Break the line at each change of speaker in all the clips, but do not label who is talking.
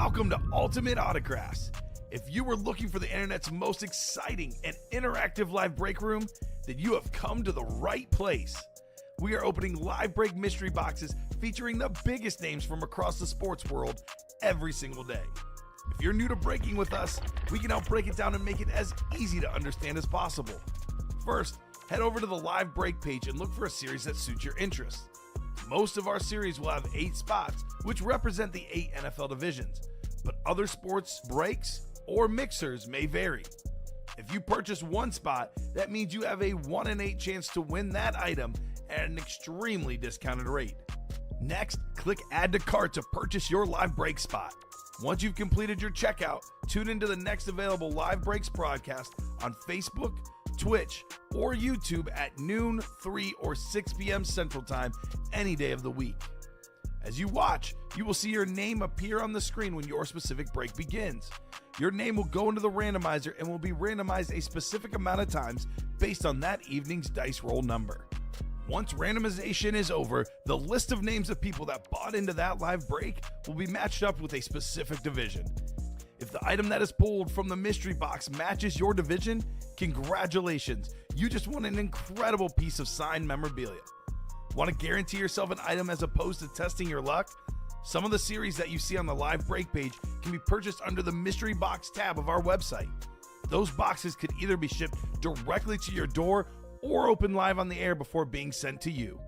Welcome to Ultimate Autographs. If you were looking for the internet's most exciting and interactive live break room, then you have come to the right place. We are opening live break mystery boxes featuring the biggest names from across the sports world every single day. If you're new to breaking with us, we can help break it down and make it as easy to understand as possible. First, head over to the live break page and look for a series that suits your interests. Most of our series will have 8 spots, which represent the 8 NFL divisions, but other sports breaks or mixers may vary. If you purchase one spot, that means you have a 1 in 8 chance to win that item at an extremely discounted rate. Next, click Add to Cart to purchase your live break spot. Once you've completed your checkout, tune into the next available live breaks broadcast on Facebook, Twitch, or YouTube at noon, 3, or 6 p.m. Central Time any day of the week. As you watch, you will see your name appear on the screen when your specific break begins. Your name will go into the randomizer and will be randomized a specific amount of times based on that evening's dice roll number. Once randomization is over, the list of names of people that bought into that live break will be matched up with a specific division. If the item that is pulled from the mystery box matches your division, congratulations, you just won an incredible piece of signed memorabilia. Want to guarantee yourself an item as opposed to testing your luck? Some of the series that you see on the live break page can be purchased under the mystery box tab of our website. Those boxes could either be shipped directly to your door or open live on the air before being sent to you.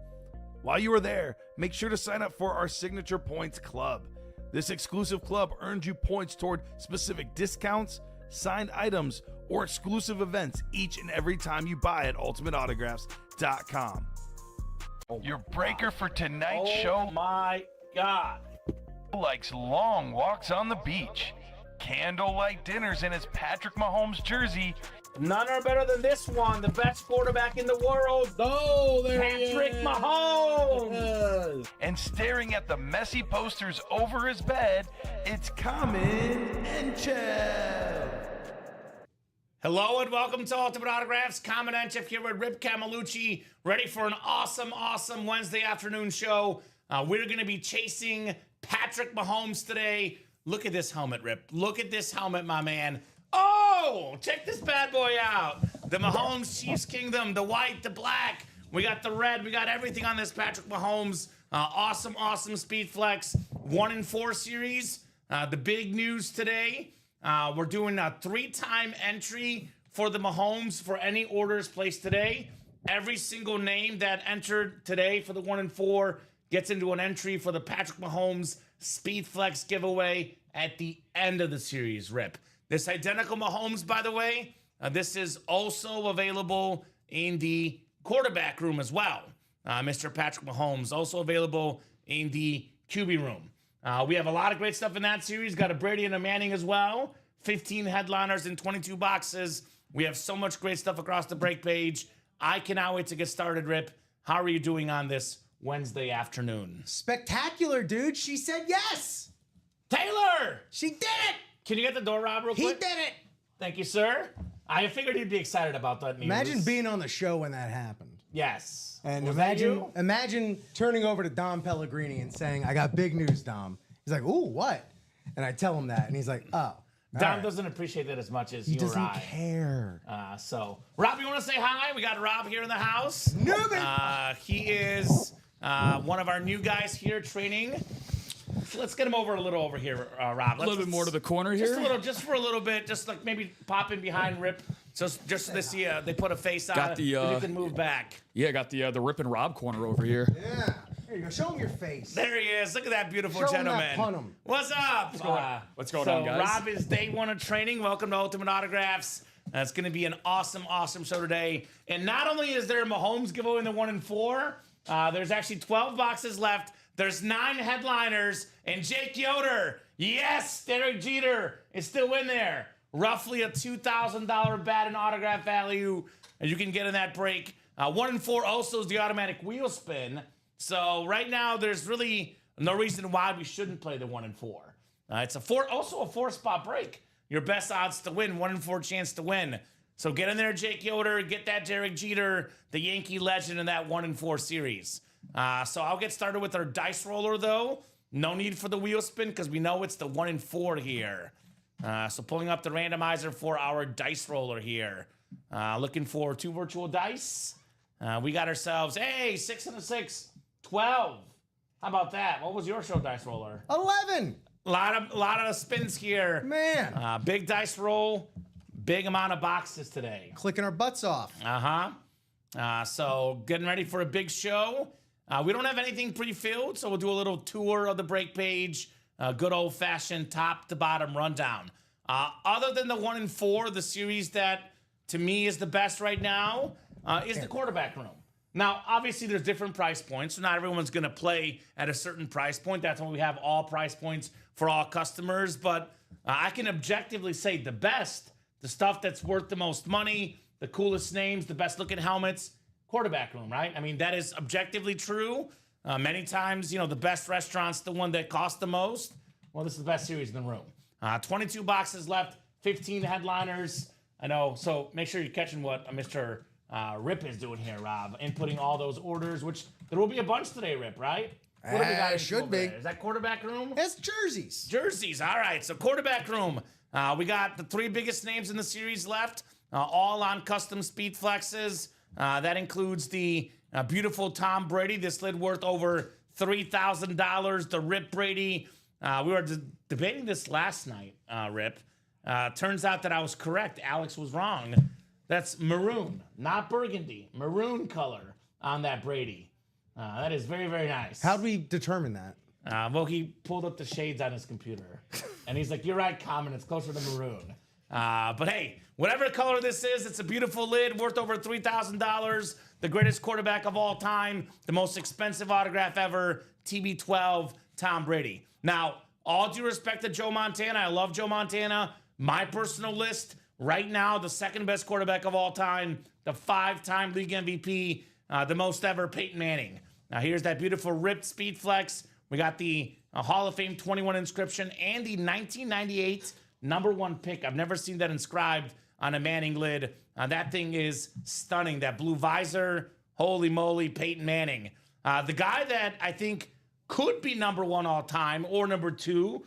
While you are there, make sure to sign up for our Signature Points Club. This exclusive club earns you points toward specific discounts, signed items, or exclusive events each and every time you buy at ultimateautographs.com. Your breaker for tonight's show,
my God,
likes long walks on the beach, candlelight dinners in his Patrick Mahomes jersey,
none are better than this one, the best quarterback in the world.
Oh, there
Patrick Mahomes.
and staring at the messy posters over his bed, it's Common and Chev.
Hello and welcome to Ultimate Autographs. Common and Chef here with Rip Camelucci, ready for an awesome Wednesday afternoon show. We're going to be chasing Patrick Mahomes today. Look at this helmet, Rip. Look at this helmet, my man. Oh, check this bad boy out. The Mahomes Chiefs Kingdom, the white, the black. We got the red. We got everything on this Patrick Mahomes. Awesome Speed Flex 1 in 4 series. The big news today, we're doing a 3-time entry for the Mahomes for any orders placed today. Every single name that entered today for the 1 in 4 gets into an entry for the Patrick Mahomes Speed Flex giveaway at the end of the series, Rip. This identical Mahomes, by the way, this is also available in the quarterback room as well. Mr. Patrick Mahomes, also available in the QB room. We have a lot of great stuff in that series. Got a Brady and a Manning as well. 15 headliners in 22 boxes. We have so much great stuff across the break page. I cannot wait to get started, Rip. How are you doing on this Wednesday afternoon?
Spectacular, dude. She said yes.
Taylor!
She did it.
Can you get the door, Rob, real quick?
He did it.
Thank you, sir. I figured he'd be excited about that news.
Imagine being on the show when that happened.
Yes.
And
Was that you?
imagine turning over to Dom Pellegrini and saying, "I got big news, Dom." He's like, "Ooh, what?" And I tell him that, and he's like, "Oh."
Dom doesn't appreciate that as much as
He
you or
doesn't
I.
care.
So, Rob, you want to say hi? We got Rob here in the house.
Newman.
He is one of our new guys here training. So let's get him over a little over here, Rob.
A little bit more to the corner here.
Just for a little bit, just like maybe pop in behind Rip, just so they put a face on
Got
it.
the,
and you can move back.
Yeah, got the Rip and Rob corner over here.
Yeah. Here you go. Show him your face.
There he is. Look at that beautiful
Show him
gentleman.
that punum.
What's up?
What's going on, guys?
Rob is day 1 of training. Welcome to Ultimate Autographs. It's going to be an awesome show today. And not only is there a Mahomes giveaway in the 1 in 4, there's actually 12 boxes left. There's 9 headliners, and Jake Yoder, yes, Derek Jeter is still in there. Roughly a $2,000 bat and autograph value, and you can get in that break. 1 in 4 also is the automatic wheel spin. So right now, there's really no reason why we shouldn't play the 1 in 4. It's also a 4-spot break. Your best odds to win, 1 in 4 chance to win. So get in there, Jake Yoder, get that Derek Jeter, the Yankee legend in that 1 in 4 series. So I'll get started with our dice roller, though. No need for the wheel spin because we know it's the 1 in 4 here. So pulling up the randomizer for our dice roller here. Looking for 2 virtual dice. We got ourselves, 6 and a 6, 12. How about that? What was your show dice roller?
11.
A lot of spins here.
Man.
Big dice roll, big amount of boxes today.
Clicking our butts off.
So getting ready for a big show. We don't have anything pre-filled, so we'll do a little tour of the break page. Good old-fashioned top-to-bottom rundown. Other than the 1 in 4, the series that to me is the best right now is the quarterback room. Now, obviously, there's different price points, so not everyone's going to play at a certain price point. That's why we have all price points for all customers. But I can objectively say the best, the stuff that's worth the most money, the coolest names, the best-looking helmets, quarterback room, right? I mean, that is objectively true. Many times, the best restaurant's the one that costs the most. Well, this is the best series in the room. 22 boxes left, 15 headliners. I know, so make sure you're catching what Mr. Rip is doing here, Rob, inputting all those orders, which there will be a bunch today, Rip, right? What do we got
should be.
there? Is that quarterback room?
It's jerseys.
Jerseys, all right. So quarterback room. We got the 3 biggest names in the series left, all on custom speed flexes. That includes the beautiful Tom Brady. This lid worth over $3,000. The Rip Brady. We were debating this last night, Rip. Turns out that I was correct. Alex was wrong. That's maroon, not burgundy. Maroon color on that Brady. That is very, very nice.
How'd we determine that?
Well, he pulled up the shades on his computer. And he's like, you're right, Common. It's closer to maroon. But hey, whatever color this is, it's a beautiful lid worth over $3,000. The greatest quarterback of all time. The most expensive autograph ever. TB12, Tom Brady. Now, all due respect to Joe Montana. I love Joe Montana. My personal list, right now, the second best quarterback of all time. The 5-time league MVP. The most ever, Peyton Manning. Now, here's that beautiful ripped Speed Flex. We got the Hall of Fame 21 inscription and the 1998 #1 pick. I've never seen that inscribed on a Manning lid. That thing is stunning. That blue visor, holy moly, Peyton Manning. The guy that I think could be #1 all time or #2,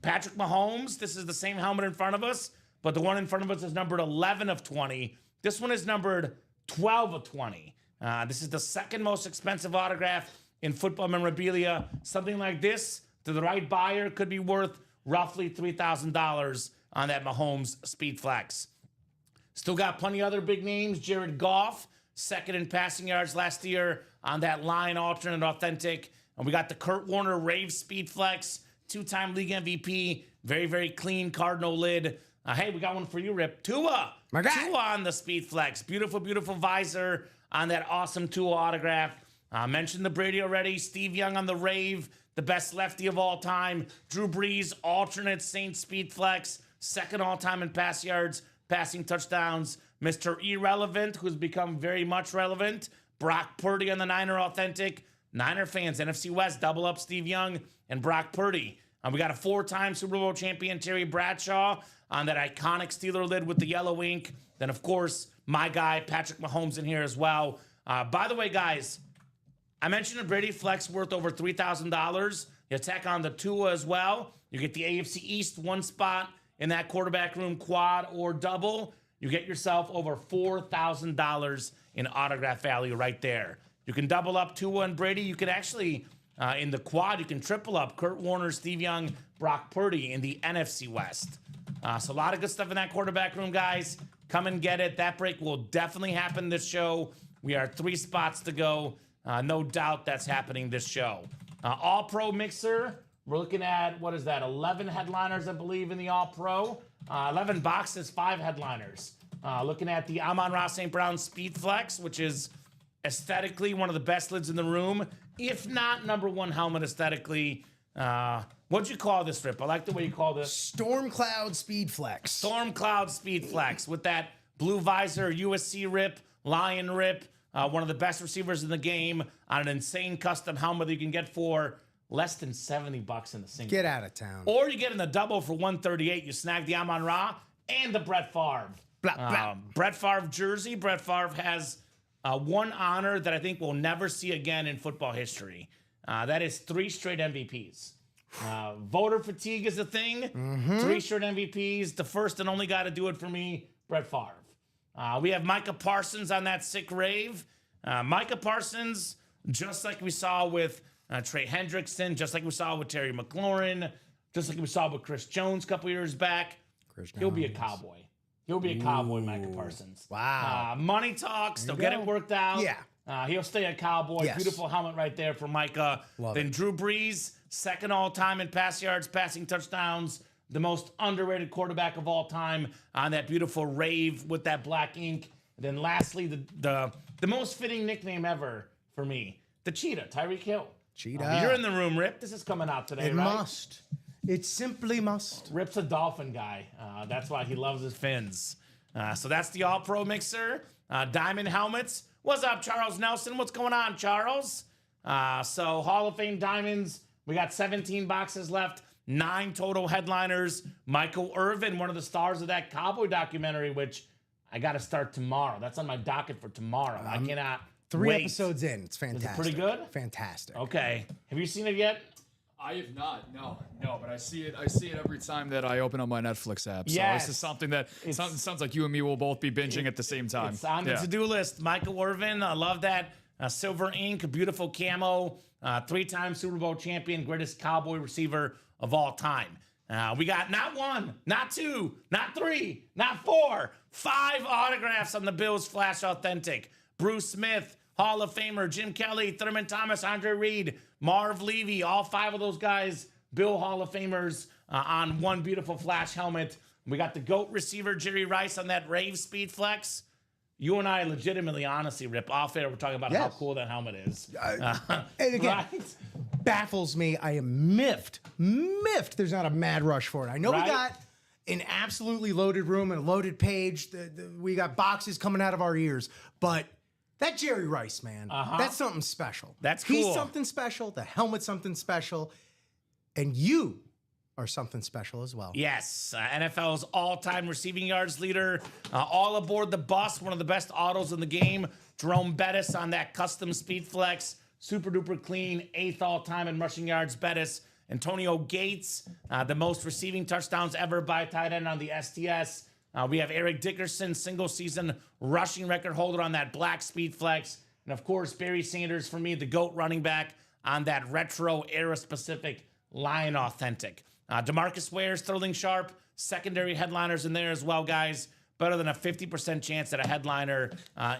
Patrick Mahomes. This is the same helmet in front of us, but the one in front of us is numbered 11 of 20. This one is numbered 12 of 20. This is the second most expensive autograph in football memorabilia. Something like this, to the right buyer, could be worth roughly $3,000 on that Mahomes Speed Flex. Still got plenty of other big names. Jared Goff, second in passing yards last year on that line alternate authentic. And we got the Kurt Warner Rave Speed Flex, 2-time league MVP. Very, very clean Cardinal lid. Hey, we got one for you, Rip. Tua.
My guy.
Tua on the Speed Flex. Beautiful, beautiful visor on that awesome Tua autograph. Mentioned the Brady already. Steve Young on the Rave, the best lefty of all time. Drew Brees, alternate Saints Speed Flex, second all-time in pass yards, passing touchdowns. Mr. Irrelevant, who's become very much relevant. Brock Purdy on the Niner authentic. Niner fans, NFC West, double up Steve Young and Brock Purdy. We got a 4-time Super Bowl champion, Terry Bradshaw, on that iconic Steeler lid with the yellow ink. Then, of course, my guy, Patrick Mahomes, in here as well. By the way, guys, I mentioned a Brady Flex worth over $3,000. You tack on the Tua as well. You get the AFC East one spot in that quarterback room, quad or double. You get yourself over $4,000 in autograph value right there. You can double up Tua and Brady. You can actually, in the quad, you can triple up Kurt Warner, Steve Young, Brock Purdy in the NFC West. So a lot of good stuff in that quarterback room, guys. Come and get it. That break will definitely happen this show. We are 3 spots to go. No doubt that's happening this show. All-Pro Mixer. We're looking at, 11 headliners, I believe, in the All-Pro. 11 boxes, 5 headliners. Looking at the Amon-Ra St. Brown Speed Flex, which is aesthetically one of the best lids in the room, if not #1 helmet aesthetically. What'd you call this, Rip? I like the way you call this.
Storm Cloud Speed Flex.
Storm Cloud Speed Flex with that blue visor, USC Rip, Lion Rip, one of the best receivers in the game on an insane custom helmet that you can get for less than $70 in the single.
Get out of town.
Or you get in the double for $138. You snag the Amon-Ra and the Brett Favre.
Blah, blah.
Brett Favre jersey. Brett Favre has one honor that I think we'll never see again in football history. That is 3 straight MVPs. Voter fatigue is a thing. 3 straight MVPs. The first and only guy to do it for me, Brett Favre. We have Micah Parsons on that sick rave. Micah Parsons, just like we saw with Trey Hendrickson, just like we saw with Terry McLaurin, just like we saw with Chris Jones a couple years back, he'll be a Cowboy. He'll be a Cowboy, Micah Parsons.
Wow.
Money talks. They'll get it worked out.
Yeah.
He'll stay a Cowboy.
Yes.
Beautiful helmet right there for Micah. Then Drew Brees, second all-time in pass yards, passing touchdowns, the most underrated quarterback of all time on that beautiful rave with that black ink. And then lastly, the most fitting nickname ever for me, the Cheetah, Tyreek Hill.
Cheetah.
You're in the room, Rip. This is coming out today,
It
right?
must. It simply must.
Rip's a Dolphin guy. That's why he loves his fins. So that's the All-Pro mixer. Diamond helmets. What's up, Charles Nelson? What's going on, Charles? So Hall of Fame diamonds. We got 17 boxes left. 9 total headliners. Michael Irvin, one of the stars of that Cowboy documentary, which I got to start tomorrow. That's on my docket for tomorrow. I cannot
3
wait.
episodes in. It's fantastic.
pretty good?
Fantastic.
Okay. Have you seen it yet?
I have not. No, but I see it. I see it every time that I open up my Netflix app. So
Yes.
this is something that sounds like you and me will both be binging at the same time.
It's on the to-do list. Michael Irvin, I love that. Silver ink, beautiful camo, 3-time Super Bowl champion, greatest Cowboy receiver of all time. We got not 1, not 2, not 3, not 4, 5 autographs on the Bills Flash Authentic. Bruce Smith, Hall of Famer, Jim Kelly, Thurman Thomas, Andre Reed, Marv Levy, all 5 of those guys, Bill Hall of Famers on one beautiful Flash helmet. We got the GOAT receiver, Jerry Rice, on that Rave Speed Flex. You and I legitimately, honestly, Rip, off air, we're talking about how cool that helmet is.
And again,
right?
baffles me. I am miffed there's not a mad rush for it. I know we
Right?
got an absolutely loaded room and a loaded page. We got boxes coming out of our ears. But that Jerry Rice, man, that's something special.
That's
He's
cool.
something special. The helmet's something special. And you are something special as well.
Yes, NFL's all-time receiving yards leader. All aboard the bus, one of the best autos in the game. Jerome Bettis on that custom Speed Flex. Super duper clean, 8th all-time in rushing yards, Bettis. Antonio Gates, the most receiving touchdowns ever by a tight end on the STS. We have Eric Dickerson, single-season rushing record holder on that black Speed Flex. And, of course, Barry Sanders, for me, the GOAT running back on that retro era-specific Lion Authentic. DeMarcus Ware, Sterling Sharp, secondary headliners in there as well, guys. Better than a 50% chance at a headliner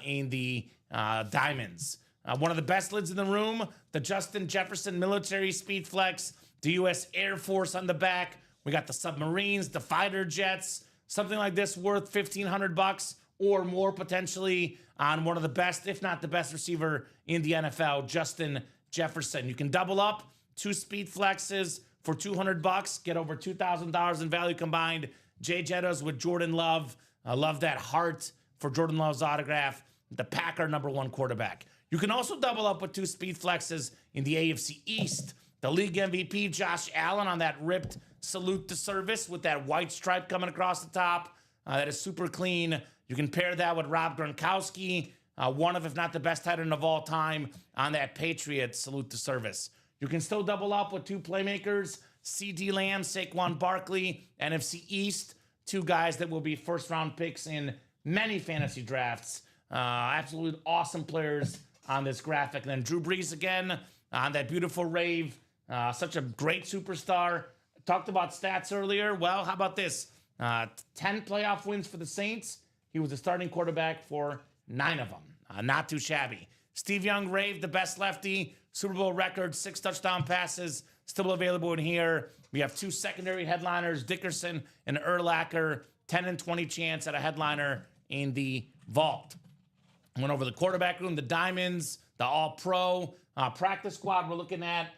in the Diamonds. One of the best lids in the room, the Justin Jefferson Military Speed Flex, the U.S. Air Force on the back. We got the submarines, the fighter jets, something like this worth $1,500 or more potentially on one of the best, if not the best receiver in the NFL, Justin Jefferson. You can double up 2 Speed Flexes for $200, get over $2,000 in value combined. Jay Jettas with Jordan Love. I love that heart for Jordan Love's autograph. The Packer #1 quarterback. You can also double up with 2 Speed Flexes in the AFC East. The league MVP, Josh Allen, on that ripped salute to service with that white stripe coming across the top. That is super clean. You can pair that with Rob Gronkowski, one of, if not the best tight end of all time, on that Patriot salute to service. You can still double up with 2 playmakers, CD Lamb, Saquon Barkley, NFC East, 2 guys that will be first-round picks in many fantasy drafts. Absolute awesome players on this graphic. And then Drew Brees again on that beautiful rave. Such a great superstar. Talked about stats earlier. Well, how about this? 10 playoff wins for the Saints. He was the starting quarterback for 9 of them. Not too shabby. Steve Young raved, the best lefty. Super Bowl record, 6 touchdown passes. Still available in here. We have 2 secondary headliners, Dickerson and Urlacher. 10 and 20 chance at a headliner in the vault. Went over the quarterback room, the Diamonds, the All-Pro. Practice squad, we're looking at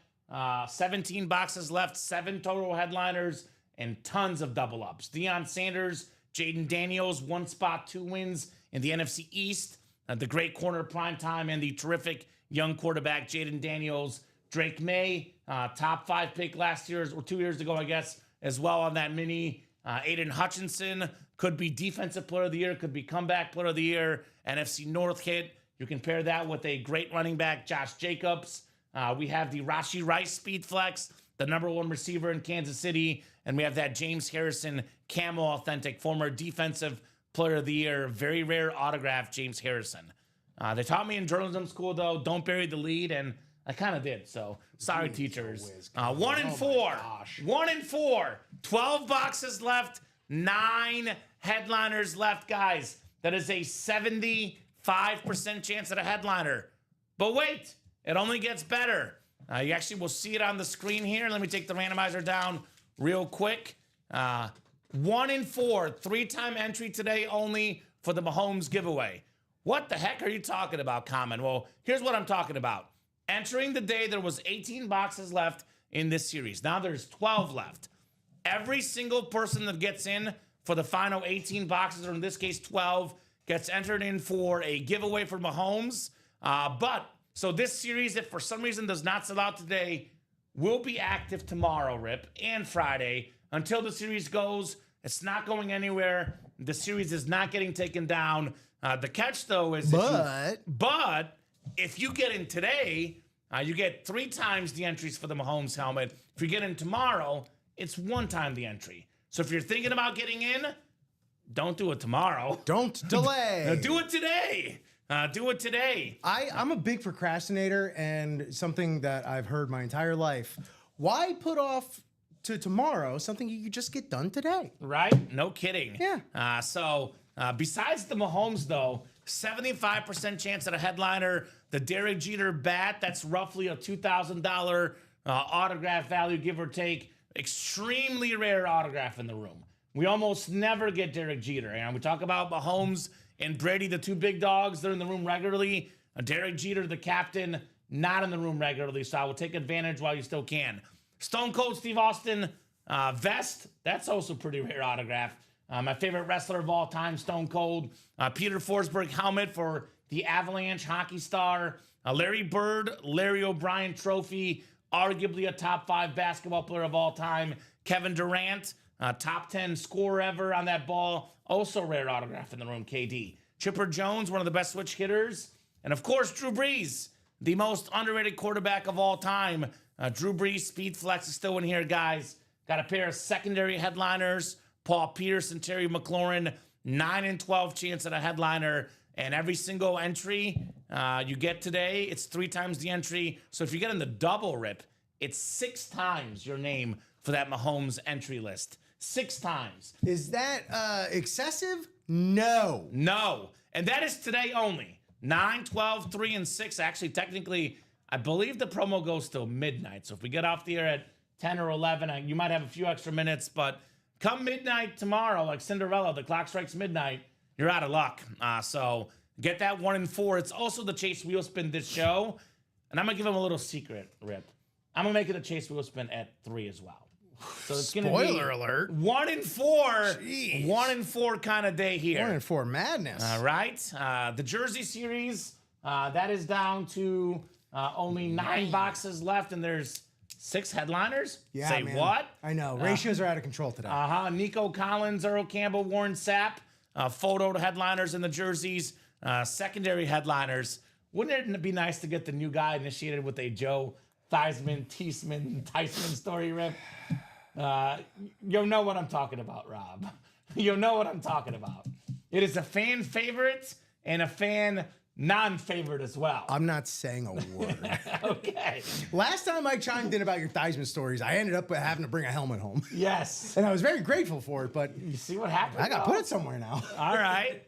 17 boxes left, 7 total headliners, and tons of double-ups. Deion Sanders, Jaden Daniels, 1 spot, 2 wins in the NFC East. The great corner primetime and the terrific young quarterback, Jaden Daniels. Drake May, top 5 pick last year, or 2 years ago, I guess, as well on that mini. Aiden Hutchinson could be Defensive Player of the Year, could be Comeback Player of the Year. NFC North hit. You can pair that with a great running back, Josh Jacobs. We have the Rashee Rice Speed Flex, the #1 receiver in Kansas City. And we have that James Harrison Camo Authentic, former Defensive Player of the Year. Very rare autograph, James Harrison. They taught me in journalism school, though, don't bury the lead, and I kind of did. So sorry, teachers. 1 and 4. 1 and 4. 12 boxes left. 9 headliners left, guys. That is a 75% chance at a headliner. But wait, it only gets better. You actually will see it on the screen here. Let me take the randomizer down real quick. 1 and 4, 3-time entry today only for the Mahomes giveaway. What the heck are you talking about, Common? Well, here's what I'm talking about. Entering the day, there was 18 boxes left in this series. Now there's 12 left. Every single person that gets in for the final 18 boxes, or in this case 12, gets entered in for a giveaway for Mahomes. So this series, if for some reason does not sell out today, will be active tomorrow, Rip, and Friday. Until the series goes, it's not going anywhere. The series is not getting taken down. The catch, though, is if you get in today, you get 3 times the entries for the Mahomes helmet. If you get in tomorrow, it's 1 time the entry. So if you're thinking about getting in, don't do it tomorrow.
Don't delay.
Do it today. Do it today.
I'm a big procrastinator, and something that I've heard my entire life. Why put off to tomorrow something you could just get done today?
Right? No kidding.
Yeah.
Besides the Mahomes, though, 75% chance at a headliner. The Derek Jeter bat, that's roughly a $2,000 autograph value, give or take. Extremely rare autograph in the room. We almost never get Derek Jeter. And we talk about Mahomes and Brady, the 2 big dogs. They're in the room regularly. Derek Jeter, the captain, not in the room regularly. So I will take advantage while you still can. Stone Cold Steve Austin vest. That's also pretty rare autograph. My favorite wrestler of all time, Stone Cold. Peter Forsberg helmet for the Avalanche hockey star. Larry Bird, Larry O'Brien trophy. Arguably a top 5 basketball player of all time. Kevin Durant, top 10 scorer ever on that ball. Also rare autograph in the room, KD. Chipper Jones, one of the best switch hitters. And of course, Drew Brees, the most underrated quarterback of all time. Drew Brees, Speed Flex is still in here, guys. Got a pair of secondary headliners. Paul Pierce and Terry McLaurin, 9 and 12 chance at a headliner. And every single entry you get today, it's 3 times the entry. So if you get in the double, Rip, it's 6 times your name for that Mahomes entry list. 6 times.
Is that excessive? No.
No. And that is today only. 9, 12, 3, and 6. Actually, technically, I believe the promo goes till midnight. So if we get off the air at 10 or 11, you might have a few extra minutes. But come midnight tomorrow, like Cinderella, the clock strikes midnight, you're out of luck. So get that 1 and 4. It's also the Chase Wheel Spin this show. And I'm going to give him a little secret, Rip. I'm going to make it a Chase Wheel Spin at 3 as well. So it's going to be
Spoiler alert.
1 and 4.
Jeez.
1 and 4 kind of day here.
1 and 4 madness.
All right. The Jersey Series, that is down to only 9 boxes left, and there's 6 headliners.
Yeah,
Say
man.
what?
I know. Ratios are out of control today.
Nico Collins, Earl Campbell, Warren Sapp. Photo headliners in the jerseys. Secondary headliners. Wouldn't it be nice to get the new guy initiated with a Joe Theismann, Tyson story, Rip? You'll know what I'm talking about, Rob. You'll know what I'm talking about. It is a fan favorite and a fan non-favorite as well.
I'm not saying a word.
Okay.
Last time I chimed in about your Theismann stories, I ended up having to bring a helmet home.
Yes.
And I was very grateful for it, but
You see what happened?
I got to put it somewhere now.
All right.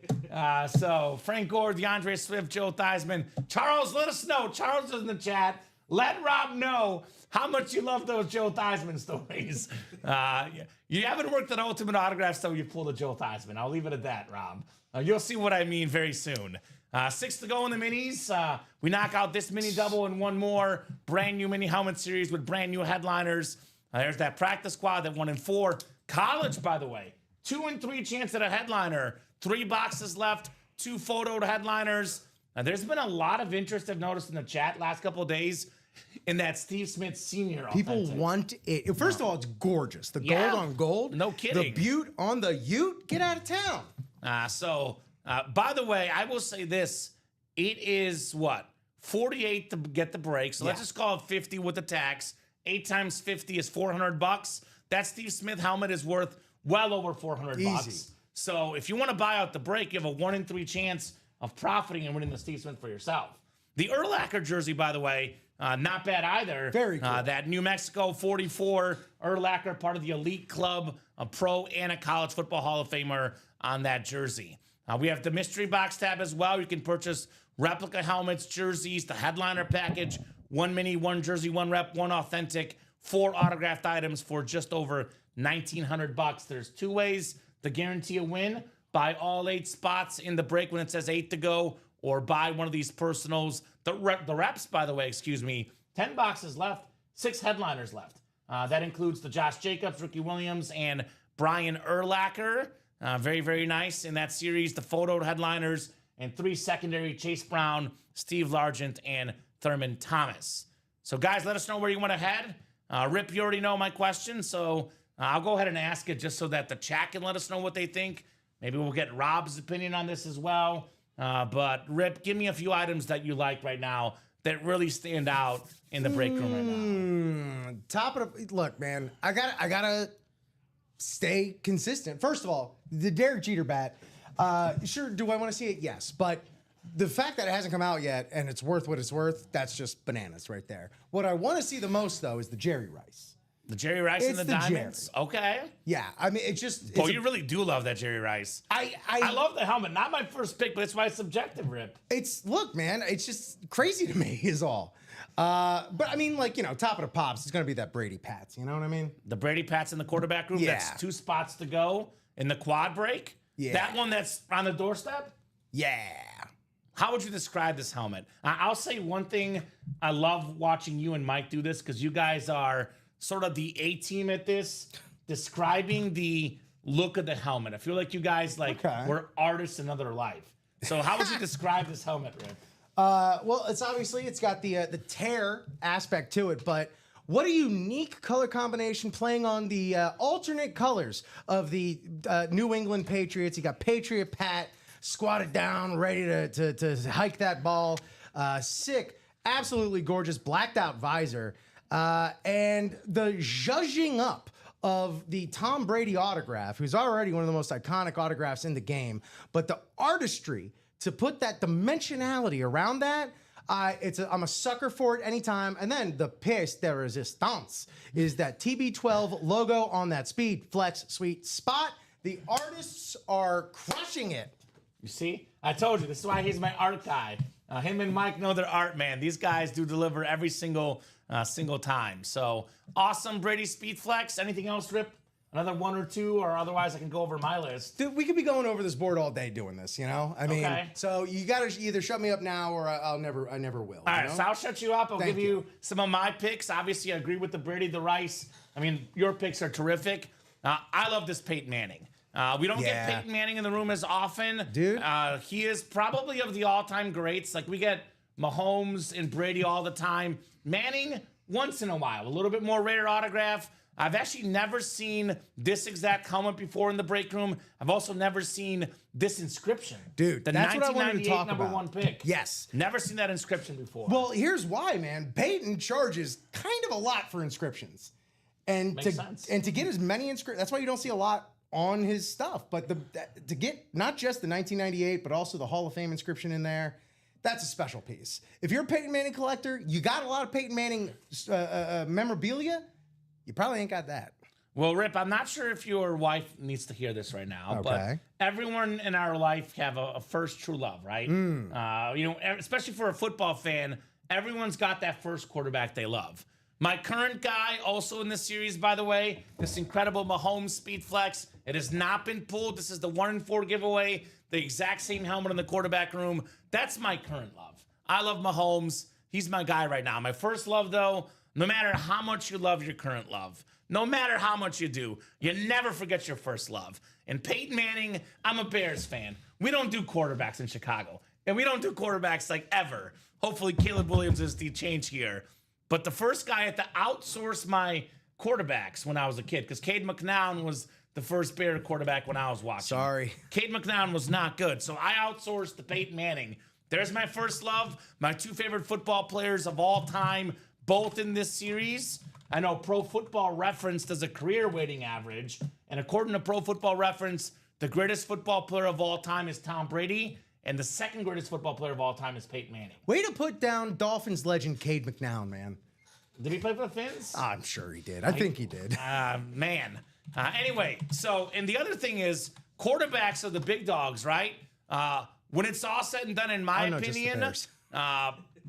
So Frank Gore, DeAndre Swift, Joe Theismann. Charles, let us know. Charles is in the chat. Let Rob know how much you love those Joe Theismann stories. You haven't worked at Ultimate Autographs, so you pulled a Joe Theismann. I'll leave it at that, Rob. You'll see what I mean very soon. 6 to go in the minis. We knock out this mini double and one more. Brand new mini helmet series with brand new headliners. There's that practice squad that 1 and 4. College, by the way, 2 and 3 chance at a headliner. 3 boxes left, 2 photo headliners. There's been a lot of interest I've noticed in the chat last couple of days in that Steve Smith Sr.
People
authentic.
want it. First of all, it's gorgeous. The
Yeah.
gold on gold.
No kidding.
The butte on the ute. Get out of town.
By the way, I will say this. It is what? $48 to get the break. So let's just call it $50 with the tax. 8 times 50 is $400. That Steve Smith helmet is worth well over $400. So if you want to buy out the break, you have a 1 in 3 chance of profiting and winning the Steve Smith for yourself. The Urlacher jersey, by the way, not bad either.
Very cool.
That New Mexico 44 Urlacher, part of the elite club, a pro and a college football Hall of Famer on that jersey. We have the mystery box tab as well. You can purchase replica helmets, jerseys, the headliner package, 1 mini, 1 jersey, 1 rep, 1 authentic, 4 autographed items for just over $1,900. There's 2 ways to guarantee a win. Buy all 8 spots in the break when it says 8 to go, or buy one of these personals. The reps, by the way, 10 boxes left, 6 headliners left. That includes the Josh Jacobs, Ricky Williams, and Brian Urlacher. Very, very nice in that series. The photo headliners and 3 secondary: Chase Brown, Steve Largent, and Thurman Thomas. So, guys, let us know where you want to head. Rip, you already know my question, so I'll go ahead and ask it just so that the chat can let us know what they think. Maybe we'll get Rob's opinion on this as well. But Rip, give me a few items that you like right now that really stand out in the break room right now.
Top of the look, man. I gotta stay consistent. First of all, the Derek Jeter bat. Sure, do I want to see it? Yes, but the fact that it hasn't come out yet and it's worth what it's worth, that's just bananas right there. What I want to see the most, though, is the Jerry Rice.
The Jerry Rice and the Diamonds.
Jerry.
Okay.
Yeah, I mean, it's just.
Oh, you really do love that Jerry Rice. I love the helmet. Not my first pick, but it's my subjective, Rip.
Look, man, it's just crazy to me, is all. But I mean, like, top of the pops, it's going to be that Brady Pats. You know what I mean?
The Brady Pats in the quarterback room.
Yeah.
That's 2 spots to go in the quad break.
Yeah.
That one that's on the doorstep.
Yeah.
How would you describe this helmet? I'll say one thing. I love watching you and Mike do this because you guys are sort of the A-team at this, describing the look of the helmet. I feel like you guys were artists in another life. So how would you describe this helmet, Rick?
Well, it's got the tear aspect to it, but what a unique color combination playing on the alternate colors of the New England Patriots. You got Patriot Pat squatted down, ready to hike that ball. Sick, absolutely gorgeous, blacked out visor. And the zhuzhing up of the Tom Brady autograph, who's already one of the most iconic autographs in the game, but the artistry to put that dimensionality around that, I'm a sucker for it anytime. And then the pièce de résistance is that TB12 logo on that Speed Flex sweet spot. The artists are crushing it.
You see? I told you, this is why he's my art guy. Him and Mike know their art, man. These guys do deliver every single time. So awesome, Brady Speed Flex. Anything else, Rip? Another 1 or 2, or otherwise I can go over my list.
Dude, we could be going over this board all day doing this, I mean,
okay.
So you got to either shut me up now or I never will.
All right, so I'll shut you up. I'll give you
you
some of my picks. Obviously, I agree with the Brady, the Rice. I mean, your picks are terrific. I love this Peyton Manning. We don't get Peyton Manning in the room as often.
Dude.
He is probably of the all-time greats. Like, we get Mahomes and Brady all the time. Manning, once in a while. A little bit more rare autograph. I've actually never seen this exact helmet before in the break room. I've also never seen this inscription.
Dude,
the
that's what I wanted to talk
number
about.
1 pick.
Yes.
Never seen that inscription before.
Well, here's why, man. Peyton charges kind of a lot for inscriptions. And
Makes sense.
And to get as many inscriptions, that's why you don't see a lot on his stuff. But to get not just the 1998, but also the Hall of Fame inscription in there, that's a special piece. If you're a Peyton Manning collector, you got a lot of Peyton Manning memorabilia, you probably ain't got that.
Well, Rip, I'm not sure if your wife needs to hear this right now, but everyone in our life have a first true love, right? Especially for a football fan, everyone's got that first quarterback they love. My current guy, also in this series, by the way, this incredible Mahomes Speed Flex. It has not been pulled. This is the 1 in 4 giveaway. The exact same helmet in the quarterback room. That's my current love. I love Mahomes. He's my guy right now. My first love, though, no matter how much you love your current love, no matter how much you do, you never forget your first love. And Peyton Manning, I'm a Bears fan. We don't do quarterbacks in Chicago. And we don't do quarterbacks like ever. Hopefully Caleb Williams is the change here. But the first guy had to outsource my quarterbacks when I was a kid, because Cade McNown was the first Bear quarterback when I was watching.
Sorry.
Cade McNown was not good. So I outsourced to Peyton Manning. There's my first love. My two favorite football players of all time, both in this series. I know Pro Football Reference does a career weighting average, and according to Pro Football Reference, the greatest football player of all time is Tom Brady, and the second greatest football player of all time is Peyton Manning.
Way to put down Dolphins legend Cade McNown, man.
Did he play for the Fins?
I'm sure he did. I think he did.
Man. Anyway, so, and the other thing is, quarterbacks are the big dogs, right? When it's all said and done, in my
I know just the
opinion,
Bears.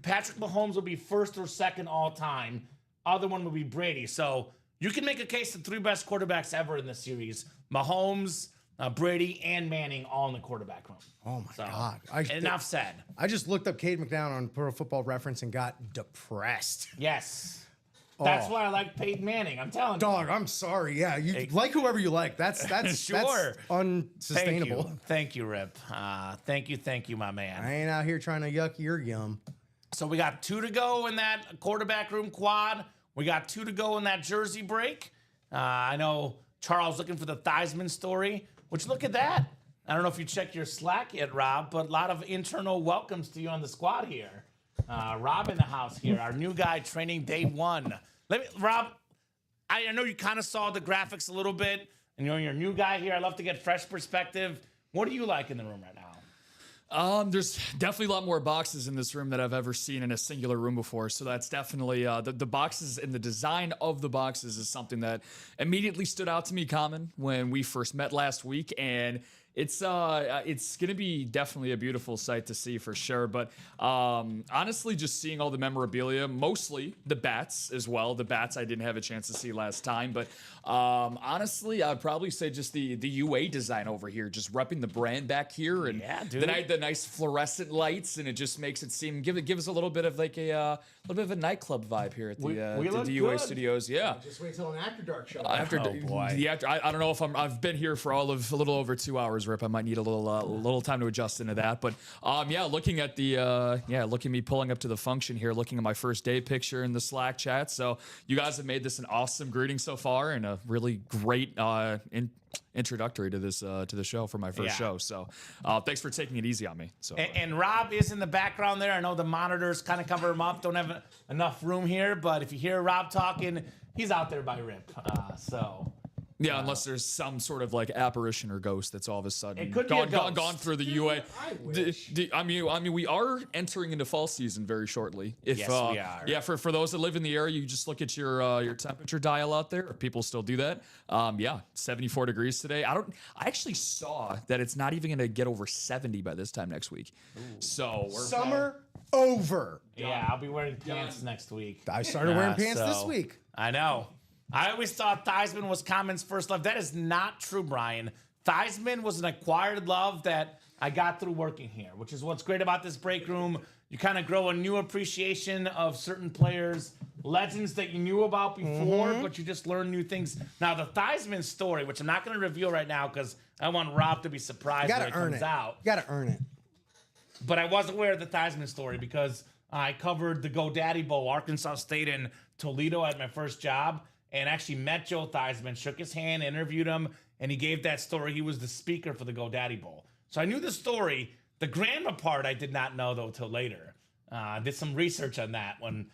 Patrick Mahomes will be first or second all time. Other one will be Brady. So you can make a case the three best quarterbacks ever in this series: Mahomes, Brady, and Manning, all in the quarterback room.
Oh my God.
Enough said.
I just looked up Cade McNown on Pro Football Reference and got depressed.
Yes. That's
Oh.
why I like Peyton Manning. I'm telling you.
Dog, I'm sorry. Yeah, you like whoever you like. That's
Sure.
that's unsustainable.
Thank you, Rip. Thank you, my man.
I ain't out here trying to yuck your yum.
So we got 2 to go in that quarterback room quad. We got 2 to go in that jersey break. I know Charles looking for the Theismann story, which look at that. I don't know if you checked your Slack yet, Rob, but a lot of internal welcomes to you on the squad here. Rob in the house here, our new guy training day 1. Rob, I know you kind of saw the graphics a little bit, and you're a new guy here. I love to get fresh perspective. What do you like in the room right now?
There's definitely a lot more boxes in this room that I've ever seen in a singular room before. So that's definitely the boxes and the design of the boxes is something that immediately stood out to me, Common, when we first met last week. And it's going to be definitely a beautiful sight to see for sure. But honestly, just seeing all the memorabilia, mostly the bats as well. The bats I didn't have a chance to see last time. But honestly, I'd probably say just the UA design over here, just repping the brand back here. And
yeah, dude.
the nice fluorescent lights, and it just makes it seem, give us a little bit of like a little bit of a nightclub vibe here at the UA
good.
studios. Yeah.
Just wait till an After Dark show.
After
boy.
I don't know if I've been here for all of a little over 2 hours, Rip. I might need a little time to adjust into that. But looking at look at me pulling up to the function here, looking at my first day picture in the Slack chat. So you guys have made this an awesome greeting so far, and a really great introductory to the show for my first show. So thanks for taking it easy on me. So
and Rob is in the background there. I know the monitors kind of cover him up. Don't have enough room here, but if you hear Rob talking, he's out there by Rip.
yeah, unless there's some sort of like apparition or ghost that's all of a sudden
It could be a ghost.
gone through the UA.
I wish.
I mean, we are entering into fall season very shortly. If,
Yes, we are.
Yeah, for those that live in the area, you just look at your temperature dial out there. People still do that. 74 degrees today. I actually saw that it's not even going to get over 70 by this time next week. So we're
Summer over.
Yeah, I'll be wearing pants next week.
I started wearing pants this
So,
week.
I know. I always thought Theismann was Common's first love. That is not true, Brian. Theismann was an acquired love that I got through working here, which is what's great about this break room. You kind of grow a new appreciation of certain players, legends that you knew about before, but you just learn new things. Now, the Theismann story, which I'm not going to reveal right now because I want Rob to be surprised
You
when
gotta
it
earn
comes
it.
out.
You gotta earn it.
But I was aware of the Theismann story because I covered the GoDaddy Bowl, Arkansas State and Toledo at my first job, and actually met Joe Theismann, shook his hand, interviewed him, and he gave that story. He was the speaker for the GoDaddy Bowl. So I knew the story. The grandma part I did not know, though, till later. Did some research on that when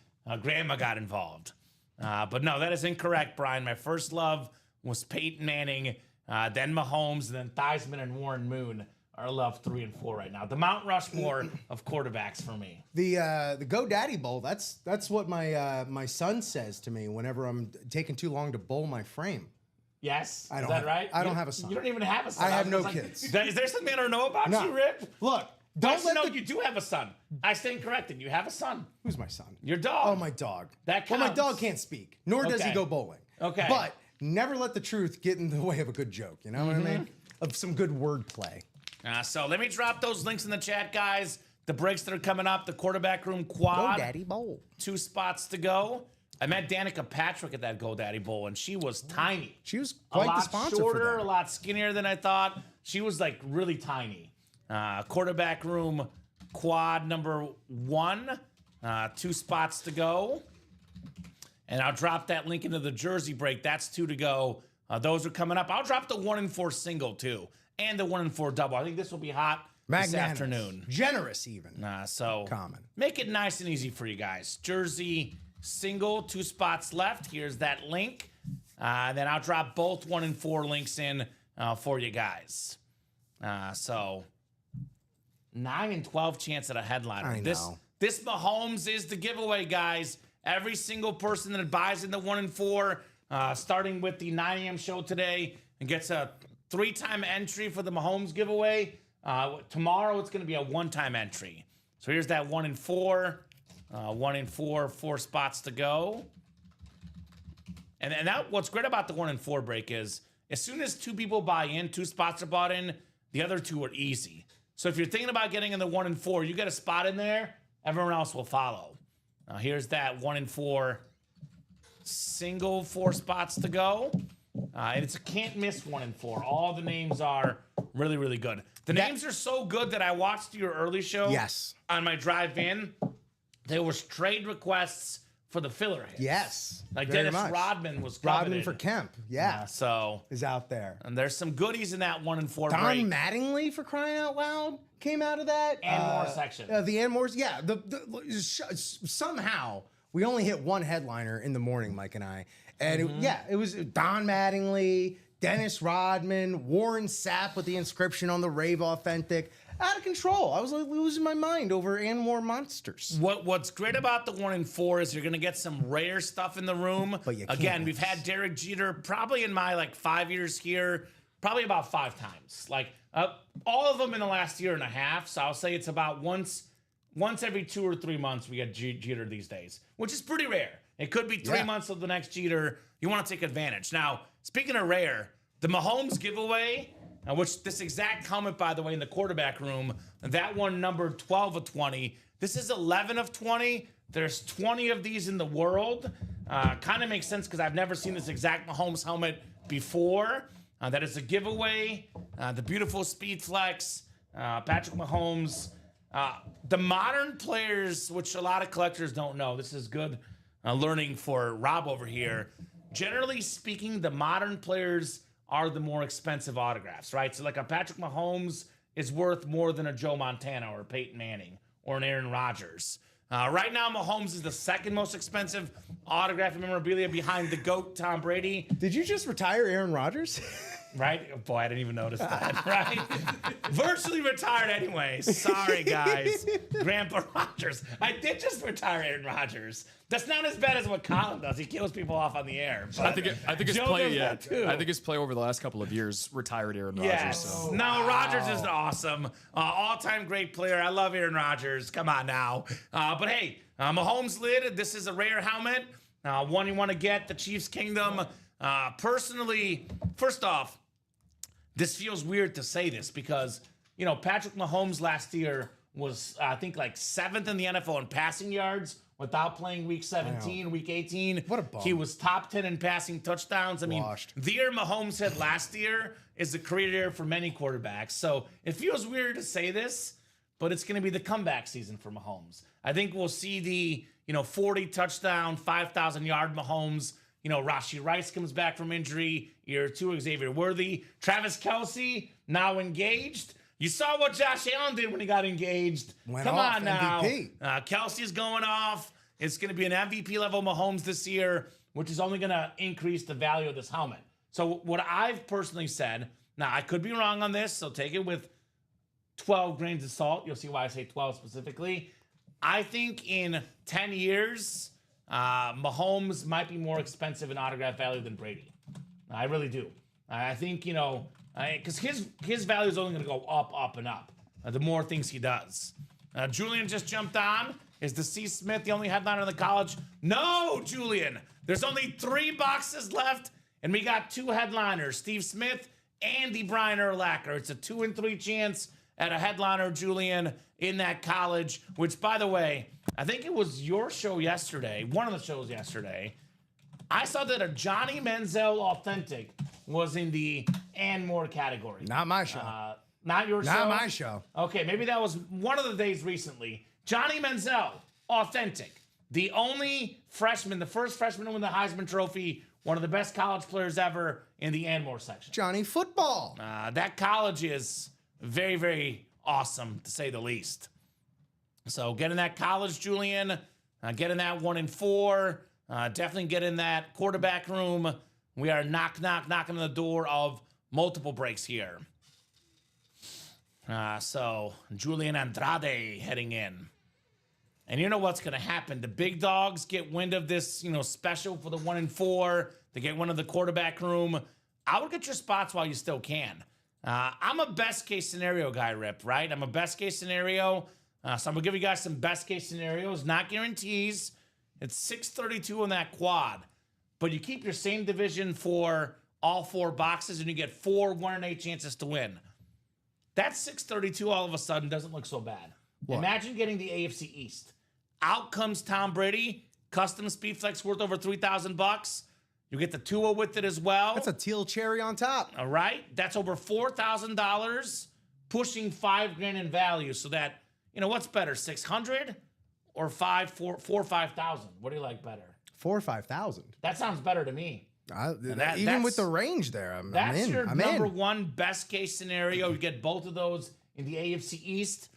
grandma got involved. But no, that is incorrect, Brian. My first love was Peyton Manning, then Mahomes, and then Theismann and Warren Moon are love 3 and 4 right now. The Mount Rushmore of quarterbacks for me.
The GoDaddy Bowl. That's what my son says to me whenever I'm taking too long to bowl my frame.
Yes?
I don't
Is that
have-
right?
I don't
You-
have a son.
You don't even have a son.
I have
was
no
like,
kids.
Is there something I don't know about
No.
you, Rip?
Look,
Don't
don't let
know
the,
you do have a son. I stand corrected. You have a son.
Who's my son?
Your dog.
Oh, my dog.
That
Well, my
counts.
dog can't speak, nor does he
Okay.
go bowling.
Okay.
But never let the truth get in the way of a good joke. You know what I mean? Of some good wordplay.
So let me drop those links in the chat, guys. The breaks that are coming up, the quarterback room quad.
GoDaddy Bowl.
2 spots to go. I met Danica Patrick at that GoDaddy Bowl, and she was tiny.
She was
A
quite the
lot
sponsor
shorter,
for
a
that.
lot skinnier than I thought. She was like really tiny. Quarterback room quad number 1. 2 spots to go. And I'll drop that link into the jersey break. That's 2 to go. Those are coming up. I'll drop the 1 and 4 single too, and the 1 and 4 double. I think this will be hot.
Magnanimous.
afternoon.
Generous even.
So
Common.
make it nice and easy for you guys. Jersey single, 2 spots left. Here's that link. Then I'll drop both 1 and 4 links in for you guys. So 9 and 12 chance at a headliner.
I know.
This Mahomes is the giveaway, guys. Every single person that buys in the 1 and 4, starting with the 9 a.m. show today, and gets a 3-time entry for the Mahomes giveaway. Tomorrow it's going to be a 1-time entry. So here's that 1 and 4. 1 and 4, 4 spots to go. And that what's great about the 1 and 4 break is as soon as 2 people buy in, 2 spots are bought in, the other 2 are easy. So if you're thinking about getting in the 1 and 4, you get a spot in there, everyone else will follow. Here's that 1 and 4 single, 4 spots to go. And it's a can't miss 1 and 4. All the names are really, really good. The names are so good that I watched your early show.
Yes.
On my drive in. There was trade requests for the filler hits.
Yes.
Like
very
Dennis
much.
Rodman was
Rodman
coveted.
for Kemp. Yeah.
So
Is out there.
and there's some goodies in that 1 and 4
Don
break.
Mattingly, for crying out loud, came out of that.
And more section.
The and more, yeah. Somehow we only hit one headliner in the morning, Mike and I, and it was Don Mattingly, Dennis Rodman, Warren Sapp with the inscription on the Rave Authentic. Out of control. I was like losing my mind over and more monsters.
What's great about the 1 and 4 is you're gonna get some rare stuff in the room.
But you can't.
Again, we've had Derek Jeter probably in my 5 years here, probably about 5 times. All of them in the last year and a half. So I'll say it's about once every 2 or 3 months we get Jeter these days, which is pretty rare. It could be 3 months of the next Jeter. You want to take advantage. Now, speaking of rare, the Mahomes giveaway. Which this exact comment, by the way, in the quarterback room, that one numbered 12 of 20. This is 11 of 20. There's 20 of these in the world. Kind of makes sense because I've never seen this exact Mahomes helmet before. That is a giveaway. The beautiful Speed Flex, Patrick Mahomes. The modern players, which a lot of collectors don't know, this is good learning for Rob over here. Generally speaking, the modern players are the more expensive autographs, right? So like a Patrick Mahomes is worth more than a Joe Montana or a Peyton Manning or an Aaron Rodgers. Right now, Mahomes is the second most expensive autograph and memorabilia behind the GOAT, Tom Brady.
Did you just retire Aaron Rodgers?
Right? Oh, boy, I didn't even notice that, right? Virtually retired anyway. Sorry, guys. Grandpa Rodgers. I did just retire Aaron Rodgers. That's not as bad as what Colin does. He kills people off on the air.
I think his
Joe
play.
does
Yeah,
that too.
I think his play over the last couple of years retired Aaron Rodgers.
Yes.
So.
No, Rodgers is awesome. All-time great player. I love Aaron Rodgers. Come on now. But hey, Mahomes lid. This is a rare helmet. One you want to get, the Chiefs Kingdom. Personally, first off, this feels weird to say this because, Patrick Mahomes last year was, I think, 7th in the NFL in passing yards without playing week 17, week 18.
What a bum.
He was top 10 in passing touchdowns. I mean,
Washed.
the year Mahomes had last year is the career year for many quarterbacks. So it feels weird to say this, but it's going to be the comeback season for Mahomes. I think we'll see the, 40 touchdown, 5,000 yard Mahomes. Rashee Rice comes back from injury. Year 2, Xavier Worthy. Travis Kelce, now engaged. You saw what Josh Allen did when he got engaged.
Come
on now.
MVP.
Kelce's going off. It's going to be an MVP level Mahomes this year, which is only going to increase the value of this helmet. So what I've personally said, now I could be wrong on this, so take it with 12 grains of salt. You'll see why I say 12 specifically. I think in 10 years, Mahomes might be more expensive in autograph value than Brady. I really do. I think, because his value is only going to go up, up, and up the more things he does. Julian just jumped on. Is the C. Smith the only headliner in the college? No, Julian. There's only 3 boxes left, and we got 2 headliners, Steve Smith and the Brian Urlacher. It's a 2 in 3 chance at a headliner, Julian, in that college, which, by the way, I think it was your show yesterday, one of the shows yesterday. I saw that a Johnny Manziel Authentic was in the and more category.
Not my show.
Not your show?
Not my show.
Okay, maybe that was one of the days recently. Johnny Manziel Authentic. The only freshman, the first freshman to win the Heisman Trophy, one of the best college players ever in the and more section.
Johnny Football.
That college is very, very awesome to say the least. So get in that college, Julian. Get in that 1 and 4. Definitely get in that quarterback room. We are knocking on the door of multiple breaks here. So Julian Andrade heading in. And you know what's going to happen. The big dogs get wind of this, special for the 1 and 4. They get one of the quarterback room. I would get your spots while you still can. I'm a best case scenario guy, Rip, right? I'm a best case scenario. So I'm going to give you guys some best case scenarios, not guarantees. It's 632 on that quad. But you keep your same division for all 4 boxes and you get 4 1 in 8 chances to win. That 632 all of a sudden doesn't look so bad. What? Imagine getting the AFC East. Out comes Tom Brady, custom Speedflex worth over $3,000. You get the Tua with it as well.
That's a teal cherry on top.
All right. That's over $4,000, pushing $5,000 in value. So that, what's better, 600 or 5,000? What do you like better?
4,000 or 5,000.
That sounds better to me.
Even with the range there, I'm in.
Your
I'm
number
in.
one best case scenario. You get both of those in the AFC East.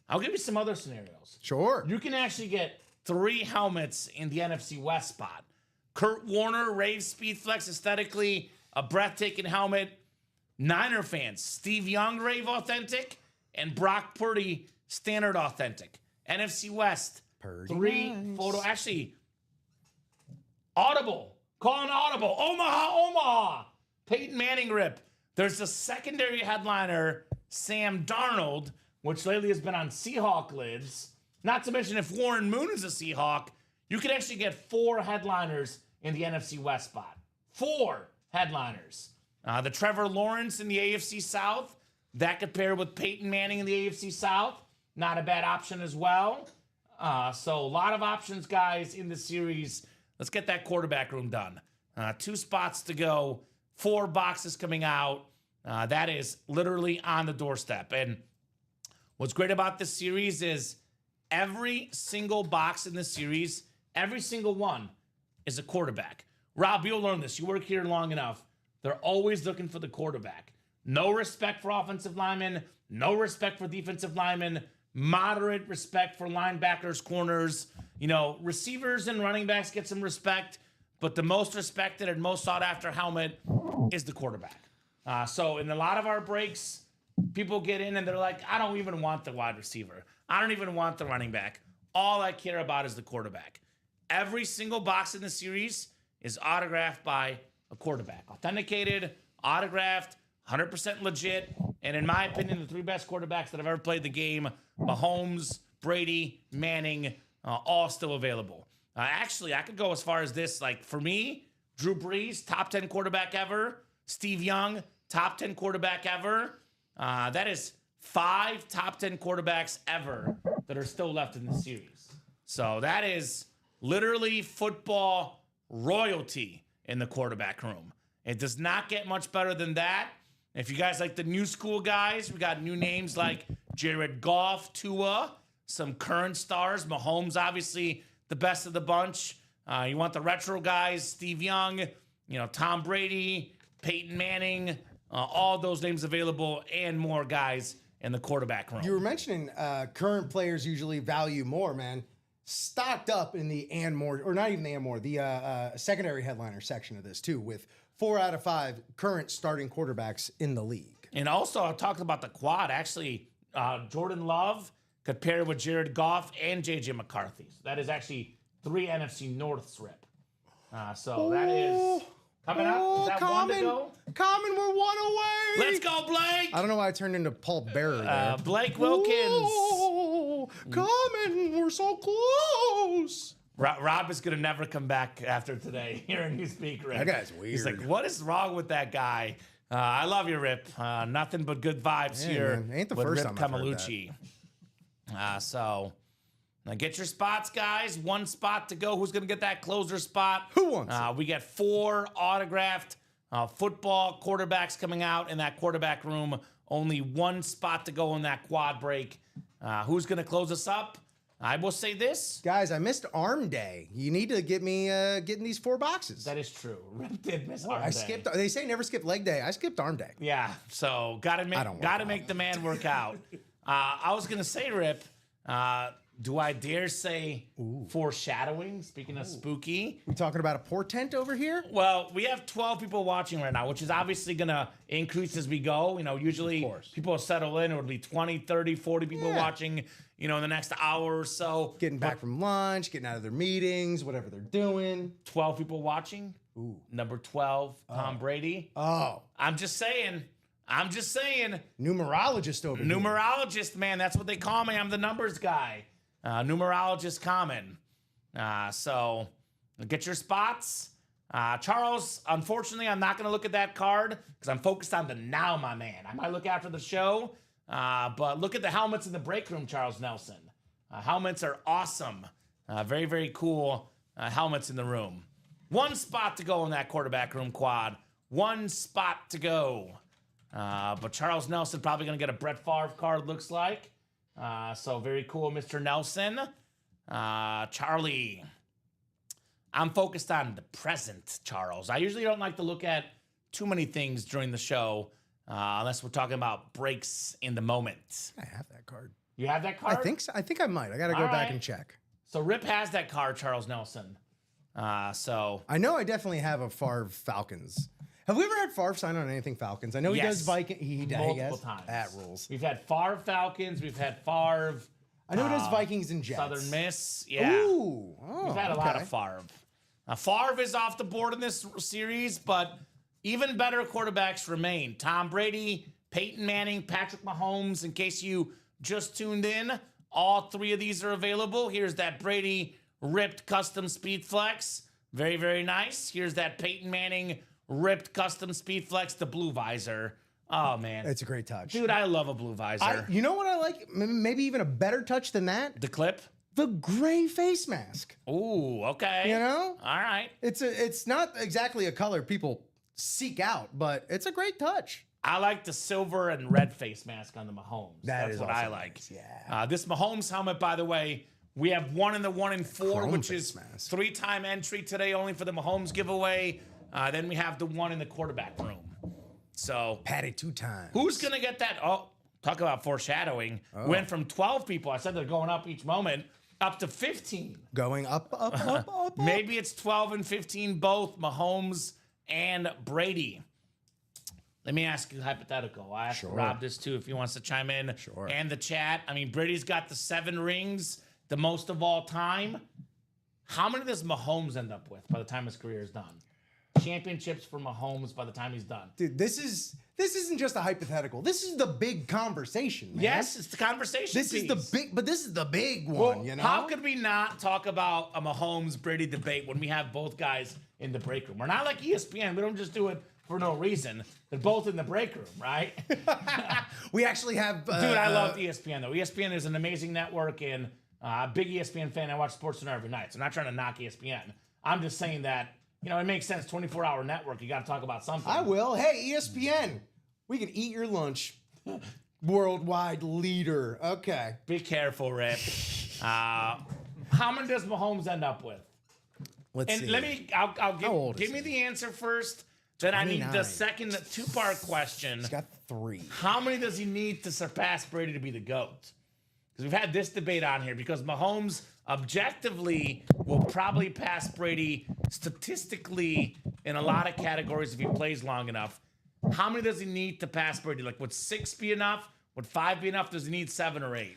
I'll give you some other scenarios.
Sure.
You can actually get 3 helmets in the NFC West spot. Kurt Warner, Rave Speedflex, aesthetically a breathtaking helmet. Niner fans, Steve Young, Rave Authentic, and Brock Purdy, Standard Authentic. NFC West,
Purdy
3
nice.
photo. Actually, Audible. Call an Audible. Omaha. Peyton Manning rip. There's a secondary headliner, Sam Darnold, which lately has been on Seahawk lids. Not to mention if Warren Moon is a Seahawk, you could actually get 4 headliners in the NFC West spot. 4 headliners. The Trevor Lawrence in the AFC South. That could pair with Peyton Manning in the AFC South. Not a bad option as well. So a lot of options, guys, in the series. Let's get that quarterback room done. 2 spots to go. 4 boxes coming out. That is literally on the doorstep. And what's great about this series is every single box in this series, every single one is a quarterback. Rob, you'll learn this. You work here long enough. They're always looking for the quarterback. No respect for offensive linemen. No respect for defensive linemen. Moderate respect for linebackers, corners. Receivers and running backs get some respect, but the most respected and most sought after helmet is the quarterback. So in a lot of our breaks, people get in and they're like, I don't even want the wide receiver. I don't even want the running back. All I care about is the quarterback. Every single box in the series is autographed by a quarterback. Authenticated, autographed, 100% legit. And in my opinion, the 3 best quarterbacks that have ever played the game, Mahomes, Brady, Manning, all still available. Actually, I could go as far as this. Like, for me, Drew Brees, top 10 quarterback ever. Steve Young, top 10 quarterback ever. That is 5 top 10 quarterbacks ever that are still left in the series. So that is literally football royalty in the quarterback room. It does not get much better than that. If you guys like the new school guys, we got new names like Jared Goff, Tua, some current stars. Mahomes, obviously, the best of the bunch. You want the retro guys, Steve Young, Tom Brady, Peyton Manning, all those names available, and more guys in the quarterback room.
You were mentioning current players usually value more, man. Stocked up in the and more, or not even the and more, the secondary headliner section of this too, with 4 out of 5 current starting quarterbacks in the league.
And also, I talked about the quad. Actually, Jordan Love could pair with Jared Goff and J.J. McCarthy. So that is actually 3 NFC Norths rip. So that is coming up. Is that
Common,
1 to go?
Common, we're 1 away.
Let's go, Blake!
I don't know why I turned into Paul Bearer there.
Blake Wilkins.
Oh, Common, we're so close.
Rob is going to never come back after today, hearing you speak, Rip.
That guy's weird.
He's like, what is wrong with that guy? I love you, Rip. Nothing but good vibes here
man. Ain't the
with
first
Rip
time I've heard
Camalucci. So now get your spots, guys. 1 spot to go. Who's going to get that closer spot?
Who wants it?
We get 4 autographed football quarterbacks coming out in that quarterback room. Only 1 spot to go in that quad break. Who's going to close us up? I will say this.
Guys, I missed Arm Day. You need to get me getting these 4 boxes.
That is true. Rip did miss Arm Day.
I skipped. They say never skip leg day. I skipped Arm Day.
Yeah, so gotta make the man work out. I was gonna say, Rip. Do I dare say foreshadowing? Speaking of spooky.
We talking about a portent over here?
Well, we have 12 people watching right now, which is obviously going to increase as we go. Usually people settle in. It would be 20, 30, 40 people watching, in the next hour or so.
Getting back from lunch, getting out of their meetings, whatever they're doing.
12 people watching. Ooh. Number 12, Tom Brady.
Oh.
I'm just saying.
Numerologist over here.
Numerologist, man. That's what they call me. I'm the numbers guy. Numerologist common. So get your spots. Charles, unfortunately, I'm not going to look at that card because I'm focused on the now, my man. I might look after the show, but look at the helmets in the break room, Charles Nelson. Helmets are awesome. Very, very cool helmets in the room. One spot to go in that quarterback room quad. One spot to go. But Charles Nelson probably going to get a Brett Favre card, looks like. So very cool, Mr. Nelson. Charlie, I'm focused on the present, Charles. I usually don't like to look at too many things during the show, unless we're talking about breaks in the moment.
I have that card.
You have that card?
I think so. I think I might. I got to go back and check.
So Rip has that card, Charles Nelson. So
I know I definitely have a Favre Falcons. Have we ever had Favre sign on anything Falcons? I know he does Viking. He
multiple times.
That rules.
We've had Favre Falcons. We've had Favre.
I know he does Vikings and Jets.
Southern Miss. Yeah.
Ooh. Oh,
we've had a lot of Favre. Favre is off the board in this series, but even better quarterbacks remain. Tom Brady, Peyton Manning, Patrick Mahomes. In case you just tuned in, all three of these are available. Here's that Brady ripped custom speed flex. Very, very nice. Here's that Peyton Manning ripped custom speed flex, the blue visor. Oh, man.
It's a great touch.
Dude, I love a blue visor.
You know what I like? Maybe even a better touch than that?
The clip?
The gray face mask.
Ooh, okay.
You know?
All right.
It's not exactly a color people seek out, but it's a great touch.
I like the silver and red face mask on the Mahomes. That's
is
what I like.
Nice. Yeah.
This Mahomes helmet, by the way, we have 1 in the 1 in 4,
Chrome
which
face
is
mask.
3-time entry today only for the Mahomes giveaway. Then we have the 1 in the quarterback room. So
Patty 2 times.
who's going to get that? Oh, talk about foreshadowing. Went from 12 people, I said they're going up each moment, up to 15.
Going up.
Maybe it's 12 and 15 both, Mahomes and Brady. Let me ask you a hypothetical. I asked Rob this too if he wants to chime in.
Sure.
And the chat. I mean, Brady's got the 7 rings, the most of all time. How many does Mahomes end up with by the time his career is done? Championships for Mahomes by the time he's done.
Dude, this isn't just a hypothetical. This is the big conversation, man.
Yes, it's the conversation
This
piece.
is the big one, you know?
How could we not talk about a Mahomes-Brady debate when we have both guys in the break room? We're not like ESPN. We don't just do it for no reason. They're both in the break room, right?
We actually have...
Dude, I love ESPN, though. ESPN is an amazing network, and big ESPN fan. I watch SportsCenter every night, so I'm not trying to knock ESPN. I'm just saying that, it makes sense. 24-hour network. You got to talk about something.
I will. Hey, ESPN, we can eat your lunch. Worldwide leader. Okay.
Be careful, Rip. How many does Mahomes end up with?
Let's see.
Let me, I'll give me the answer first. Then I need
29.
the second 2-part question.
He's got 3.
How many does he need to surpass Brady to be the GOAT? Because we've had this debate on here because Mahomes objectively will probably pass Brady statistically in a lot of categories if he plays long enough. How many does he need to pass Brady? Like, would 6 be enough? Would 5 be enough? Does he need 7 or 8?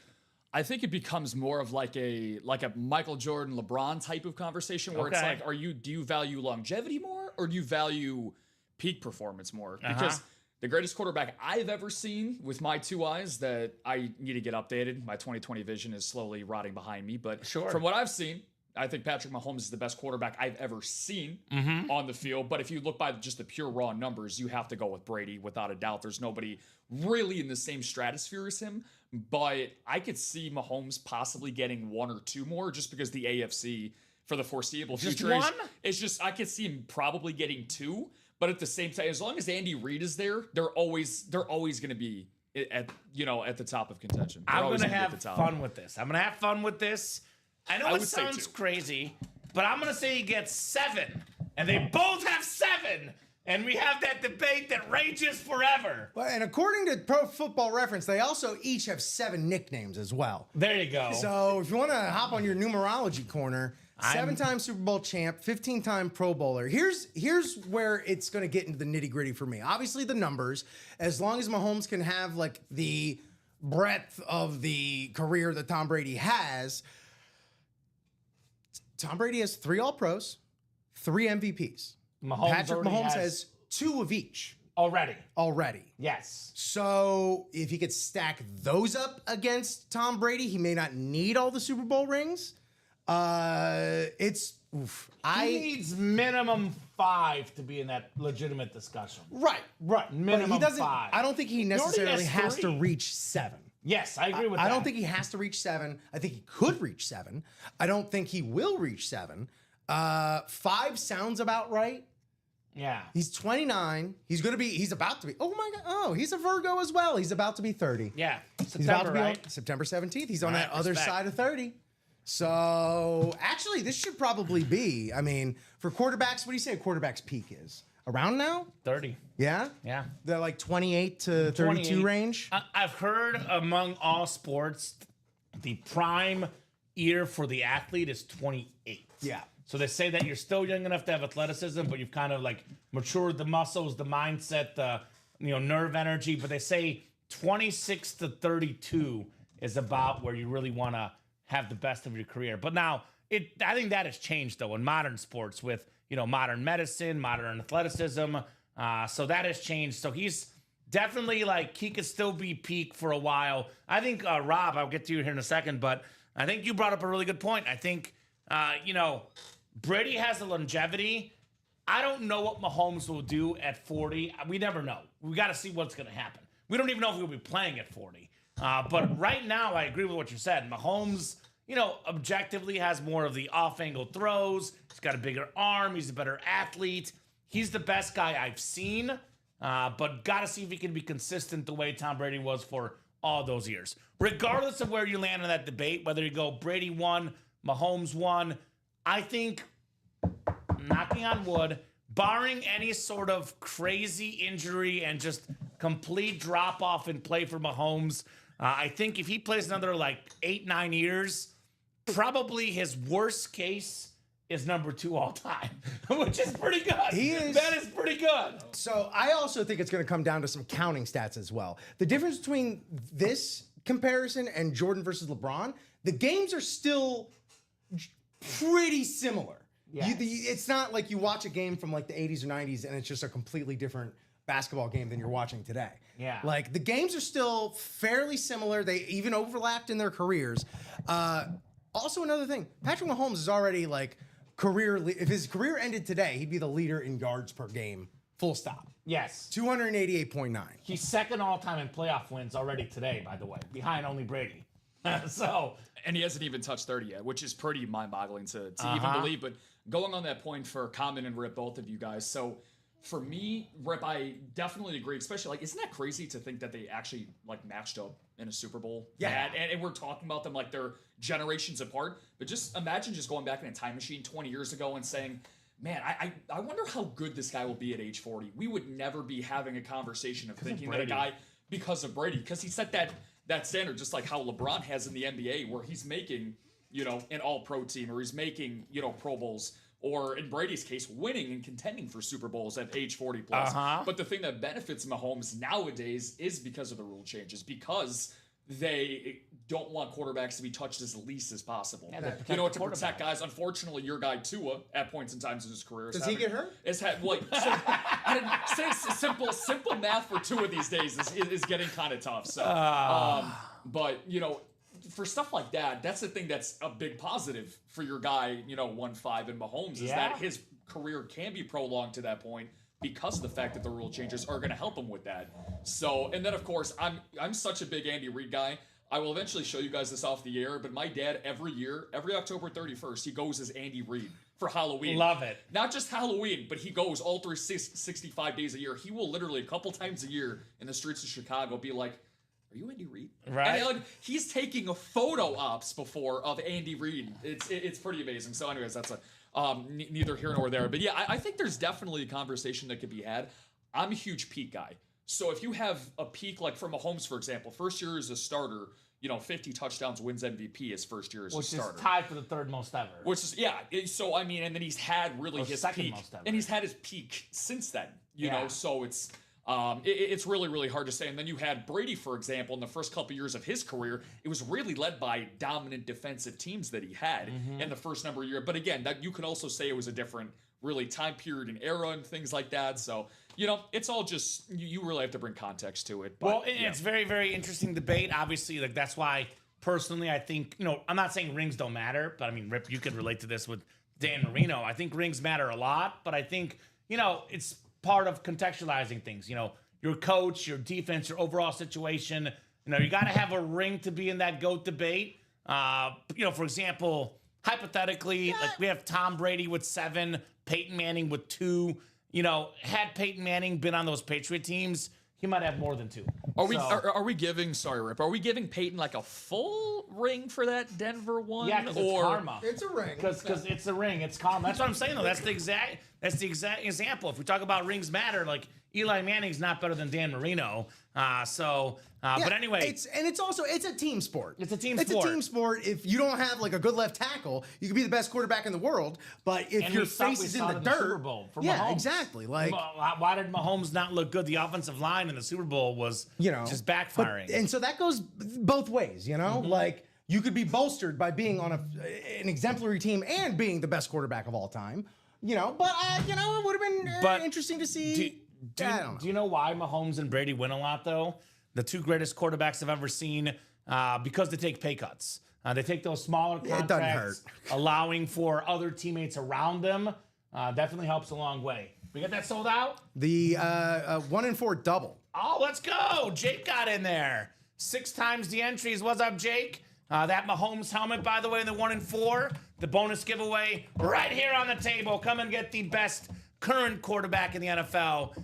I think it becomes more of like a Michael Jordan, LeBron type of conversation where it's like, do you value longevity more or do you value peak performance more? Because the greatest quarterback I've ever seen with my 2 eyes that I need to get updated. My 20/20 vision is slowly rotting behind me. But from what I've seen, I think Patrick Mahomes is the best quarterback I've ever seen on the field. But if you look by just the pure raw numbers, you have to go with Brady without a doubt. There's nobody really in the same stratosphere as him. But I could see Mahomes possibly getting 1 or 2 more just because the AFC for the foreseeable future.
Just 1?
It's just I could see him probably getting 2. But at the same time, as long as Andy Reid is there, they're always going to be at the top of contention.
I'm going to have fun with this. I know it sounds crazy, but I'm going to say he gets 7. And they both have 7. And we have that debate that rages forever.
Well, and according to Pro Football Reference, they also each have 7 nicknames as well.
There you go.
So if you want to hop on your numerology corner, 7-time Super Bowl champ, 15-time Pro Bowler. Here's where it's going to get into the nitty-gritty for me. Obviously, the numbers. As long as Mahomes can have like the breadth of the career that Tom Brady has, Tom Brady has 3 All-Pros, 3 MVPs. Patrick Mahomes has 2 of each
already.
Yes. So if he could stack those up against Tom Brady, he may not need all the Super Bowl rings.
He needs minimum 5 to be in that legitimate discussion.
Right.
Minimum
But he doesn't.
5.
I don't think he necessarily has to
3.
reach 7.
Yes, I agree with that.
I don't think he has to reach 7. I think he could reach 7. I don't think he will reach 7. 5 sounds about right.
Yeah.
He's 29. He's about to be. Oh my God. Oh, he's a Virgo as well. He's about to be 30.
Yeah.
He's about
September,
to be
right?
on September 17th. He's on
All right,
that other
respect.
side of 30. So actually, this should probably be. I mean, for quarterbacks, what do you say a quarterback's peak is? Around now?
30.
Yeah?
Yeah.
The like 28 to 32
28.
range?
I've heard among all sports, the prime year for the athlete is 28.
Yeah.
So they say that you're still young enough to have athleticism, but you've kind of like matured the muscles, the mindset, the nerve energy. But they say 26 to 32 is about where you really want to have the best of your career. But now I think that has changed though in modern sports with modern medicine, modern athleticism. So that has changed. So he's definitely like he could still be peak for a while. I think Rob, I'll get to you here in a second, but I think you brought up a really good point. I think Brady has the longevity. I don't know what Mahomes will do at 40. We never know. We got to see what's going to happen. We don't even know if he'll be playing at 40. But right now, I agree with what you said. Mahomes, objectively has more of the off-angle throws. He's got a bigger arm. He's a better athlete. He's the best guy I've seen. But got to see if he can be consistent the way Tom Brady was for all those years. Regardless of where you land in that debate, whether you go Brady won, Mahomes won, I think, knocking on wood, barring any sort of crazy injury and just complete drop-off in play for Mahomes, I think if he plays another 8-9 years, probably his worst case is number 2 all time, which is pretty good. That is pretty good.
So I also think it's going to come down to some counting stats as well. The difference between this comparison and Jordan versus LeBron, the games are still pretty similar.
Yes.
It's not like you watch a game from the 80s or 90s and it's just a completely different basketball game than you're watching today.
Yeah.
The games are still fairly similar. They even overlapped in their careers. Also, another thing, Patrick Mahomes is already if his career ended today, he'd be the leader in yards per game, full stop.
Yes.
288.9.
He's second all-time in playoff wins already today, by the way, behind only Brady.
And he hasn't even touched 30 yet, which is pretty mind-boggling to even believe. But going on that point for Common and Rip, both of you guys. So for me, Rip, I definitely agree. Especially, isn't that crazy to think that they actually matched up in a Super Bowl?
Yeah.
And we're talking about them like they're generations apart. But just imagine just going back in a time machine 20 years ago and saying, man, I wonder how good this guy will be at age 40. We would never be having a conversation of thinking that a guy, because of Brady, because he set that standard, just like how LeBron has in the NBA, where he's making, an all-pro team, or he's making, Pro Bowls, or in Brady's case, winning and contending for Super Bowls at age 40 plus. But the thing that benefits Mahomes nowadays is because of the rule changes, because they don't want quarterbacks to be touched as least as possible.
Yeah,
to protect guys. Unfortunately, your guy Tua, at points and times in his career,
Does he get hurt?
Simple math for Tua these days is getting kind of tough. So, but for stuff like that, that's the thing that's a big positive for your guy, 1-5 and Mahomes, is that his career can be prolonged to that point because of the fact that the rule changes are going to help him with that. So, and then of course, I'm such a big Andy Reid guy. I will eventually show you guys this off the air, but my dad every year, every October 31st, he goes as Andy Reid for Halloween.
Love it.
Not just Halloween, but he goes all 365 days a year. He will literally a couple times a year in the streets of Chicago be like, "Are you Andy Reid?"
Right.
And he's taking a photo ops before of Andy Reid. It's pretty amazing. So anyways, that's neither here nor there. But yeah, I think there's definitely a conversation that could be had. I'm a huge peak guy. So if you have a peak, like for Mahomes, for example, first year as a starter, 50 touchdowns, wins MVP his first year as a starter.
Which is tied for the third most ever.
Which is, yeah. So, I mean, and then he's had really his
second
peak.
most ever.
And he's had his peak since then, you
Yeah.
know? So it's really, really hard to say. And then you had Brady, for example, in the first couple years of his career, it was really led by dominant defensive teams that he had in the first number of years. But again, that you could also say it was a different really time period and era and things like that. So, it's all just, you really have to bring context to it. But,
Well, it's very, very interesting debate. Obviously, like that's why personally I think, I'm not saying rings don't matter, but I mean, Rip, you could relate to this with Dan Marino. I think rings matter a lot, but I think, it's part of contextualizing things. Your coach, your defense, your overall situation. You got to have a ring to be in that GOAT debate. For example, hypothetically, like we have Tom Brady with 7, Peyton Manning with 2. Had Peyton Manning been on those Patriot teams, he might have more than 2.
Are we giving, sorry, Rip, are we giving Peyton like a full ring for that Denver one?
Yeah, because it's karma.
It's a ring.
Because it's a ring. It's karma. That's what I'm saying, though. That's the exact example. If we talk about rings matter, like Eli Manning's not better than Dan Marino. But anyway.
It's a team sport.
It's a team
It's
sport.
a team sport. If you don't have like a good left tackle, you could be the best quarterback in the world. But if
And
your
we saw
face is in the
it
dirt,
Super Bowl for
yeah,
Mahomes.
exactly. Like,
why did Mahomes not look good? The offensive line in the Super Bowl was just backfiring.
and so that goes both ways. Like you could be bolstered by being on an exemplary team and being the best quarterback of all time. But it would have been interesting to see.
Do you know why Mahomes and Brady win a lot, though? The 2 greatest quarterbacks I've ever seen, because they take pay cuts. They take those smaller
It doesn't
contracts, allowing for other teammates around them. Definitely helps a long way. We got that sold out?
The 1-4 double.
Oh, let's go. Jake got in there. 6 times the entries. What's up, Jake? That Mahomes helmet, by the way, in the 1-4. The bonus giveaway right here on the table. Come and get the best current quarterback in the NFL.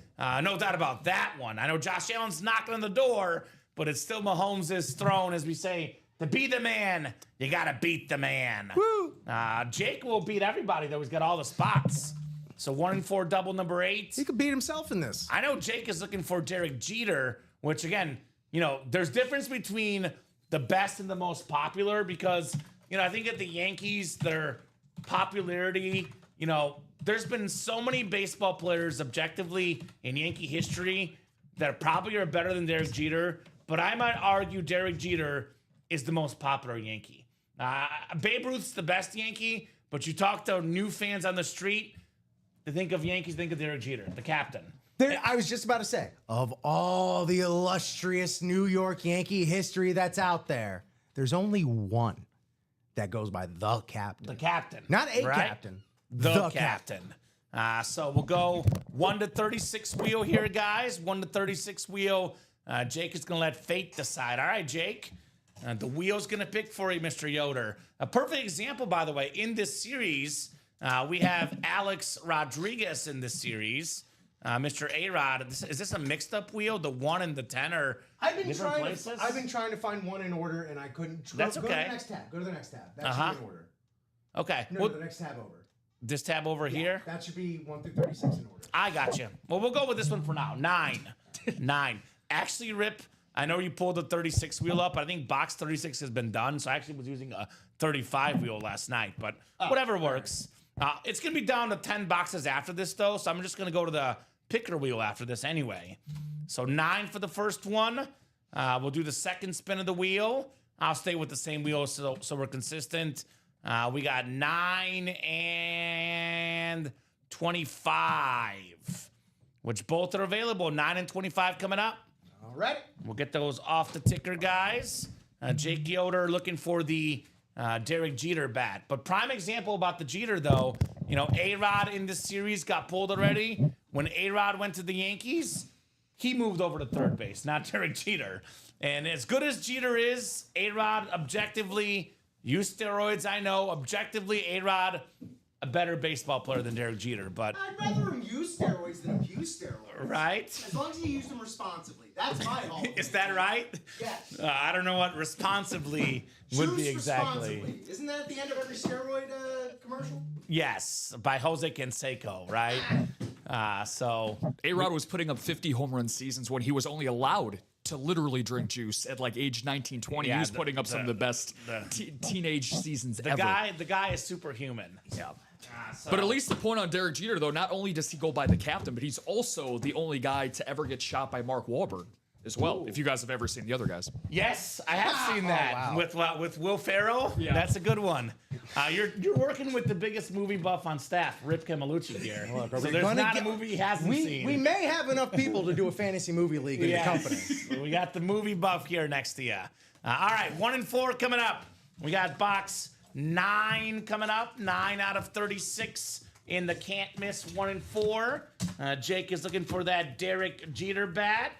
No doubt about that one. I know Josh Allen's knocking on the door, but it's still Mahomes' throne, as we say. To be the man, you got to beat the man.
Woo!
Jake will beat everybody, though. He's got all the spots. So 1-4 double number 8.
He could beat himself in this.
I know Jake is looking for Derek Jeter, which again, there's difference between the best and the most popular because, I think at the Yankees, their popularity, there's been so many baseball players objectively in Yankee history that probably are better than Derek Jeter, but I might argue Derek Jeter is the most popular Yankee. Babe Ruth's the best Yankee, but you talk to new fans on the street, they think of Yankees, think of Derek Jeter, the captain.
I was just about to say, of all the illustrious New York Yankee history that's out there, there's only one that goes by the captain.
The captain.
Not a
right?
captain.
The captain. So we'll go 1 to 36 wheel here, guys. 1 to 36 wheel. Jake is going to let fate decide. All right, Jake. The wheel's going to pick for you, Mr. Yoder. A perfect example, by the way, in this series, we have Alex Rodriguez in this series. Mr. A-Rod, is this a mixed-up wheel? The 1 and the 10 are different places?
I've been trying to find one in order, and I couldn't.
That's
Go
okay.
to the next tab. Go to the next tab. That should be in order.
Okay.
No,
Well,
the next tab over.
this tab over here?
That should be 1 through 36 in order.
I got you. Well, we'll go with this one for now. 9. 9. Actually, Rip, I know you pulled the 36 wheel up. I think box 36 has been done, so I actually was using a 35 wheel last night, but whatever works. It's going to be down to 10 boxes after this, though, so I'm just going to go to the picker wheel after this anyway. So 9 for the first one. We'll do the second spin of the wheel. I'll stay with the same wheel so we're consistent. We got 9 and 25, which both are available. 9 and 25 coming up.
All right.
We'll get those off the ticker, guys. Jake Yoder looking for the Derek Jeter bat. But prime example about the Jeter, though, A-Rod in this series got pulled already. When A-Rod went to the Yankees, he moved over to third base, not Derek Jeter. And as good as Jeter is, A-Rod objectively, use steroids, I know, objectively, A-Rod, a better baseball player than Derek Jeter. But
I'd rather him use steroids than abuse use steroids.
Right?
As long as you use them responsibly. That's my Hall of Fame.
Is that right?
Yes.
I don't know what responsibly would be
Choose
exactly.
responsibly. Isn't that at the end of every steroid commercial?
Yes, by Jose Canseco, right? So
A-Rod was putting up 50 home run seasons when he was only allowed to literally drink juice at like age 19, 20.
Yeah,
he was putting up some of the best teenage seasons ever.
the guy is superhuman.
Yeah. But at least the point on Derek Jeter, though, not only does he go by the captain, but he's also the only guy to ever get shot by Mark Wahlberg as well. If you guys have ever seen the other guys.
Yes, I have seen that with Will Ferrell.
Yeah.
That's a good one. You're working with the biggest movie buff on staff, Rip Camelucci here. So there's not a movie he hasn't seen.
We may have enough people to do a fantasy movie league in the company.
We got the movie buff here next to you. All right, 1 and 4 coming up. We got box 9 coming up. 9 out of 36 in the can't miss 1 and 4. Jake is looking for that Derek Jeter bat.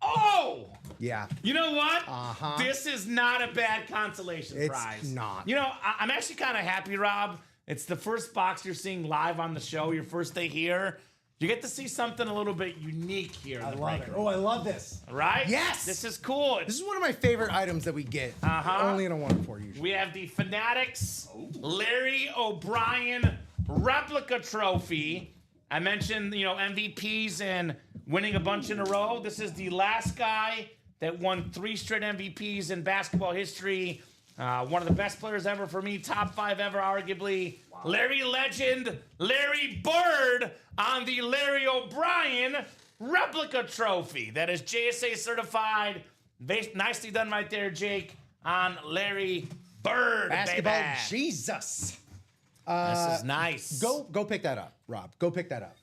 Oh!
Yeah.
You know what? This is not a bad consolation
It's
prize.
not.
You know, I'm actually kind of happy, Rob. It's the first box you're seeing live on the show, your first day here. You get to see something a little bit unique here in the break room.
Oh, I love this.
Right?
Yes!
This is cool.
This is one of my favorite items that we get. Only in a 1 and 4 usually.
We have the Fanatics Larry O'Brien replica trophy. I mentioned, MVPs and winning a bunch in a row. This is the last guy that won 3 straight MVPs in basketball history. One of the best players ever for me, top 5 ever, arguably. Wow. Larry Legend, Larry Bird on the Larry O'Brien replica trophy. That is JSA certified. Nicely done right there, Jake, on Larry Bird.
Basketball
baby.
Jesus.
This is nice.
Go pick that up, Rob. Go pick that up.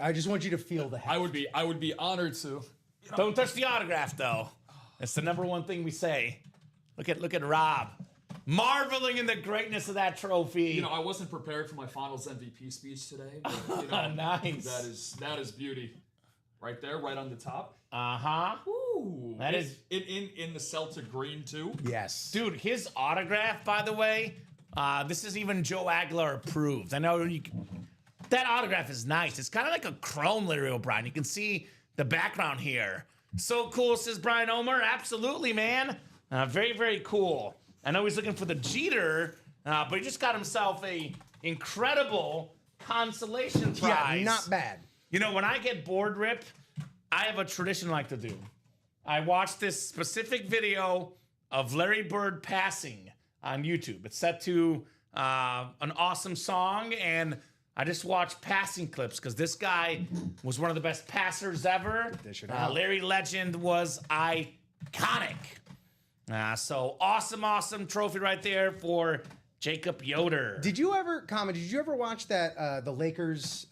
I just want you to feel the
I would be honored to.
Don't touch the autograph, though. That's the number one thing we say. Look at Rob, marveling in the greatness of that trophy.
I wasn't prepared for my finals MVP speech today. But,
Nice.
That is beauty. Right there, right on the top.
Ooh, that is
in the Celtic green too.
Yes.
dude. His autograph, by the way, this is even Joe Aguilar approved. I know that autograph is nice. It's kind of like a chrome Larry O'Brien. You can see the background here. So cool, says Brian Omer. Absolutely, man. Very, very cool. I know he's looking for the Jeter, but he just got himself a incredible consolation prize.
Yeah, not bad.
When I get bored, Rip, I have a tradition I like to do. I watch this specific video of Larry Bird passing on YouTube. It's set to an awesome song, and I just watch passing clips because this guy was one of the best passers ever. Larry Legend was iconic. So awesome trophy right there for Jacob Yoder.
Did you ever watch that the Lakers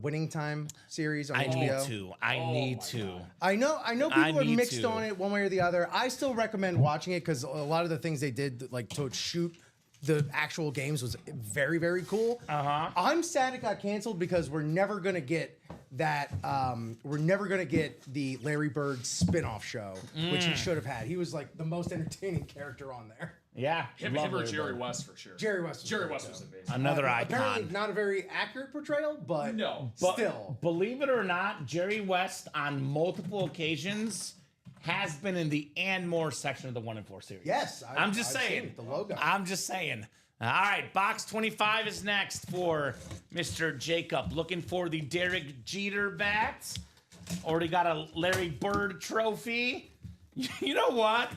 Winning Time series on HBO?
I need to.
I know people are
need
mixed
to.
on it one way or the other. I still recommend watching it because a lot of the things they did, like to shoot the actual games, was very, very cool. I'm sad it got canceled because we're never gonna get that. We're never gonna get the Larry Bird spin-off show, which he should have had. He was like the most entertaining character on there.
Yeah,
Him or Jerry West for sure.
Jerry West was
amazing.
another
apparently
icon.
not a very accurate portrayal, but
No.
still.
Believe it or not, Jerry West on multiple occasions has been in the and more section of the 1 and 4 series.
Yes,
I'm just
I've
saying.
seen it, the logo.
I'm just saying. All right, box 25 is next for Mr. Jacob. Looking for the Derek Jeter bat. Already got a Larry Bird trophy. You know what?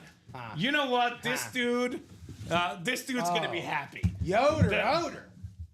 This dude's gonna be happy.
Yoder.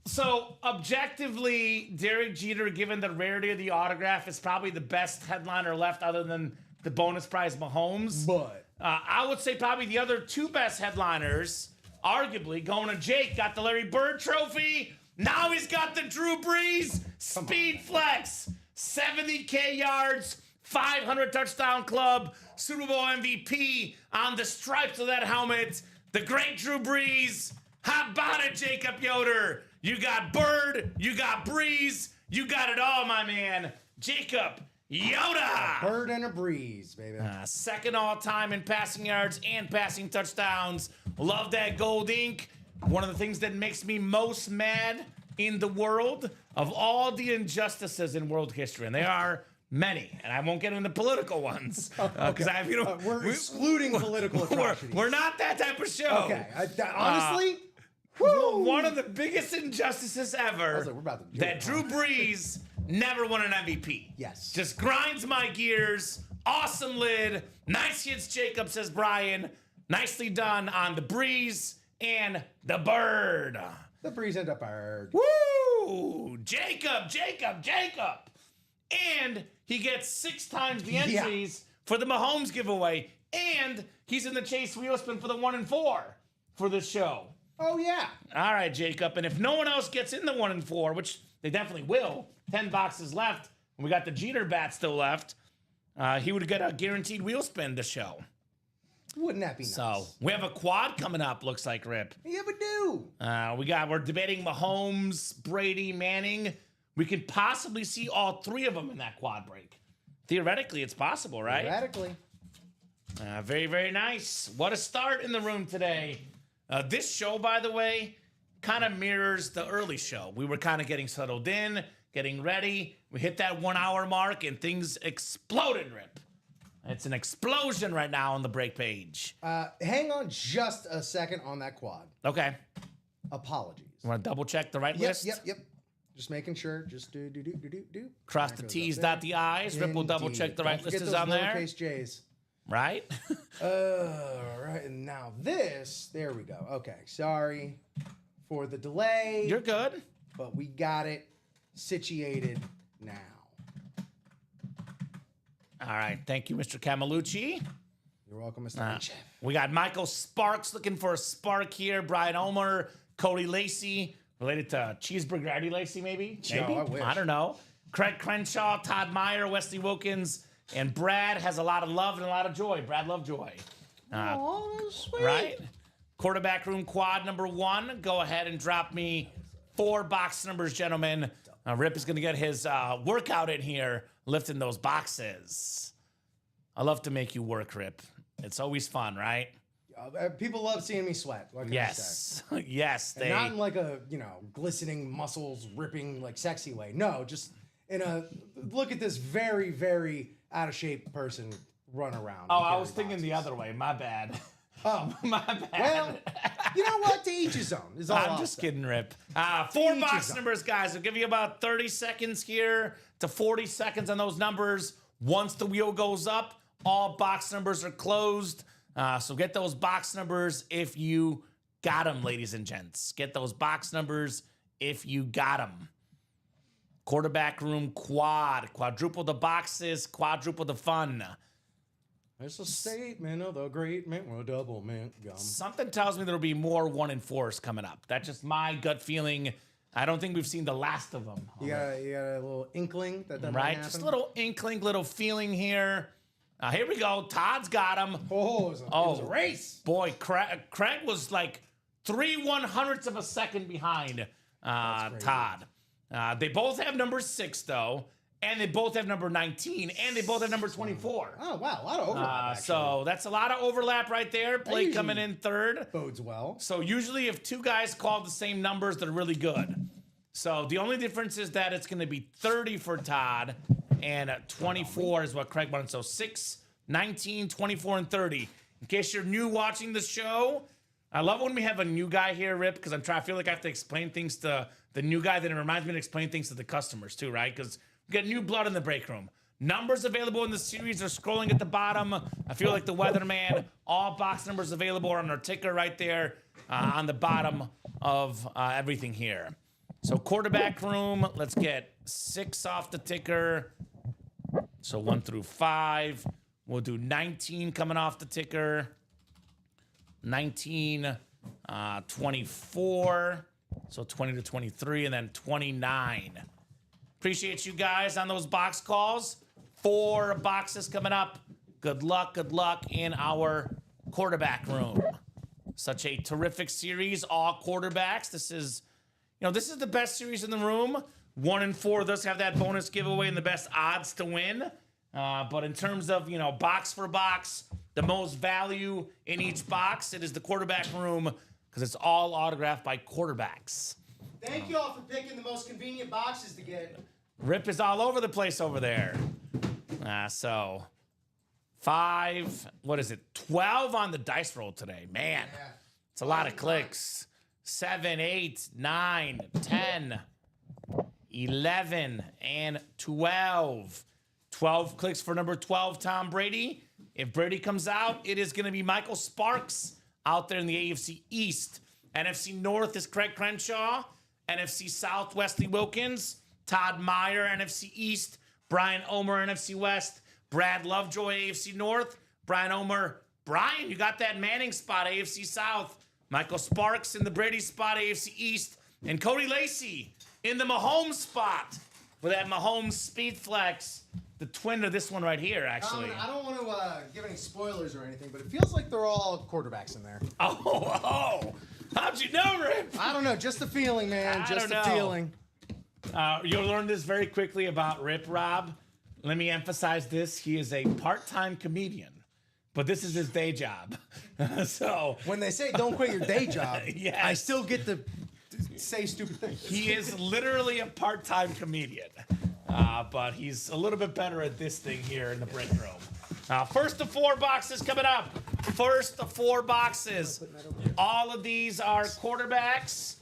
So, objectively, Derek Jeter, given the rarity of the autograph, is probably the best headliner left other than the bonus prize Mahomes.
But
I would say probably the other 2 best headliners, arguably, going to Jake, got the Larry Bird trophy. Now he's got the Drew Brees Speed Flex. 70K yards, 500 touchdown club, Super Bowl MVP on the stripes of that helmet. The great Drew Brees. How about it, Jacob Yoder? You got Bird, you got Brees, you got it all, my man. Jacob Yoda.
Bird and a breeze, baby.
Second all-time in passing yards and passing touchdowns. Love that gold ink. One of the things that makes me most mad in the world of all the injustices in world history, and there are many, and I won't get into political ones because
We're excluding political atrocities.
we're not that type of show.
Okay. Honestly, woo!
One of the biggest injustices ever
like, we're about to
that Drew Brees never won an MVP.
Yes.
Just grinds my gears. Awesome lid. Nice hits, Jacob, says Brian. Nicely done on the Breeze and the Bird.
The Breeze and the Bird.
Woo! Jacob. And he gets 6 times the entries for the Mahomes giveaway. And he's in the Chase Wheel Spin for the 1 and 4 for this show.
Oh, yeah.
All right, Jacob. And if no one else gets in the 1 and 4, which they definitely will, 10 boxes left, and we got the Jeter bat still left, he would get a guaranteed wheel spin to show.
Wouldn't that be nice?
So we have a quad coming up, looks like, Rip.
Yeah, we do.
We're debating Mahomes, Brady, Manning. We could possibly see all 3 of them in that quad break. Theoretically, it's possible, right?
Radically.
Very, very nice. What a start in the room today. This show, by the way, kind of mirrors the early show. We were kind of getting settled in, getting ready. We hit that 1 hour mark and things exploded, Rip. It's an explosion right now on the break page.
Hang on just a second on that quad.
Okay.
Apologies.
You want to double check the right list?
Yep. Just making sure. Just do.
Cross the T's, dot the I's. Rip will double check the right list is on there.
Lowercase J's.
Right?
Right. And now this. There we go. Okay. Sorry for the delay.
You're good.
But we got it situated now.
All right. Thank you, Mr. Camalucci.
You're welcome, Mr. Chef.
We got Michael Sparks looking for a spark here. Brian Omer, Cody Lacey, related to Cheeseburger Eddie Lacey, maybe? Maybe?
I wish.
I don't know. Craig Crenshaw, Todd Meyer, Wesley Wilkins, and Brad has a lot of love and a lot of joy. Brad Lovejoy.
Oh, that's sweet.
Right? Quarterback room quad number 1. Go ahead and drop me 4 box numbers, gentlemen. Rip is going to get his workout in here, lifting those boxes. I love to make you work, Rip. It's always fun, right?
People love seeing me sweat. What can I say?
Yes. Yes.
And not in like a, glistening muscles ripping like sexy way. No, just in a look at this very, very out of shape person run around.
Oh, I was thinking the other way. My bad.
Oh,
my bad.
well, you know what? To each his own. Is all
I'm
I'll
just
say.
kidding, Rip. 4
each
box
his own.
numbers, guys. I'll give you about 30 seconds here to 40 seconds on those numbers. Once the wheel goes up, all box numbers are closed. So get those box numbers if you got them, ladies and gents. Get those box numbers if you got them. Quarterback room quad. Quadruple the boxes, quadruple the fun.
It's a statement of the great mint with a double mint gum.
Something tells me there'll be more 1 and 4s coming up. That's just my gut feeling. I don't think we've seen the last of them.
You got a little inkling that might
Right?
happen?
Just a little inkling, little feeling here. Here we go. Todd's got him.
Oh, it was a race.
Boy, Craig was like 3/100ths of a second behind Todd. They both have number 6, though. And they both have number 19. And they both have number 24.
Oh, wow. A lot of overlap, actually.
So that's a lot of overlap right there. Blake
usually
coming in 3rd.
bodes well.
So usually if 2 guys call the same numbers, they're really good. So the only difference is that it's going to be 30 for Todd and 24 is what Craig wanted. So 6, 19, 24, and 30. In case you're new watching the show, I love when we have a new guy here, Rip, because I feel like I have to explain things to the new guy. Then it reminds me to explain things to the customers too, right? Because we got new blood in the break room. Numbers available in the series are scrolling at the bottom. I feel like the weatherman. All box numbers available are on our ticker right there on the bottom of everything here. So quarterback room, let's get 6 off the ticker. So 1 through 5. We'll do 19 coming off the ticker. 19, 24. So 20 to 23, and then 29. Appreciate you guys on those box calls. 4 boxes coming up. Good luck in our quarterback room. Such a terrific series, all quarterbacks. This is the best series in the room. 1 and 4 does have that bonus giveaway and the best odds to win. But in terms of, box for box, the most value in each box, it is the quarterback room because it's all autographed by quarterbacks.
Thank you all for picking the most convenient boxes to get.
Rip is all over the place over there. So 5, 12 on the dice roll today. Man, it's a lot of clicks. 7, 8, 9, 10, 11, and 12. 12 clicks for number 12, Tom Brady. If Brady comes out, it is going to be Michael Sparks out there in the AFC East. NFC North is Craig Crenshaw. NFC South, Wesley Wilkins. Todd Meyer, NFC East. Brian Omer, NFC West. Brad Lovejoy, AFC North. Brian Omer. Brian, you got that Manning spot, AFC South. Michael Sparks in the Brady spot, AFC East. And Cody Lacey in the Mahomes spot with that Mahomes speed flex. The twin of this one right here, actually.
I don't want to give any spoilers or anything, but it feels like they're all quarterbacks in there.
Oh. How'd you know, Rip?
I don't know. Just a feeling, man. Just a feeling.
You'll learn this very quickly about Rip, Rob. Let me emphasize this. He is a part-time comedian, but this is his day job. So
when they say don't quit your day job,
yes.
I still get to say stupid things.
He is literally a part-time comedian, but he's a little bit better at this thing here in the break room. First of 4 boxes coming up. First of 4 boxes. All of these are quarterbacks.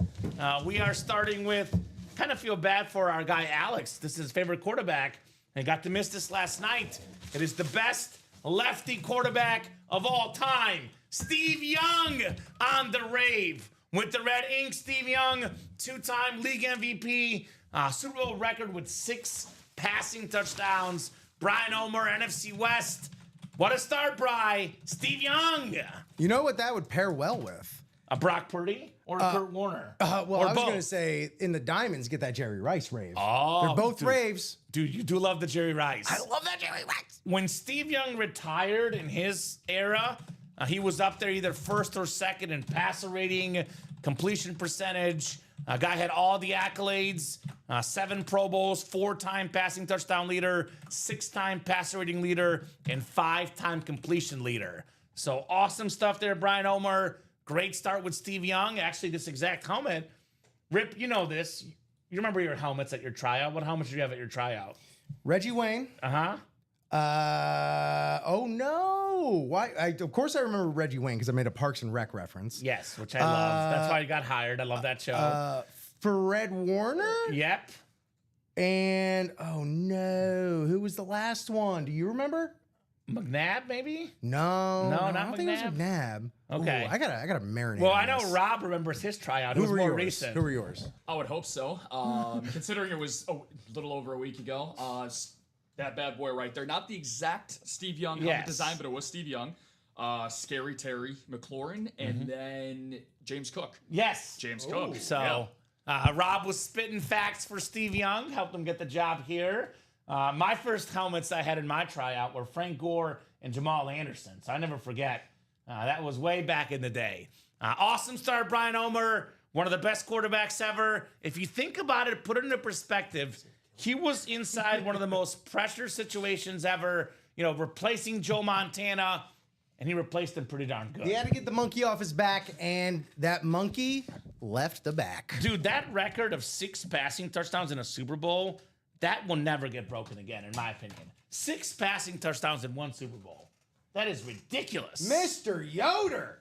We are starting with, kind of feel bad for our guy Alex. This is his favorite quarterback. I got to miss this last night. It is the best lefty quarterback of all time. Steve Young on the rave. With the red ink, Steve Young, 2-time league MVP, Super Bowl record with 6 passing touchdowns. Brian Omer, NFC West. What a start, Bri. Steve Young.
You know what that would pair well with?
A Brock Purdy or a Kurt Warner?
Well,
or
I was
both.
going to say in the Diamonds, get that Jerry Rice rave.
Oh,
they're both
dude.
raves.
Dude, you do love the Jerry Rice.
I love that Jerry Rice.
When Steve Young retired in his era, he was up there either first or second in passer rating, completion percentage. Guy had all the accolades, 7 Pro Bowls, 4-time passing touchdown leader, 6-time passer rating leader, and 5-time completion leader. So awesome stuff there, Brian Omer. Great start with Steve Young. Actually, this exact helmet. Rip, you know this. You remember your helmets at your tryout. What helmets did you have at your tryout?
Reggie Wayne.
Uh-huh.
Oh no! Why? Of course I remember Reggie Wayne because I made a Parks and Rec reference.
Yes, which I love. That's why you got hired. I love that show.
Fred Warner.
Yep.
And oh no, who was the last one? Do you remember?
McNabb, maybe?
No,
not
I don't think it was
McNabb.
McNabb.
Okay.
Ooh, I gotta marinate.
Well,
on
I know
this.
Rob remembers his tryout. It was
Who were
more
yours?
recent.
Who were yours?
I would hope so. Considering it was a little over a week ago. That bad boy right there. Not the exact Steve Young helmet
Yes.
design, but it was Steve Young. Scary Terry McLaurin, and then James Cook.
Yes.
James Cook.
So Rob was spitting facts for Steve Young, helped him get the job here. My first helmets I had in my tryout were Frank Gore and Jamal Anderson. So I never forget. That was way back in the day. Awesome start, Brian Omer. One of the best quarterbacks ever. If you think about it, put it into perspective, he was inside one of the most pressure situations ever, replacing Joe Montana, and he replaced him pretty darn good.
He had to get the monkey off his back, and that monkey left the back.
Dude, that record of 6 passing touchdowns in a Super Bowl, that will never get broken again, in my opinion. 6 passing touchdowns in 1 Super Bowl. That is ridiculous.
Mr. Yoder.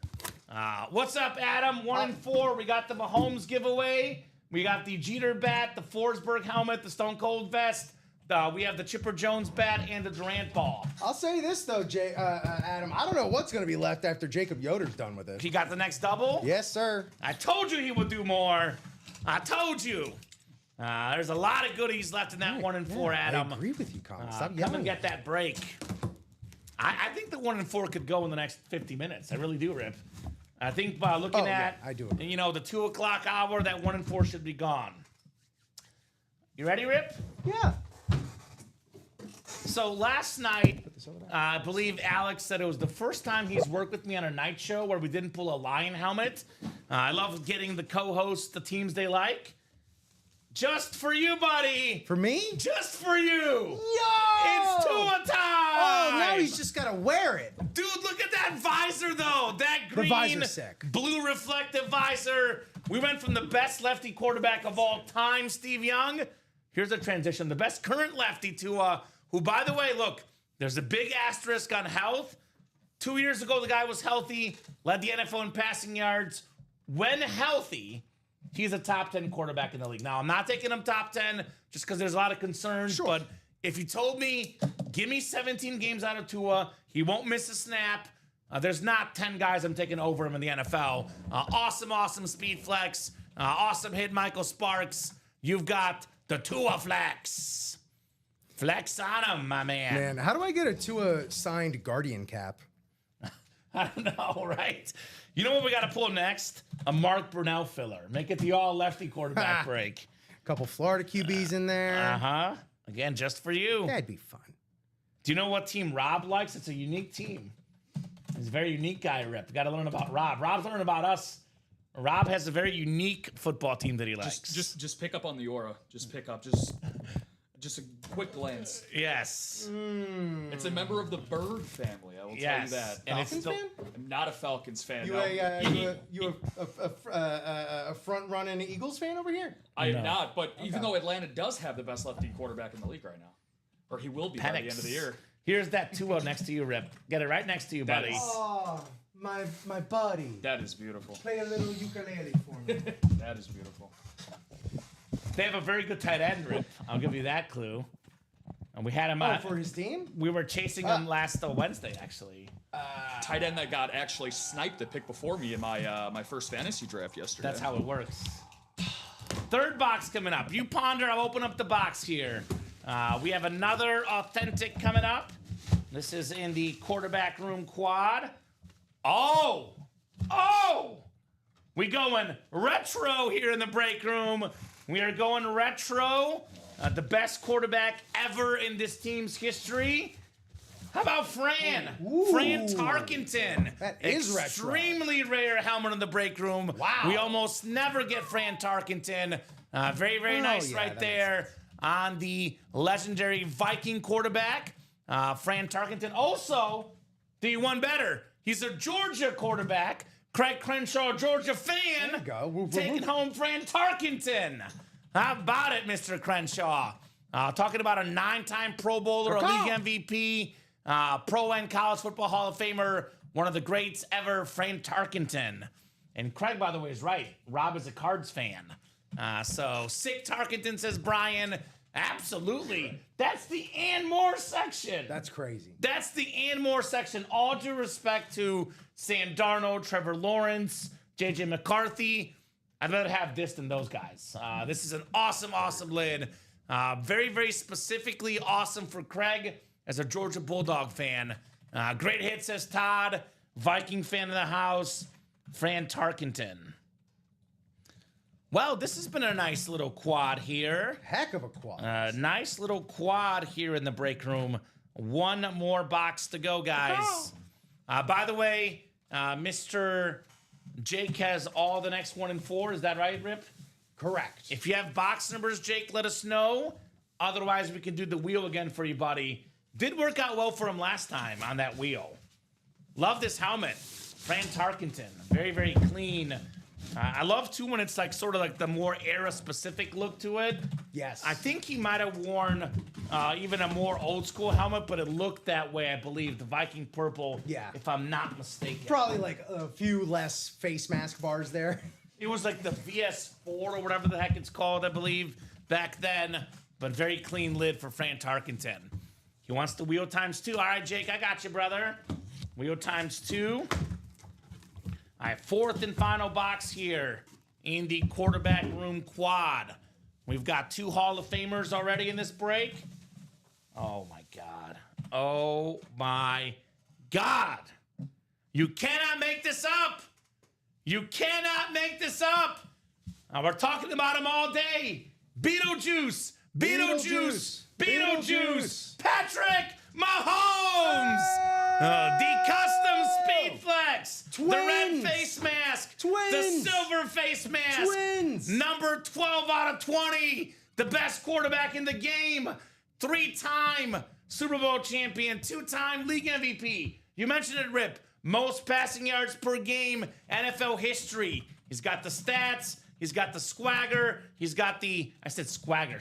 What's up, Adam? 1 and 4. We got the Mahomes giveaway. We got the Jeter bat, the Forsberg helmet, the Stone Cold vest. We have the Chipper Jones bat and the Durant ball.
I'll say this though, Adam. I don't know what's going to be left after Jacob Yoder's done with it.
He got the next double?
Yes, sir.
I told you he would do more. I told you. There's a lot of goodies left in that 1 and 4, Adam.
I agree with you, Colin. Stop
Come
yelling.
and get that break. I think the 1 and 4 could go in the next 50 minutes. I really do, Rip. I think looking at
I do agree.
the 2 o'clock hour, that 1 and 4 should be gone. You ready, Rip?
Yeah.
So last night, I believe Alex said it was the first time he's worked with me on a night show where we didn't pull a lion helmet. I love getting the co-hosts the teams they like. Just for you, buddy.
For me?
Just for you.
Yo!
It's Tua time.
Oh, now he's just got to wear it.
Dude, look at that visor, though. That green,
visor's sick.
blue reflective visor. We went from the best lefty quarterback of all time, Steve Young. Here's a transition. The best current lefty to, who, by the way, look, there's a big asterisk on health. 2 years ago, the guy was healthy, led the NFL in passing yards. When healthy, he's a top 10 quarterback in the league. Now, I'm not taking him top 10 just because there's a lot of concerns, but if you told me, give me 17 games out of Tua, he won't miss a snap. There's not 10 guys I'm taking over him in the NFL. Awesome speed flex. Awesome hit, Michael Sparks. You've got the Tua flex. Flex on him, my man.
Man, how do I get a Tua signed Guardian cap?
I don't know, right? You know what we got to pull next? A Mark Brunell filler. Make it the all-lefty quarterback break.
Couple Florida QBs in there.
Uh-huh. Again, just for you.
That'd be fun.
Do you know what team Rob likes? It's a unique team. He's a very unique guy, Rip. Got to learn about Rob. Rob's learning about us. Rob has a very unique football team that he likes.
Just pick up on the aura. Just pick up. Just a quick glance.
Yes.
It's a member of the Bird family. I will tell you that.
And it's
Falcons
still,
fan?
I'm not a Falcons fan.
You
no.
a front running Eagles fan over here?
I am not. But even though Atlanta does have the best lefty quarterback in the league right now, or he will be by the end of the year.
Here's that 2-0 next to you, Rip. Get it right next to you, buddy.
Oh, my buddy.
That is beautiful.
Play a little ukulele for me.
That is beautiful.
They have a very good tight end, Rip. I'll give you that clue. And we had him
For his team?
we were chasing him last Wednesday, actually.
Tight end that got actually sniped the pick before me in my first fantasy draft yesterday.
That's how it works. Third box coming up. You ponder. I'll open up the box here. We have another authentic coming up. This is in the quarterback room quad. Oh! We going retro here in the break room. We are going retro. The best quarterback ever in this team's history. How about Fran?
Ooh.
Fran Tarkenton.
That is retro.
Extremely rare helmet in the break room.
Wow.
We almost never get Fran Tarkenton. Very nice
yeah,
right
that
there on the legendary Viking quarterback. Fran Tarkenton. Also, the one better. He's a Georgia quarterback. Craig Crenshaw, Georgia fan.
There you go. Woo, woo,
Taking
woo.
home Fran Tarkenton. How about it, Mr. Crenshaw? Talking about a 9-time Pro Bowler, a league MVP, Pro and College Football Hall of Famer, one of the greats ever, Fran Tarkenton. And Craig, by the way, is right. Rob is a Cards fan. So sick Tarkenton, says Brian. Absolutely. That's the and more section.
That's crazy.
That's the and more section. All due respect to Sam Darnold, Trevor Lawrence, JJ McCarthy. I'd rather have this than those guys. This is an awesome lid. Very specifically awesome for Craig as a Georgia Bulldog fan. Great hit, says Todd. Viking fan in the house. Fran Tarkenton. Well, this has been a nice little quad here.
Heck of a quad.
Nice little quad here in the break room. One more box to go, guys. By the way, Mr. Jake has all the next 1 and 4. Is that right, Rip?
Correct.
If you have box numbers, Jake, let us know. Otherwise, we can do the wheel again for you, buddy. Did work out well for him last time on that wheel. Love this helmet. Fran Tarkenton. Very clean. I love, too, when it's like sort of like the more era-specific look to it.
Yes.
I think he might have worn even a more old-school helmet, but it looked that way, I believe. The Viking purple,
Yeah.
if I'm not mistaken.
Probably like a few less face mask bars there.
It was like the VS4 or whatever the heck it's called, I believe, back then. But very clean lid for Fran Tarkenton. He wants the wheel ×2. All right, Jake, I got you, brother. Wheel ×2. All right, fourth and final box here in the quarterback room quad. We've got 2 Hall of Famers already in this break. Oh, my God. Oh, my God. You cannot make this up. You cannot make this up. We're talking about him all day. Beetlejuice. Patrick Mahomes. The custom speed flex.
Twins.
The red face mask.
Twins.
The silver face mask.
Twins.
Number 12 out of 20. The best quarterback in the game. 3-time Super Bowl champion. 2-time league MVP. You mentioned it, Rip. most passing yards per game, NFL history. He's got the stats. He's got the swagger. He's got the, I said swagger.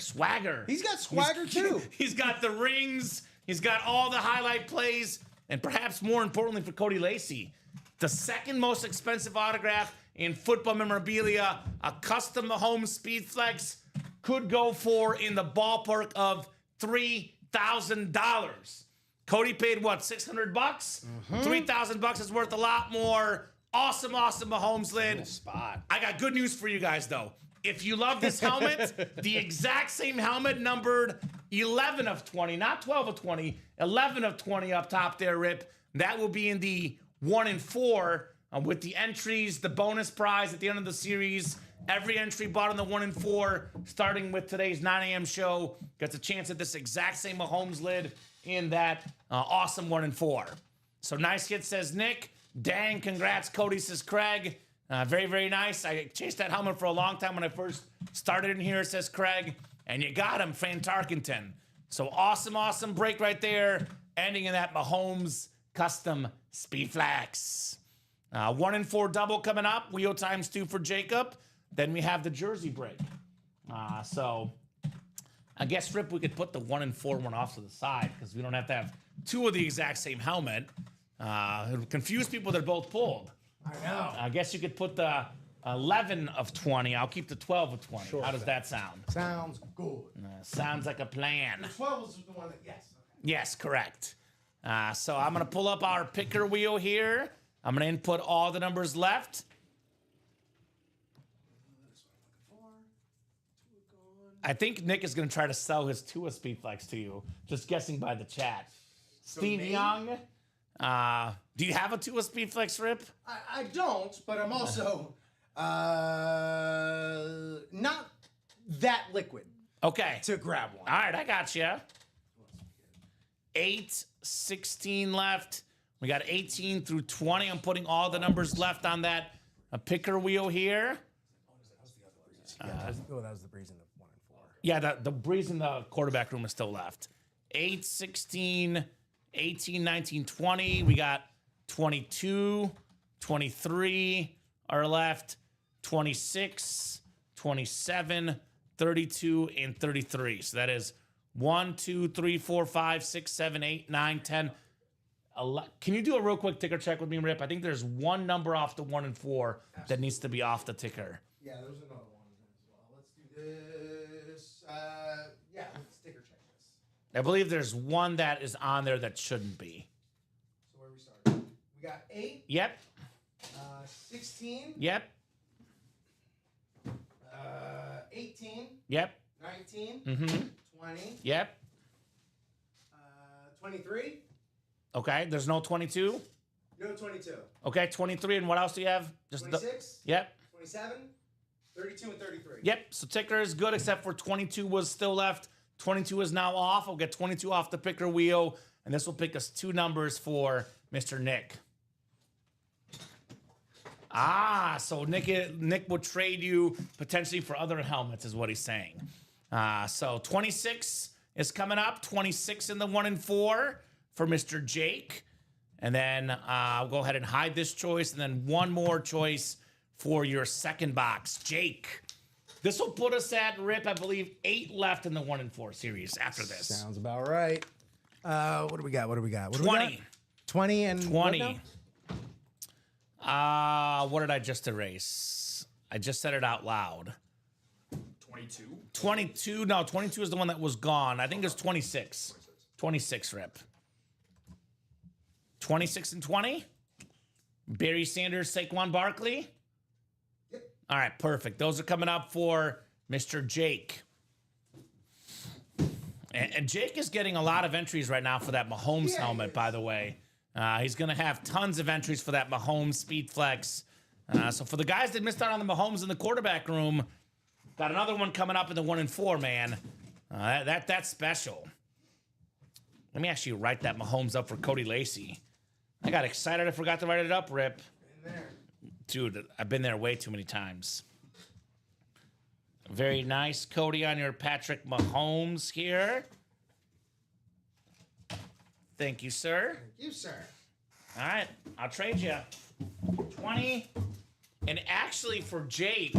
He's got swagger too.
He's got the rings. He's got all the highlight plays. And perhaps more importantly for Cody Lacey, the second most expensive autograph in football memorabilia, a custom Mahomes Speed Flex, could go for in the ballpark of $3,000. Cody paid what, $600? $3,000 is worth a lot more. Awesome Mahomes lid.
Spot.
I got good news for you guys though. If you love this helmet, the exact same helmet numbered 11 of 20, not 12 of 20, 11 of 20 up top there, Rip. That will be in the 1 and 4 with the entries, the bonus prize at the end of the series. Every entry bought on the 1 and 4, starting with today's 9 a.m. show, gets a chance at this exact same Mahomes lid in that awesome 1 and 4. So nice hit, says Nick. Dang, congrats, Cody, says Craig. Very, very nice. I chased that helmet for a long time when I first started in here, says Craig. And you got him, Fran Tarkenton. So awesome break right there. Ending in that Mahomes custom Speed Flex. 1 and 4 double coming up. Wheel times 2 for Jacob. Then we have the jersey break. So I guess, Rip, we could put the 1 and 4 one off to the side because we don't have to have 2 of the exact same helmet. It'll confuse people that are both pulled.
I know.
I guess you could put the 11 of 20. I'll keep the 12 of 20. Sure. How does that sound?
Sounds good.
Sounds like a plan.
12 was the one that, yes. Okay.
Yes, correct. So I'm going to pull up our picker wheel here. I'm going to input all the numbers left. I think Nick is going to try to sell his Tua Speed Flex to you. Just guessing by the chat. Steve Young. Do you have a Tua Speed Flex, Rip?
I don't, but I'm also not that liquid
Okay.
to grab one.
All right, I got you. 8, 16 left. We got 18 through 20. I'm putting all the numbers left on that picker wheel here.
That was the breeze in the 1 and 4.
Yeah, the breeze in the quarterback room is still left. 8, 16, 18, 19, 20. We got 22, 23 are left. 26, 27, 32, and 33. So that is 1, 2, 3, 4, 5, 6, 7, 8, 9, 10. 11. Can you do a real quick ticker check with me, Rip? I think there's one number off the 1 and 4 that needs to be off the ticker.
Yeah, there's another one as well. Let's do this. Let's sticker check this.
I believe there's one that is on there that shouldn't be.
So where we started? We got 8.
Yep.
16.
Yep.
18.
Yep.
19.
Mm-hmm.
20.
Yep.
23.
Okay. There's no 22.
No, 22.
Okay. 23. And what else do you have? Just
26.
Yep.
27. 32 and 33.
Yep. So ticker is good, except for 22 was still left. 22 is now off. I'll get 22 off the picker wheel, and this will pick us 2 numbers for Mr. Nick. So Nick will trade you potentially for other helmets, is what he's saying. So 26 is coming up. 26 in the 1 and 4 for Mr. Jake. And then I'll go ahead and hide this choice, and then one more choice for your second box, Jake. This will put us at, Rip, I believe, 8 left in the 1 and 4 series after this.
Sounds about right. What do we got?
20.
20 and
20. What did I just erase? I just said it out loud.
22.
22. No, 22 is the one that was gone. I think it's 26. 26, Rip. 26 and 20. Barry Sanders, Saquon Barkley.
Yep.
All right, perfect. Those are coming up for Mr. Jake. And Jake is getting a lot of entries right now for that Mahomes helmet, by the way. He's going to have tons of entries for that Mahomes Speed Flex. So for the guys that missed out on the Mahomes in the quarterback room, got another one coming up in the 1 and 4, man. That's special. Let me actually write that Mahomes up for Cody Lacey. I got excited. I forgot to write it up, Rip.
Been there.
Dude, I've been there way too many times. Very nice, Cody, on your Patrick Mahomes here. Thank you, sir.
Thank you, sir.
All right, I'll trade you 20. And actually, for Jake,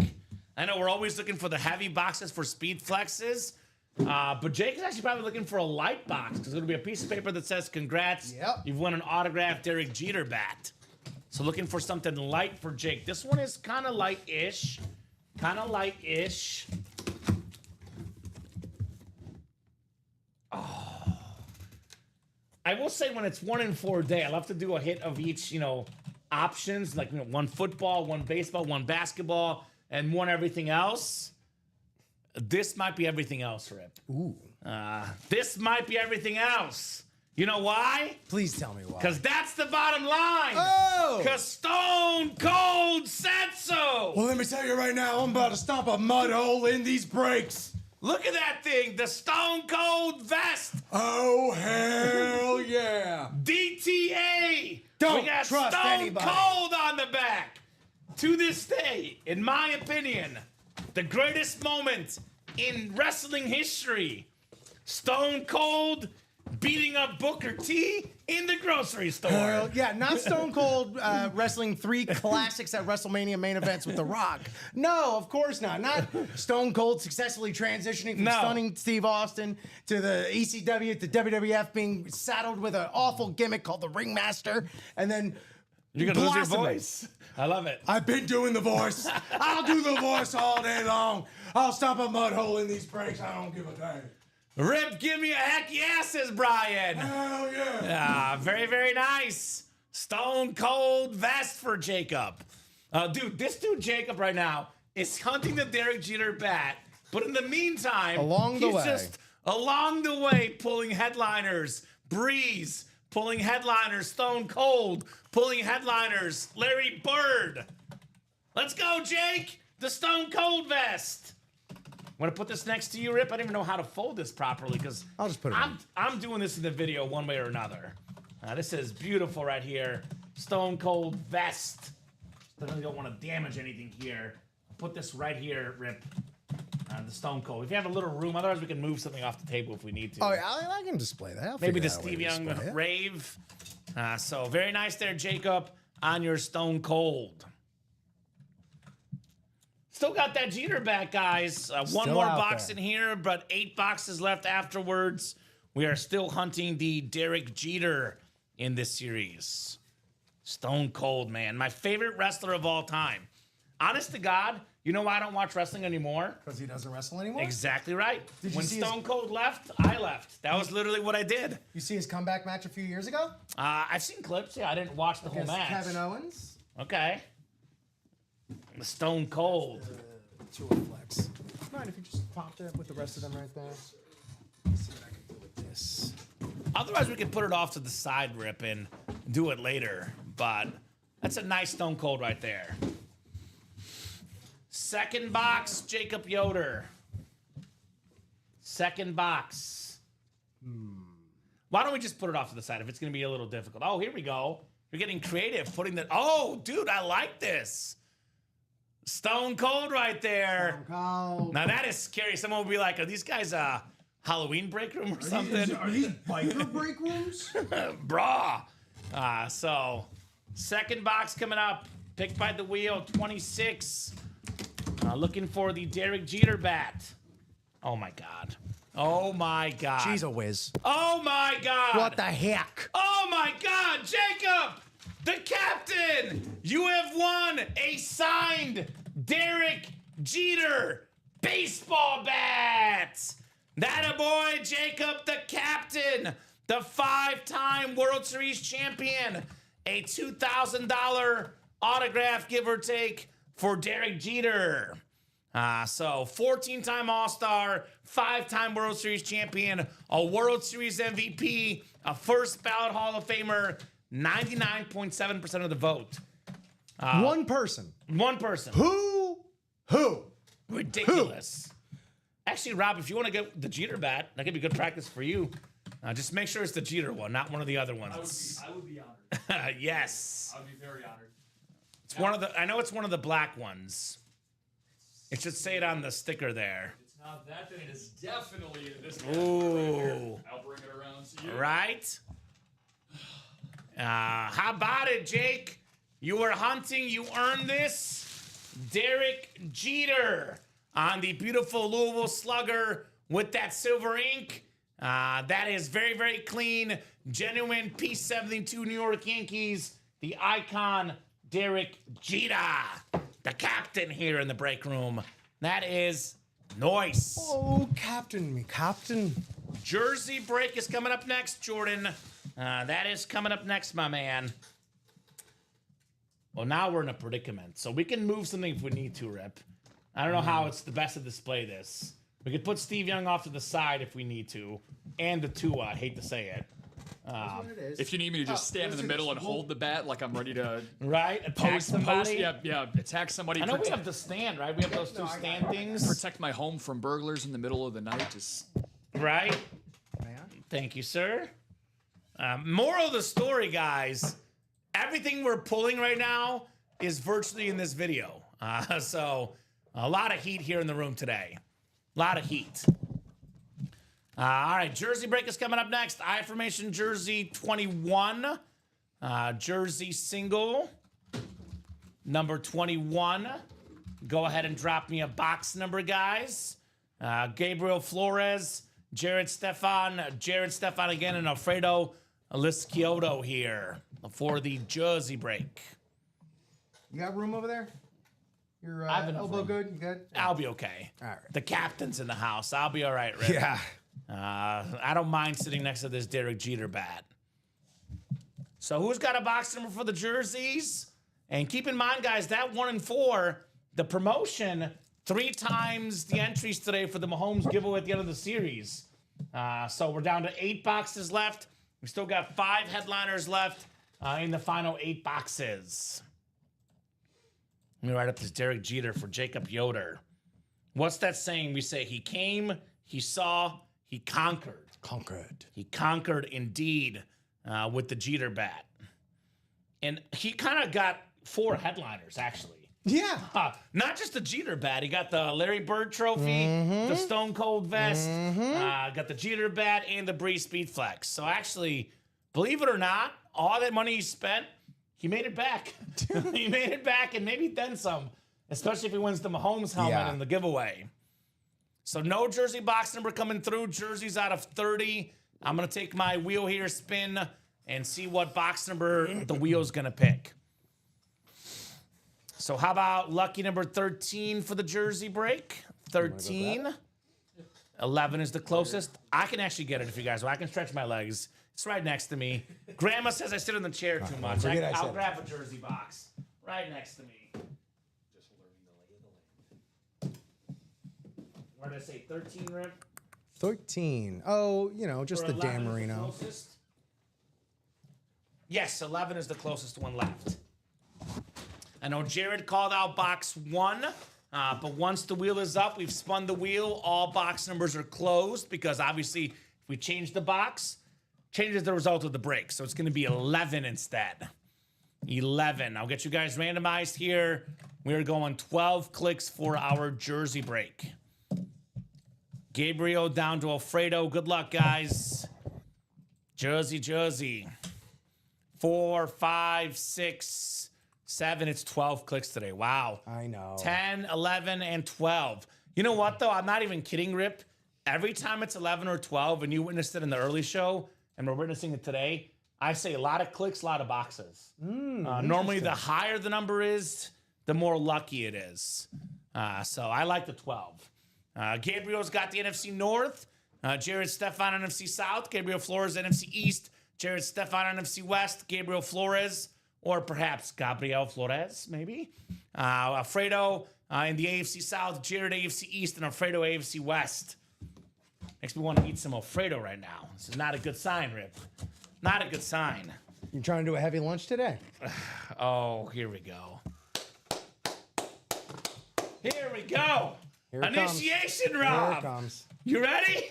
I know we're always looking for the heavy boxes for speed flexes, but Jake is actually probably looking for a light box because it'll be a piece of paper that says, "Congrats,
Yep.
you've won an autographed Derek Jeter bat." So looking for something light for Jake. This one is kind of light-ish, I will say when it's 1 in 4 day, I love to do a hit of each, options, like one football, one baseball, one basketball, and one everything else. This might be everything else, Rip.
Ooh.
This might be everything else. You know why?
Please tell me why.
Because that's the bottom line.
Oh!
Because Stone Cold said so.
Well, let me tell you right now, I'm about to stomp a mud hole in these brakes.
Look at that thing, the Stone Cold vest.
Oh, hell yeah.
DTA.
Don't
we got
trust
Stone
anybody.
Cold on the back. To this day, in my opinion, the greatest moment in wrestling history. Stone Cold beating up Booker T in the grocery store.
Yeah, not Stone Cold wrestling 3 classics at WrestleMania main events with The Rock. No, of course not. Not Stone Cold successfully transitioning from
No.
stunning Steve Austin to the ECW to WWF, being saddled with an awful gimmick called the Ringmaster, and then
You're gonna lose your
blossoming.
voice. I love it.
I've been doing the voice. I'll do the voice all day long. I'll stomp a mud hole in these brakes. I don't give a damn.
Rip, give me a heck yeah, says Brian.
Hell yeah.
Very, very nice. Stone Cold vest for Jacob. Dude, this dude Jacob right now is hunting the Derek Jeter bat, but in the meantime,
Along the
he's
way.
just along the way pulling headliners. Breeze pulling headliners. Stone Cold pulling headliners. Larry Bird. Let's go, Jake. The Stone Cold vest. Want to put this next to you, Rip? I don't even know how to fold this properly because
I'll just put it in.
I'm doing this in the video one way or another. This is beautiful right here. Stone Cold vest. I really don't want to damage anything here. I'll put this right here, Rip. The Stone Cold. If you have a little room, otherwise we can move something off the table if we need to.
Oh, yeah, I can display that. I'll
Maybe
figure
the
out a way
Steve
to
Young
display it.
rave. So very nice there, Jacob, on your Stone Cold. Still got that Jeter back, guys. One
Still
more
out
box
there.
in here, but 8 boxes left afterwards. We are still hunting the Derek Jeter in this series. Stone Cold, man. My favorite wrestler of all time. Honest to God, you know why I don't watch wrestling anymore?
Because he doesn't wrestle anymore?
Exactly right.
Did you
When
see his-
Stone Cold left, I left. That was literally what I did.
You see his comeback match a few years ago?
I've seen clips. Yeah, I didn't watch the whole
Against
match.
Kevin Owens?
Okay. The Stone Cold.
To a flex. Mind if you just popped it with the rest of them right there? Let's see what I can do with this.
Otherwise, we could put it off to the side, Rip, and do it later. But that's a nice Stone Cold right there. Second box, Jacob Yoder. Second box. Why don't we just put it off to the side if it's going to be a little difficult? Oh, here we go. You're getting creative, putting the... Oh, dude, I like this. Stone Cold right there.
Cold.
Now, that is scary. Someone will be like, are these guys a Halloween break room or something?
Are these biker break rooms?
Brah. So, second box coming up. Picked by the wheel, 26. Looking for the Derek Jeter bat. Oh, my God. Oh, my God.
She's a whiz.
Oh, my God.
What the heck?
Oh, my God. Jacob, the captain. You have won a signed Derek Jeter baseball bat. That a boy, Jacob, the captain, the 5-time World Series champion. A $2,000 autograph, give or take, for Derek Jeter. So 14-time All-Star, 5-time World Series champion, a World Series MVP, a first ballot Hall of Famer, 99.7% of the vote.
One person.
One person.
Who?
Ridiculous. Actually, Rob, if you want to get the Jeter bat, that could be good practice for you. Just make sure it's the Jeter one, not one of the other ones.
I would be honored.
Yes.
I would be very honored.
It's one of the. I know it's one of the black ones. It should say it on the sticker there.
It's not that, then it is definitely in this.
Ooh.
I'll bring it around to you.
Right? How about it, Jake? You were hunting. You earned this. Derek Jeter on the beautiful Louisville Slugger with that silver ink. That is very, very clean. Genuine P72 New York Yankees. The icon, Derek Jeter. The captain here in the break room. That is nice.
Oh, captain.
Jersey break is coming up next, Jordan. That is coming up next, my man. Well, now we're in a predicament. So we can move something if we need to, Rip. I don't know how it's the best to display this. We could put Steve Young off to the side if we need to. And the Tua, I hate to say it.
If you need me to just stand in the middle and hold the bat like I'm ready to
Right? Attack somebody.
attack somebody.
I know we have the stand, right? We have those two stand things.
Protect my home from burglars in the middle of the night. Just
Right? Thank you, sir. Moral of the story, guys. Everything we're pulling right now is virtually in this video. So a lot of heat here in the room today. A lot of heat. All right, Jersey break is coming up next. I Formation Jersey 21. Jersey single. Number 21. Go ahead and drop me a box number, guys. Gabriel Flores, Jared Stefan again, and Alfredo Liscioto here for the Jersey break.
You got room over there? Your
I have enough
elbow
room.
good? You good?
I'll be okay.
All right.
The captain's in the house. I'll be all right, Rick.
Yeah.
I don't mind sitting next to this Derek Jeter bat. So who's got a box number for the jerseys? And keep in mind, guys, that 1 and 4, the promotion, 3 times the entries today for the Mahomes giveaway at the end of the series. So we're down to 8 boxes left. We still got 5 headliners left in the final 8 boxes. Let me write up this Derek Jeter for Jacob Yoder. What's that saying? We say he came, he saw, he conquered. He conquered indeed with the Jeter bat. And he kind of got 4 headliners, actually.
Yeah.
Not just the Jeter bat. He got the Larry Bird trophy, the Stone Cold vest, got the Jeter bat, and the Breeze Speed Flex. So actually, believe it or not, all that money he spent, he made it back. He made it back and maybe then some, especially if he wins the Mahomes helmet in the giveaway. So no jersey box number coming through. Jerseys out of 30. I'm going to take my wheel here, spin, and see what box number the wheel's going to pick. So how about lucky number 13 for the jersey break? 13. 11 is the closest. I can actually get it if you guys want. I can stretch my legs. It's right next to me. Grandma says I sit in the chair too much. I'll grab a jersey box. Right next to me. Just learning the lay of the land. Where did I say 13, Rip?
13. Oh, you know, just
Or
the
11
Dan
is the
Marino.
closest? Yes, 11 is the closest one left. I know Jared called out box 1, but once the wheel is up, we've spun the wheel. All box numbers are closed because obviously if we change the box, changes the result of the break. So it's going to be 11 instead. 11. I'll get you guys randomized here. We're going 12 clicks for our jersey break. Gabriel down to Alfredo. Good luck, guys. Jersey. 4, 5, 6, 7. It's 12 clicks today. Wow.
I know.
10, 11, and 12. You know what, though? I'm not even kidding, Rip. Every time it's 11 or 12, and you witnessed it in the early show, and we're witnessing it today, I say a lot of clicks, a lot of boxes. Normally, the higher the number is, the more lucky it is. So I like the 12. Gabriel's got the NFC North. Jared Stefan, NFC South. Gabriel Flores, NFC East. Jared Stefan, NFC West. Gabriel Flores, or perhaps Gabriel Flores, maybe. Alfredo in the AFC South. Jared AFC East, and Alfredo AFC West. Makes me want to eat some Alfredo right now. This is not a good sign, Rip. Not a good sign.
You trying to do a heavy lunch today?
Oh, here we go. Here we go.
Here it
Initiation,
comes.
Rob.
Here it comes.
You ready?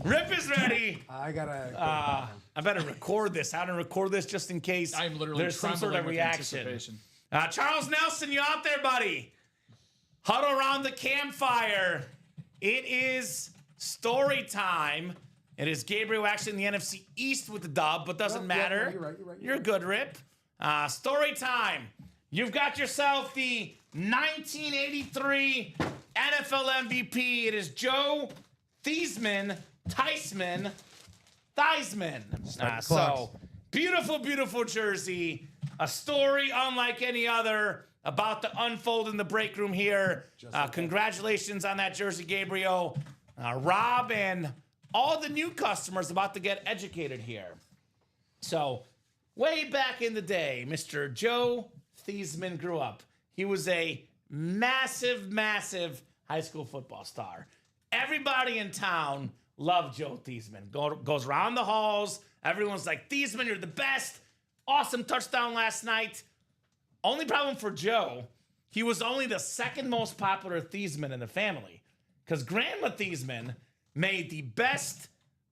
Rip is ready.
I gotta.
I better record this. How to record this just in case
I'm literally
there's some sort
trembling
of
with
reaction.
anticipation.
Charles Nelson, you out there, buddy? Huddle around the campfire. It is story time. It is Gabriel actually in the NFC East with the dub, but doesn't matter.
You're right.
You're good, Rip. Story time. You've got yourself the 1983 NFL MVP. It is Joe Theismann. So, beautiful, beautiful jersey. A story unlike any other about to unfold in the break room here. Congratulations on that jersey, Gabriel. Rob and all the new customers about to get educated here. So, way back in the day, Mr. Joe Theismann grew up. He was a massive, massive high school football star. Everybody in town loved Joe Theismann. Goes around the halls. Everyone's like, Theismann, you're the best. Awesome touchdown last night. Only problem for Joe, he was only the second most popular Theismann in the family. Because Grandma Theismann made the best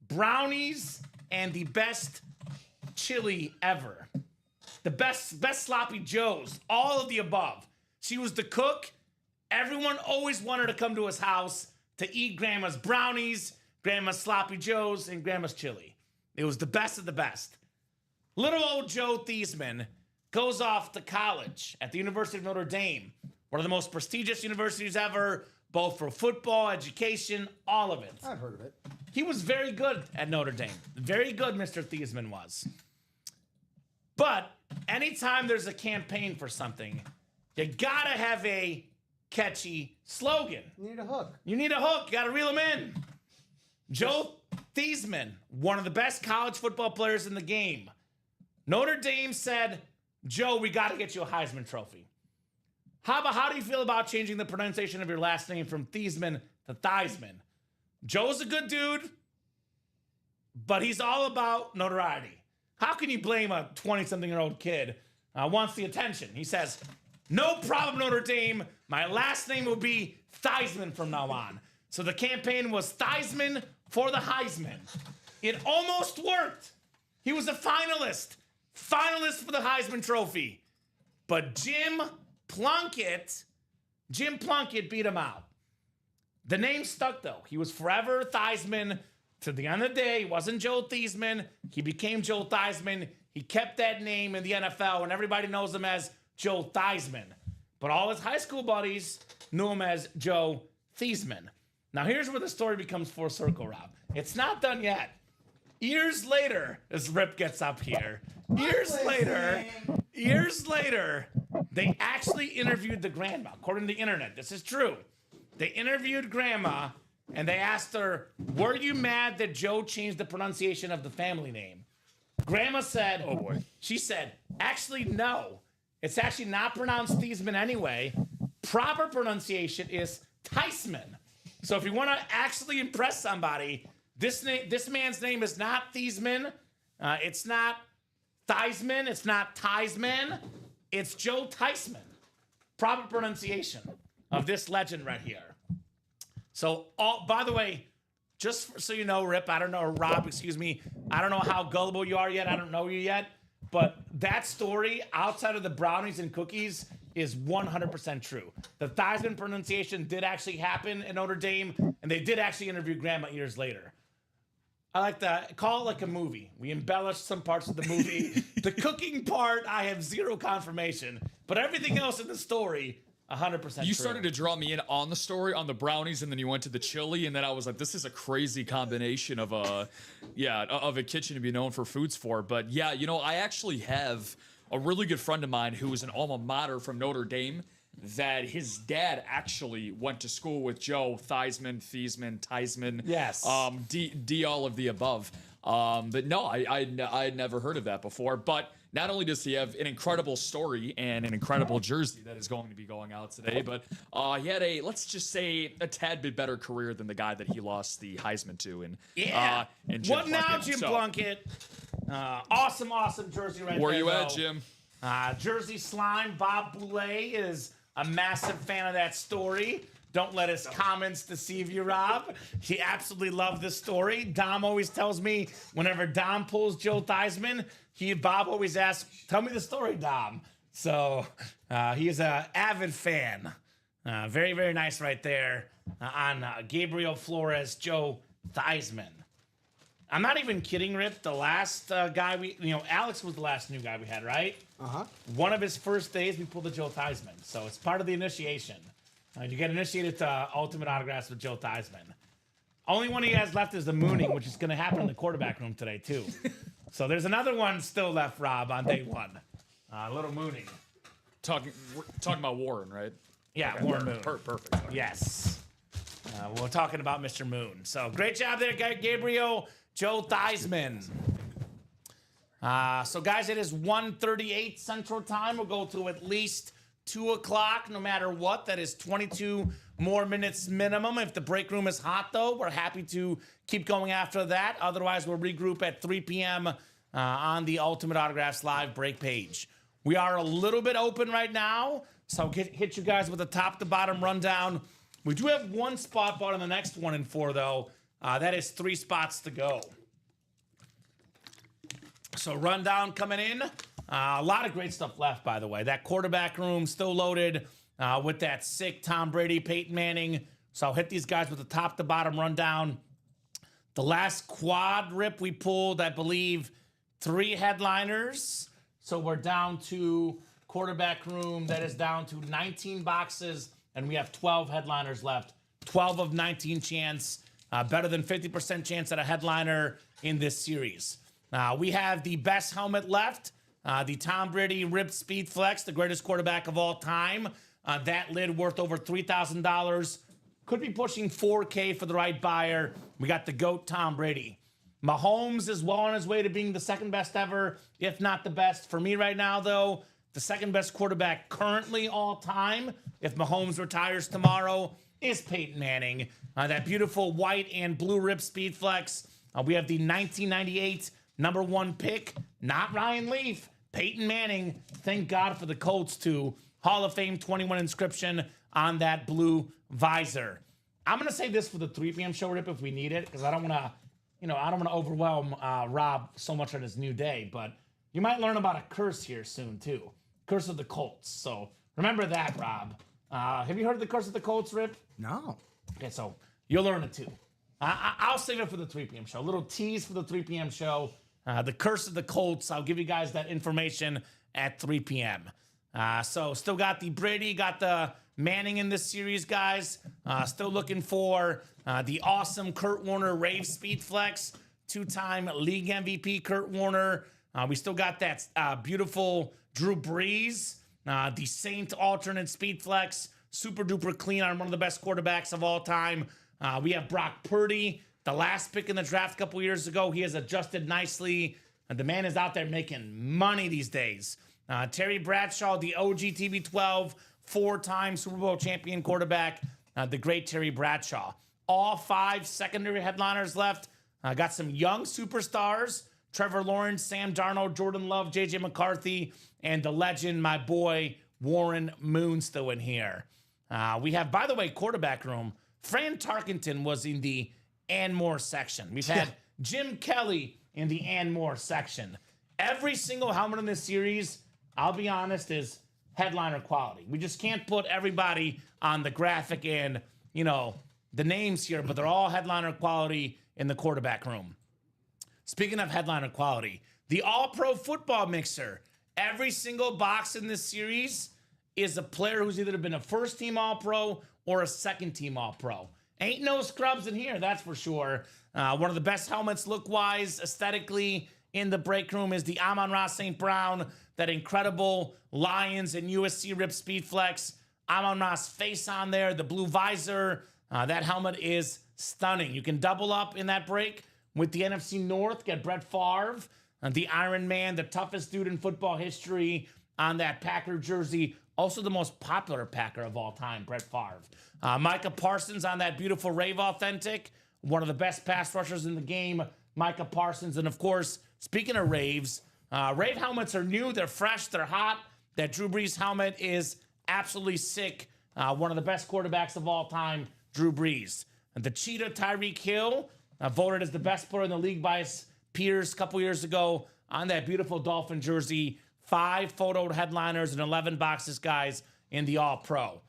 brownies and the best chili ever. The best sloppy joes, all of the above. She was the cook. Everyone always wanted to come to his house to eat Grandma's brownies, Grandma's sloppy joes, and Grandma's chili. It was the best of the best. Little old Joe Theismann goes off to college at the University of Notre Dame, one of the most prestigious universities ever, both for football, education, all of it.
I've heard of it.
He was very good at Notre Dame. Very good, Mr. Theismann was. But anytime there's a campaign for something, you gotta have a catchy slogan.
You need a hook.
You need a hook. You gotta reel him in. Joe Theismann, one of the best college football players in the game. Notre Dame said, Joe, we gotta get you a Heisman Trophy. How do you feel about changing the pronunciation of your last name from Theismann to Theismann? Joe's a good dude, but he's all about notoriety. How can you blame a 20-something-year-old kid wants the attention? He says, no problem, Notre Dame. My last name will be Theismann from now on. So the campaign was Theismann for the Heisman. It almost worked. He was a finalist for the Heisman Trophy. But Jim Plunkett beat him out. The name stuck, though. He was forever Theismann. To the end of the day, he wasn't Joe Theismann. He became Joe Theismann. He kept that name in the NFL, and everybody knows him as Joe Theismann. But all his high school buddies knew him as Joe Theismann. Now, here's where the story becomes full circle, Rob. It's not done yet. Years later, as Rip gets up here, years later, they actually interviewed the grandma, according to the internet. This is true. They interviewed grandma, and they asked her, were you mad that Joe changed the pronunciation of the family name? Grandma said, oh boy. She said, actually, no. It's actually not pronounced Theismann anyway. Proper pronunciation is Theismann. So if you want to actually impress somebody, this man's name is not Theismann. It's not Theismann. It's not Theismann. It's Joe Theismann. Proper pronunciation of this legend right here. So, by the way, just so you know, Rip, I don't know, Rob, excuse me, I don't know how gullible you are yet. I don't know you yet. But that story, outside of the brownies and cookies, is 100% true. The Theismann pronunciation did actually happen in Notre Dame, and they did actually interview Grandma years later. I like to call it like a movie. We embellished some parts of the movie. The cooking part, I have zero confirmation. But everything else in the story, 100%
You
true.
started to draw me in on the story, on the brownies, and then you went to the chili, and then I was like, this is a crazy combination of a kitchen to be known for foods for. But yeah, you know, I actually have a really good friend of mine who is an alma mater from Notre Dame that his dad actually went to school with Joe Theismann,
Yes.
D all of the above. But no, I'd never heard of that before. But not only does he have an incredible story and an incredible jersey that is going to be going out today, but he had let's just say, a tad bit better career than the guy that he lost the Heisman to. And
Yeah.
and Jim
What now,
Plunkett.
Jim
So,
Plunkett? Awesome jersey right
Where
there.
you at,
though.
Jim?
Jersey Slime, Bob Boulay is a massive fan of that story. Don't let his comments deceive you, Rob. He absolutely loved this story. Dom always tells me whenever Dom pulls Joe Theismann, Bob always asks, tell me the story, Dom. So he is an avid fan. Very, very nice right there on Gabriel Flores, Joe Theismann. I'm not even kidding, Rip. The last guy Alex was the last new guy we had, right?
Uh-huh.
One of his first days, we pulled the Joe Theismann. So it's part of the initiation. You get initiated to Ultimate Autographs with Joe Theismann. Only one he has left is the mooning, which is going to happen in the quarterback room today, too. So there's another one still left, Rob, on day one. A little mooning.
Talking about Warren, right?
Yeah,
Okay.
Warren Moon.
Perfect. Okay.
Yes. We're talking about Mr. Moon. So great job there, Gabriel Joe Theismann. So, guys, it is 1:38 Central Time. We'll go to at least 2 o'clock, no matter what. That is 22 more minutes minimum. If the break room is hot, though, we're happy to keep going after that. Otherwise, we'll regroup at 3 p.m. On the Ultimate Autographs live break page. We are a little bit open right now, so I'll hit you guys with a top-to-bottom rundown. We do have one spot bought on the next 1 and 4, though. That is 3 spots to go. So rundown coming in. A lot of great stuff left, by the way. That quarterback room still loaded with that sick Tom Brady, Peyton Manning. So I'll hit these guys with a top-to-bottom rundown. The last quad rip we pulled, I believe, 3 headliners. So we're down to quarterback room. That is down to 19 boxes, and we have 12 headliners left. 12 of 19 chance. Better than 50% chance at a headliner in this series. We have the best helmet left. The Tom Brady Ripped Speed Flex, the greatest quarterback of all time. That lid worth over $3,000. Could be pushing $4K for the right buyer. We got the GOAT Tom Brady. Mahomes is well on his way to being the second best ever, if not the best. For me right now, though, the second best quarterback currently all time, if Mahomes retires tomorrow, is Peyton Manning. That beautiful white and blue Ripped Speed Flex. We have the 1998 number 1 pick, not Ryan Leaf, Peyton Manning. Thank God for the Colts, too. Hall of Fame 21 inscription on that blue visor. I'm going to say this for the 3 p.m. show, Rip, if we need it, because I don't want to overwhelm Rob so much on his new day, but you might learn about a curse here soon, too. Curse of the Colts. So remember that, Rob. Have you heard of the Curse of the Colts, Rip?
No.
Okay, so you'll learn it, too. I'll save it for the 3 p.m. show. A little tease for the 3 p.m. show. The Curse of the Colts. I'll give you guys that information at 3 p.m. So still got the Brady, got the Manning in this series, guys. Still looking for the awesome Kurt Warner Rave Speed Flex. 2-time league MVP Kurt Warner. We still got that beautiful Drew Brees. The Saint alternate Speed Flex. Super duper clean on one of the best quarterbacks of all time. We have Brock Purdy, the last pick in the draft a couple years ago. He has adjusted nicely. The man is out there making money these days. Terry Bradshaw, the OG TB12, 4-time Super Bowl champion quarterback, the great Terry Bradshaw. All 5 secondary headliners left. Got some young superstars, Trevor Lawrence, Sam Darnold, Jordan Love, J.J. McCarthy, and the legend, my boy, Warren Moon, still in here. We have, by the way, quarterback room. Fran Tarkenton was in the Ann Moore section. We've had Jim Kelly in the Ann Moore section. Every single helmet in this series, I'll be honest, is headliner quality. We just can't put everybody on the graphic and, the names here, but they're all headliner quality in the quarterback room. Speaking of headliner quality, the All-Pro Football Mixer. Every single box in this series is a player who's either been a first-team All-Pro or a second-team All-Pro. Ain't no scrubs in here, that's for sure. One of the best helmets look-wise, aesthetically, in the break room is the Amon-Ra St. Brown, that incredible Lions and USC Rip Speed Flex. Amon-Ra's face on there, the blue visor. That helmet is stunning. You can double up in that break with the NFC North, get Brett Favre, the Iron Man, the toughest dude in football history on that Packer jersey. Also the most popular Packer of all time, Brett Favre. Micah Parsons on that beautiful Rave Authentic. One of the best pass rushers in the game, Micah Parsons. And, of course, speaking of Raves, Rave helmets are new. They're fresh. They're hot. That Drew Brees helmet is absolutely sick. One of the best quarterbacks of all time, Drew Brees. And the Cheetah Tyreek Hill, voted as the best player in the league by his peers a couple years ago on that beautiful Dolphin jersey. 5 photoed headliners and 11 boxes, guys, in the All-Pro.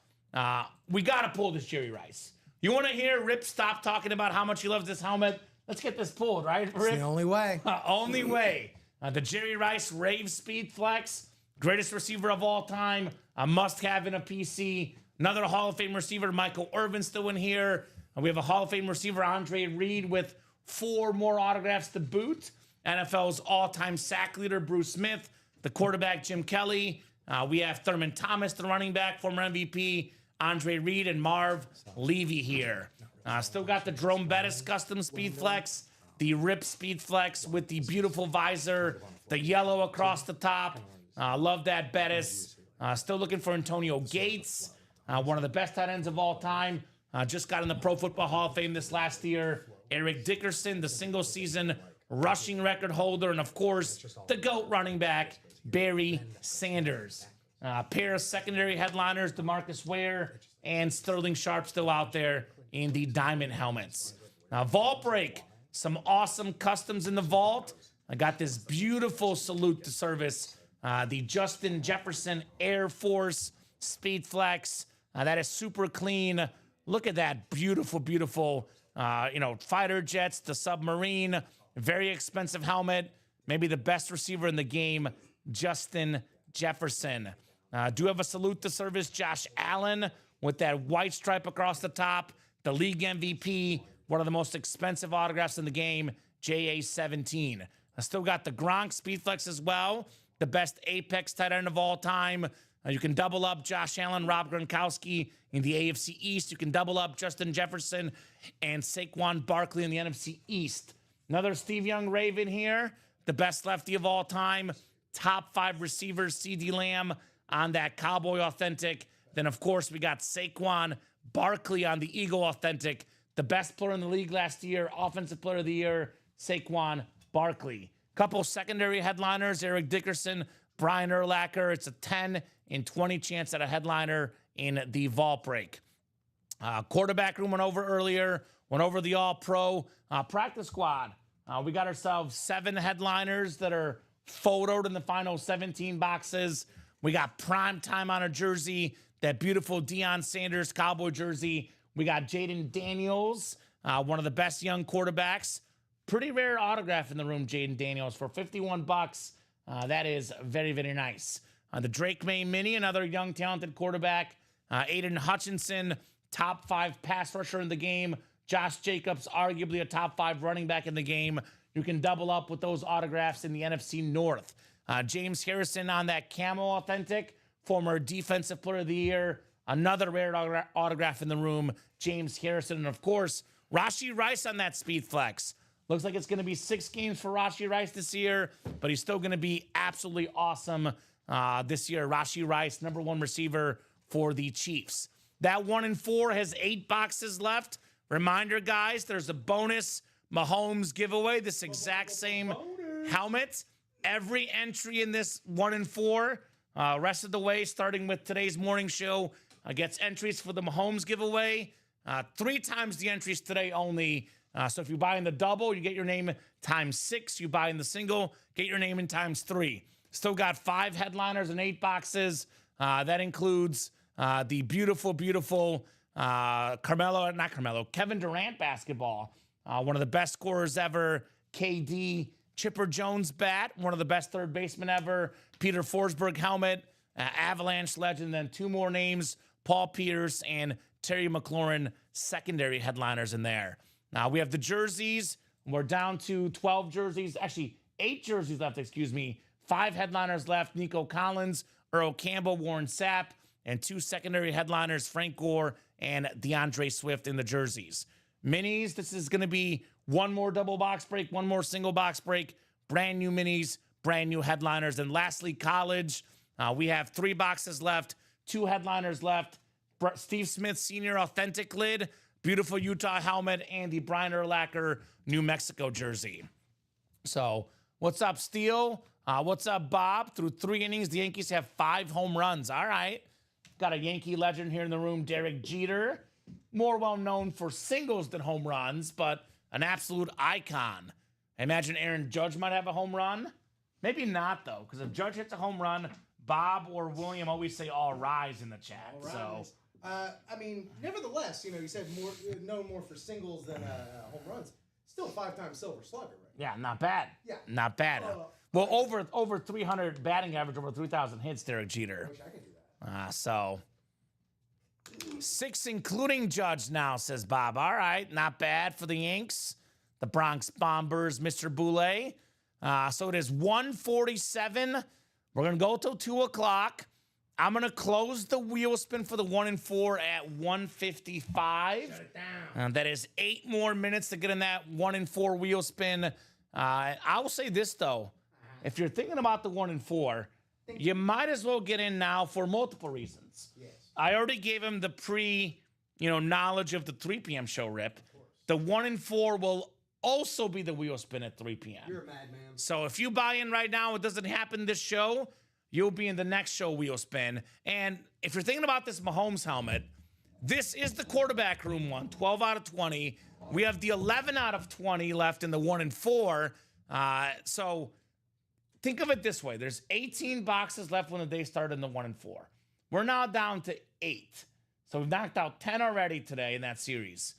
We got to pull this Jerry Rice. You want to hear Rip stop talking about how much he loves this helmet? Let's get this pulled, right,
It's
Rick?
the only way.
Only way. The Jerry Rice Rave Speed Flex, greatest receiver of all time, a must-have in a PC. Another Hall of Fame receiver, Michael Irvin, still in here. We have a Hall of Fame receiver, Andre Reed, with 4 more autographs to boot. NFL's all-time sack leader, Bruce Smith. The quarterback, Jim Kelly. We have Thurman Thomas, the running back, former MVP, Andre Reed, and Marv Levy here. Still got the Jerome Bettis Custom Speed Flex, the Rip Speed Flex with the beautiful visor, the yellow across the top. Love that Bettis. Still looking for Antonio Gates, one of the best tight ends of all time. Just got in the Pro Football Hall of Fame this last year. Eric Dickerson, the single-season rushing record holder, and of course, the GOAT running back, Barry Sanders. Pair of secondary headliners, DeMarcus Ware and Sterling Sharp, still out there in the diamond helmets. Now, vault break, some awesome customs in the vault. I got this beautiful salute to service, the Justin Jefferson Air Force Speed Flex. That is super clean. Look at that beautiful, beautiful, fighter jets, the submarine, very expensive helmet, maybe the best receiver in the game, Justin Jefferson. Do have a salute to service, Josh Allen, with that white stripe across the top, the league MVP, one of the most expensive autographs in the game, JA-17. I still got the Gronk Speed Flex as well, the best Apex tight end of all time. You can double up Josh Allen, Rob Gronkowski in the AFC East. You can double up Justin Jefferson and Saquon Barkley in the NFC East. Another Steve Young Raven here, the best lefty of all time. Top 5 receivers, CeeDee Lamb on that Cowboy Authentic. Then, of course, we got Saquon Barkley on the Eagle Authentic. The best player in the league last year, Offensive Player of the Year, Saquon Barkley. Couple secondary headliners, Eric Dickerson, Brian Urlacher. It's a 10 in 20 chance at a headliner in the vault break. Quarterback room went over earlier, went over the All-Pro practice squad. We got ourselves 7 headliners that are photoed in the final 17 boxes. We got prime time on a jersey, that beautiful Deion Sanders Cowboy jersey. We got Jaden Daniels, one of the best young quarterbacks. Pretty rare autograph in the room, Jaden Daniels, for $51. That is very, very nice. The Drake May Mini, another young, talented quarterback. Aiden Hutchinson, top 5 pass rusher in the game. Josh Jacobs, arguably a top 5 running back in the game. You can double up with those autographs in the NFC North. James Harrison on that Camo Authentic, former Defensive Player of the Year. Another rare autograph in the room, James Harrison. And of course, Rashee Rice on that Speed Flex. Looks like it's going to be 6 games for Rashee Rice this year, but he's still going to be absolutely awesome this year. Rashee Rice, number 1 receiver for the Chiefs. That 1 in 4 has 8 boxes left. Reminder, guys, there's a bonus Mahomes giveaway, this exact same helmet. Every entry in this 1 in 4, rest of the way, starting with today's morning show, gets entries for the Mahomes giveaway. 3 times the entries today only. So if you buy in the double, you get your name times 6. You buy in the single, get your name in times 3. Still got 5 headliners and 8 boxes. That includes the beautiful, beautiful Kevin Durant basketball. One of the best scorers ever, KD. Chipper Jones bat, one of the best third basemen ever. Peter Forsberg helmet, Avalanche legend, then 2 more names, Paul Pierce and Terry McLaurin, secondary headliners in there. Now we have the jerseys. We're down to 12 jerseys, actually 8 jerseys left, 5 headliners left, Nico Collins, Earl Campbell, Warren Sapp, and 2 secondary headliners, Frank Gore and DeAndre Swift in the jerseys. Minis, this is going to be 1 more double box break, 1 more single box break, brand new minis, brand new headliners. And lastly, college. We have 3 boxes left, 2 headliners left. Steve Smith Sr. Authentic lid, beautiful Utah helmet, and the Brian Urlacher New Mexico jersey. So what's up, Steele? What's up, Bob? Through 3 innings, the Yankees have 5 home runs. All right. Got a Yankee legend here in the room, Derek Jeter. More well-known for singles than home runs, but an absolute icon. I imagine Aaron Judge might have a home run. Maybe not, though, because if Judge hits a home run, Bob or William always say all rise in the chat. So,
nevertheless, you said more for singles than home runs. Still a 5-time Silver Slugger, right?
Yeah, not bad.
Yeah.
Not bad. Well, over 300 batting average, over 3,000 hits, Derek Jeter.
I wish I could do that.
So 6 including Judge now, says Bob. All right, not bad for the Yanks. The Bronx Bombers, Mr. Boulay. So it is 1:47. We're going to go till 2 o'clock. I'm going to close the wheel spin for the 1 and 4 at 1:55. Shut it down. That is 8 more minutes to get in that 1 and 4 wheel spin. I will say this, though. If you're thinking about the 1 and 4, you might as well get in now for multiple reasons.
Yes.
I already gave him the knowledge of the 3 p.m. show, Rip. The 1 and 4 will also be the wheel spin at 3 p.m.
You're a madman.
So if you buy in right now, it doesn't happen this show, you'll be in the next show wheel spin. And if you're thinking about this Mahomes helmet, this is the quarterback room one, 12 out of 20. We have the 11 out of 20 left in the 1 and 4. So think of it this way. There's 18 boxes left when the day started in the 1 and 4. We're now down to 8. So we've knocked out 10 already today in that series.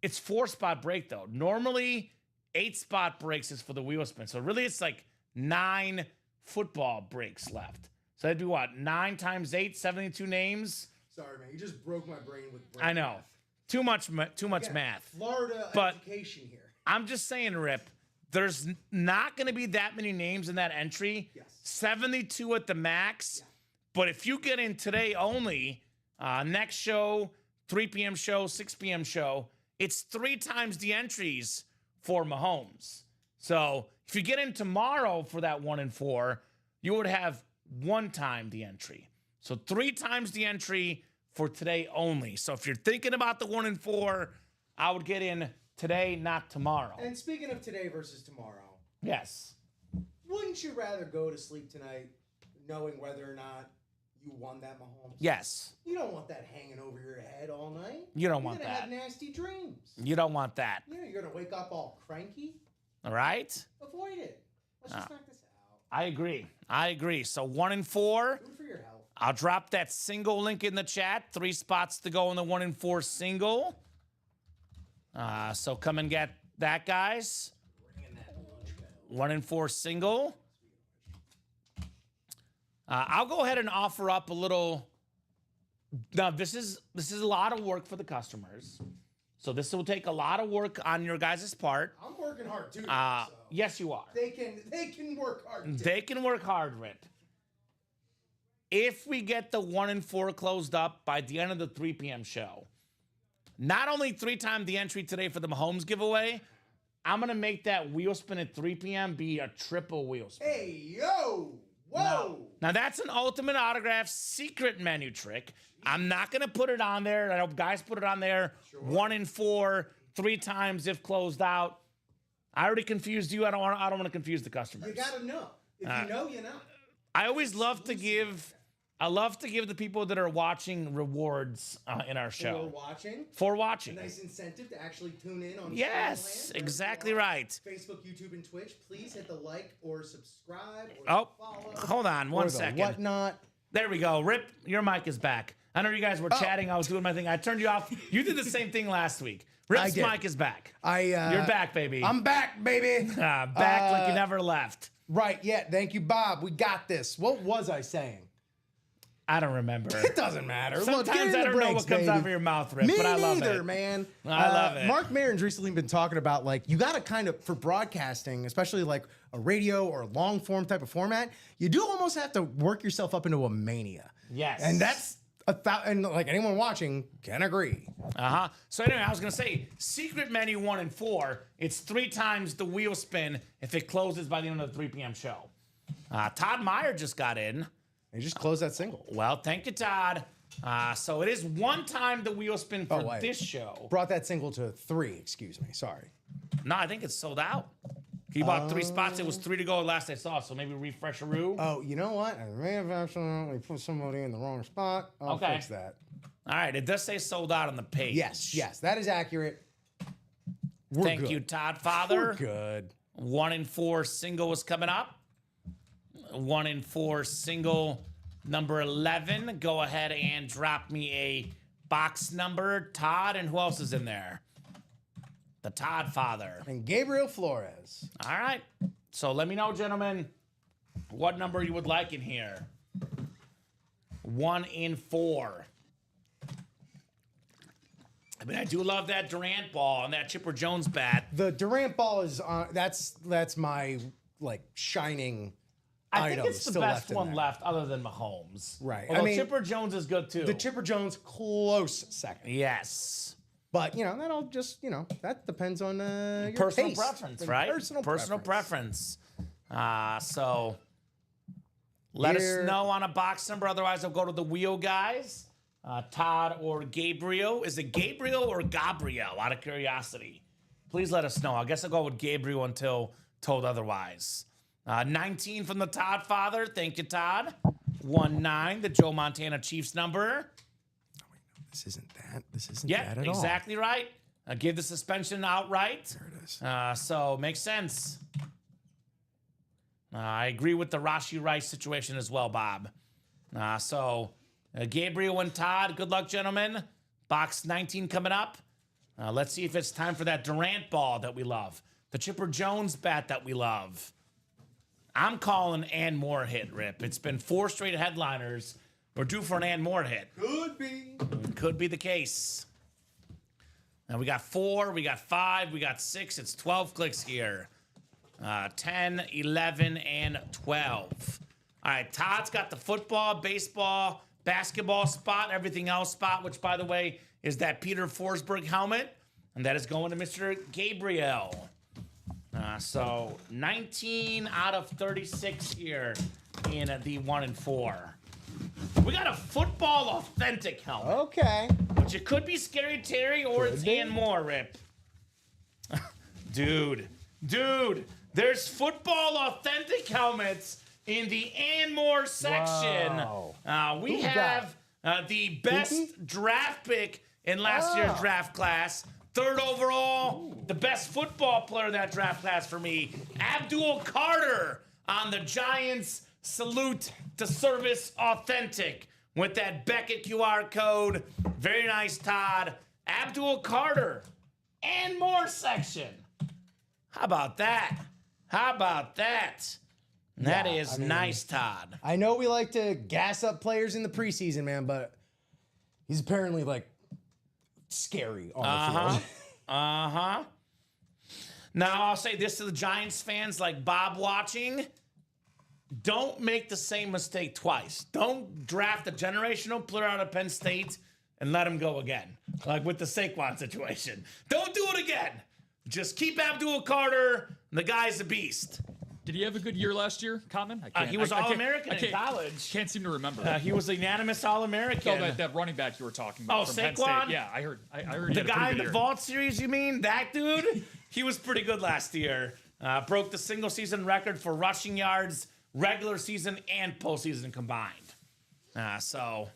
It's 4-spot break, though. Normally, 8-spot breaks is for the wheel spin. So really, it's like 9 football breaks left. So that'd be what? 9 times 8, 72 names?
Sorry, man. You just broke my brain with brain
I know.
math.
Too much math.
Florida
But-
education here.
I'm just saying, Rip, there's not going to be that many names in that entry.
Yes.
72 at the max. But if you get in today only, next show, 3 p.m. show, 6 p.m. show, it's 3 times the entries for Mahomes. So if you get in tomorrow for that 1 and 4, you would have 1 time the entry. So 3 times the entry for today only. So if you're thinking about the 1 and 4, I would get in today, not tomorrow.
And speaking of today versus tomorrow,
Yes.
wouldn't you rather go to sleep tonight knowing whether or not you won that Mahomes?
Yes.
You don't want that hanging over your head all night.
You don't want
You're gonna
that.
have nasty dreams.
You don't want that.
You know, you're gonna wake up all cranky.
All right?
Avoid it. Let's just knock this out.
I agree. So 1 and 4.
Good for your health.
I'll drop that single link in the chat. 3 spots to go in the 1 and 4 single. So come and get that, guys. 1 and 4 single. I'll go ahead and offer up a little. Now, this is a lot of work for the customers. So this will take a lot of work on your guys' part.
I'm working hard too. So
Yes, you are.
they can work hard too.
They can work hard, Rip. If we get the 1 and 4 closed up by the end of the 3 p.m. show, not only 3 times the entry today for the Mahomes giveaway, I'm going to make that wheel spin at 3 p.m. be a triple wheel spin.
Hey, yo! Whoa!
Now, that's an Ultimate Autograph secret menu trick. I'm not going to put it on there. I know guys put it on there. 1 and 4, 3 times if closed out. I already confused you. I don't want to confuse the customers.
You gotta know. If you know, you know.
I always love to give. I love to give the people that are watching rewards in our
Or
show
watching.
for watching.
Nice incentive to actually tune in on
Yes,
Streamland,
exactly
wherever you are.
right.
Facebook, YouTube, and Twitch. Please hit the like or subscribe or
Oh,
follow.
hold on
or
one
the
second.
whatnot.
There we go. Rip, your mic is back. I know you guys were chatting. I was doing my thing. I turned you off. You did the same thing last week. Rip's
did.
mic is back.
You're
You're back, baby.
I'm back, baby.
Back like you never left.
Right, yeah. Thank you, Bob. We got this. What was I saying?
I don't remember.
It doesn't matter. Look, get
Sometimes
in
I
the
don't know
breaks,
what comes
baby.
out of your mouth, Rip,
Me
but I love
neither,
it.
man.
I love it.
Mark Maron's recently been talking about like you got to kind of for broadcasting, especially like a radio or a long form type of format, you do almost have to work yourself up into a mania.
Yes.
And that's and like anyone watching can agree.
So anyway, I was gonna say secret menu 1 and 4. It's 3 times the wheel spin if it closes by the end of the 3 p.m. show. Todd Meyer just got in.
They just close that single.
Well, thank you, Todd. So it is 1 time the wheel spin for
wait.
this show.
Brought that single to 3. Excuse me. Sorry.
No, I think it's sold out. He bought 3 spots. It was 3 to go last I saw. So maybe refresh a roo.
Oh, you know what? I may have accidentally put somebody in the wrong spot. I'll
Okay.
fix that.
All right, it does say sold out on the page.
Yes, that is accurate. We're
Thank
good.
you, Todd Father.
We're good.
1 and 4 single is coming up. 1 and 4 single number 11. Go ahead and drop me a box number, Todd, and who else is in there? the Todd Father.
And Gabriel Flores.
All right. So let me know, gentlemen, what number you would like in here. 1 in 4. I mean, I do love that Durant ball and that Chipper Jones bat.
The Durant ball is on. That's my shining.
I think
item
it's the
still
best
in
one
there.
left other than Mahomes.
Right.
Although
I mean,
Chipper Jones is good too.
The Chipper Jones close second.
Yes.
But that'll just that depends on your
Personal
taste
preference,
and
right?
Personal preference.
So let
Here-
us know on a box number. Otherwise, I'll go to the wheel guys. Todd or Gabriel. Is it Gabriel or Gabriel? Out of curiosity. Please let us know. I guess I'll go with Gabriel until told otherwise. 19 from the Todd Father. Thank you, Todd. 1-9, the Joe Montana Chiefs number.
This isn't that. This isn't
Yeah,
that at all.
exactly right. Give the suspension outright.
There it is.
So makes sense. I agree with the Rashi Rice situation as well, Bob. Gabriel and Todd, good luck, gentlemen. Box 19 coming up. Let's see if it's time for that Durant ball that we love. The Chipper Jones bat that we love. I'm calling Ann Moore hit, Rip. It's been 4 straight headliners. We're due for an Ann Moore hit.
Could be.
Could be the case. Now we got 4, we got 5, we got 6. It's 12 clicks here. 10, 11, and 12. All right, Todd's got the football, baseball, basketball spot, everything else spot, which, by the way, is that Peter Forsberg helmet. And that is going to Mr. Gabriel. So 19 out of 36 here in the 1 and 4. We got a football authentic helmet.
Okay.
Which it could be Scary Terry or it's
be.
Ann Moore, Rip. Dude, there's football authentic helmets in the Ann Moore section.
Wow.
We
Who we
have the best
Pinky?
draft pick in last year's draft class. 3rd overall, the best football player in that draft class for me, Abdul Carter on the Giants Salute to Service Authentic with that Beckett QR code. Very nice, Todd. Abdul Carter and more section. How about that? That is nice, Todd.
I know we like to gas up players in the preseason, man, but he's apparently scary on the field.
Now, I'll say this to the Giants fans like Bob watching. Don't make the same mistake twice. Don't draft a generational player out of Penn State and let him go again. Like with the Saquon situation. Don't do it again. Just keep Abdul Carter. The guy's a beast.
Did he have a good year last year, Common?
He was All-American in
can't-
college.
Can't seem to remember.
He was a unanimous All-American.
Oh, that running back you were talking about.
Oh,
from Penn
Saquon?
State. Yeah, I heard. I heard he
The
had a
guy
pretty
in
good
the
year.
Vault series, you mean? That dude? He was pretty good last year. Broke the single season record for rushing yards, regular season and postseason combined. Very,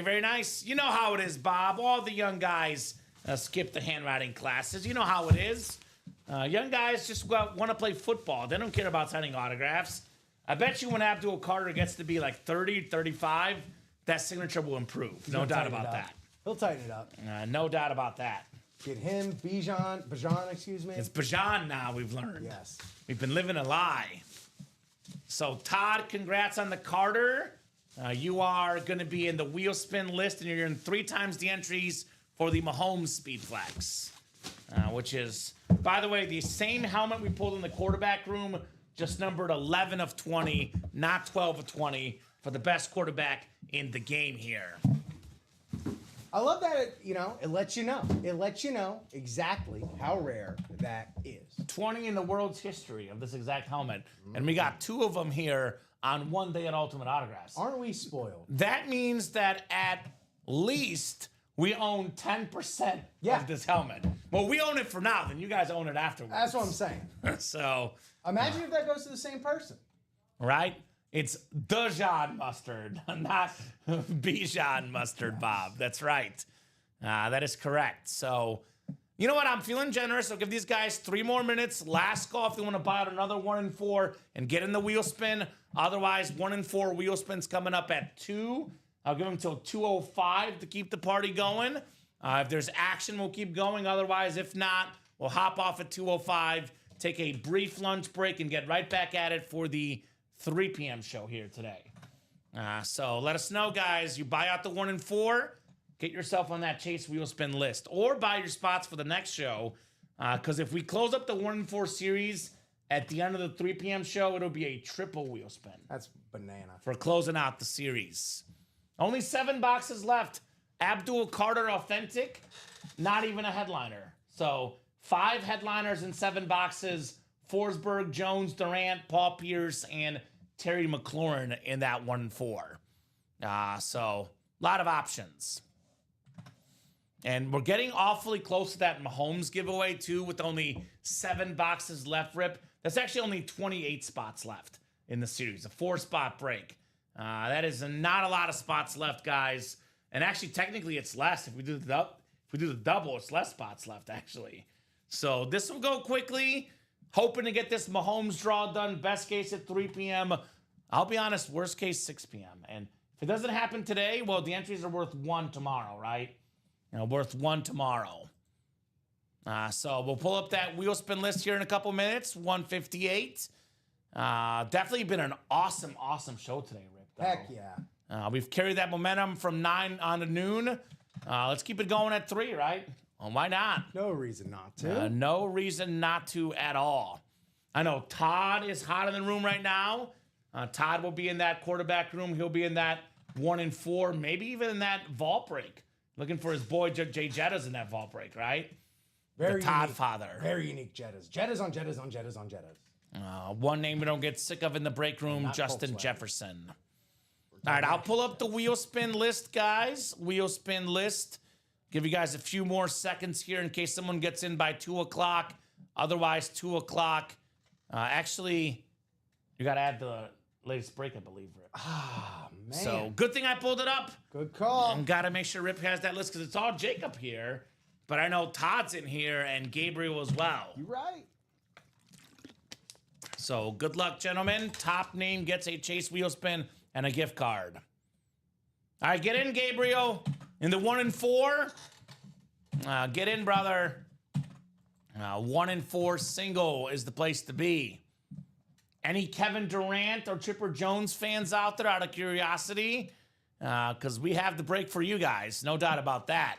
very nice. You know how it is, Bob. All the young guys skip the handwriting classes. You know how it is. Young guys just want to play football. They don't care about signing autographs. I bet you when Abdul Carter gets to be 30, 35, that signature will improve. No doubt about that.
He'll tighten it up.
No doubt about that.
Get him, Bijan, excuse me.
It's Bajan now, we've learned.
Yes.
We've been living a lie. So, Todd, congrats on the Carter. You are going to be in the wheel spin list, and you're in 3 times the entries for the Mahomes Speed Flex, which is, by the way, the same helmet we pulled in the quarterback room, just numbered 11 of 20, not 12 of 20, for the best quarterback in the game here.
I love that it lets you know. It lets you know exactly how rare that is.
20 in the world's history of this exact helmet. And we got 2 of them here on one day at Ultimate Autographs.
Aren't we spoiled?
That means that at least we own 10% of this helmet. Well, we own it for now, then you guys own it afterwards.
That's what I'm saying.
So,
Imagine if that goes to the same person.
right? It's Dijon mustard, not Bijan mustard, Bob. That's right. That is correct. So, you know what? I'm feeling generous. I'll give these guys 3 more minutes. Last call if they want to buy out another 1 and 4 and get in the wheel spin. Otherwise, 1 and 4 wheel spins coming up at 2. I'll give them till 2:05 to keep the party going. If there's action, we'll keep going. Otherwise, if not, we'll hop off at 2:05, take a brief lunch break, and get right back at it for the 3 p.m. show here today. So let us know, guys. You buy out the 1 and 4, get yourself on that Chase Wheel Spin list, or buy your spots for the next show. Because if we close up the 1 and 4 series at the end of the 3 p.m. show, it'll be a triple wheel spin
That's banana.
for closing out the series. Only 7 boxes left. Abdul Carter Authentic, not even a headliner. So 5 headliners in 7 boxes. Forsberg, Jones, Durant, Paul Pierce, and Terry McLaurin in that 1 and 4. So a lot of options. And we're getting awfully close to that Mahomes giveaway, too, with only 7 boxes left, Rip. That's actually only 28 spots left in the series, a 4-spot break. That is not a lot of spots left, guys. And actually, technically, it's less. If we do the double, it's less spots left, actually. So this will go quickly. Hoping to get this Mahomes draw done. Best case at 3 p.m. I'll be honest, worst case 6 p.m. And if it doesn't happen today, well, the entries are worth 1 tomorrow, right? Worth 1 tomorrow. So we'll pull up that wheel spin list here in a couple minutes. 158. Definitely been an awesome show today, Rick. Though.
Heck yeah.
We've carried that momentum from 9 on to noon. Let's keep it going at 3, right? Well, why not?
No reason not to.
No reason not to at all. I know Todd is hot in the room right now. Todd will be in that quarterback room. He'll be in that 1 and 4, maybe even in that vault break. Looking for his boy Jay Jettas in that vault break, right?
Very
the Todd
unique,
father.
Very unique Jettas. Jettas on Jettas on Jettas on Jettas.
One name we don't get sick of in the break room,
Not
Justin
Volkswagen.
Jefferson. All right, I'll pull up the wheel spin list, guys. Wheel spin list. Give you guys a few more seconds here in case someone gets in by 2 o'clock. Otherwise, 2 o'clock. Actually, you got to add the latest break, I believe, Rip.
Ah, man.
So good thing I pulled it up.
Good call.
And got to make sure Rip has that list because it's all Jacob here. But I know Todd's in here and Gabriel as well.
You right.
So good luck, gentlemen. Top name gets a Chase wheel spin and a gift card. All right, get in, Gabriel. In the 1 and 4. Get in, brother. 1 and 4 single is the place to be. Any Kevin Durant or Chipper Jones fans out there out of curiosity? Because we have the break for you guys. No doubt about that.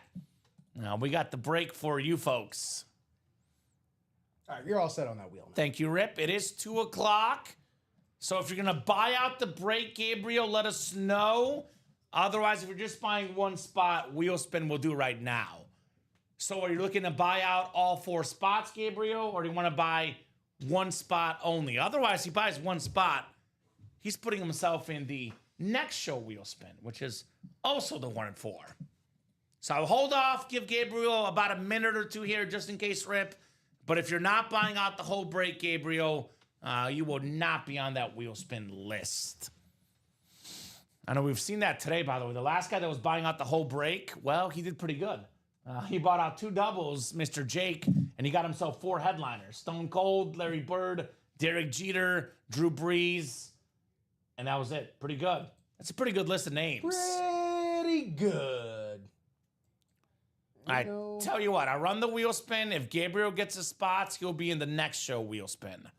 We got the break for you folks.
All right, you're all set on that wheel now.
Thank you, Rip. It is 2 o'clock. So if you're going to buy out the break, Gabriel, let us know. Otherwise, if you're just buying 1 spot, wheel spin will do right now. So are you looking to buy out all 4 spots, Gabriel, or do you want to buy 1 spot only? Otherwise, he buys 1 spot. He's putting himself in the next show wheel spin, which is also the 1 and 4. So I'll hold off, give Gabriel about a minute or 2 here just in case, Rip. But if you're not buying out the whole break, Gabriel, you will not be on that wheel spin list. I know we've seen that today, by the way. The last guy that was buying out the whole break, well, he did pretty good. He bought out 2 doubles, Mr. Jake, and he got himself 4 headliners. Stone Cold, Larry Bird, Derek Jeter, Drew Brees, and that was it. Pretty good. That's a pretty good list of names.
Pretty good.
I tell you what, I run the wheel spin. If Gabriel gets his spots, he'll be in the next show wheel spin.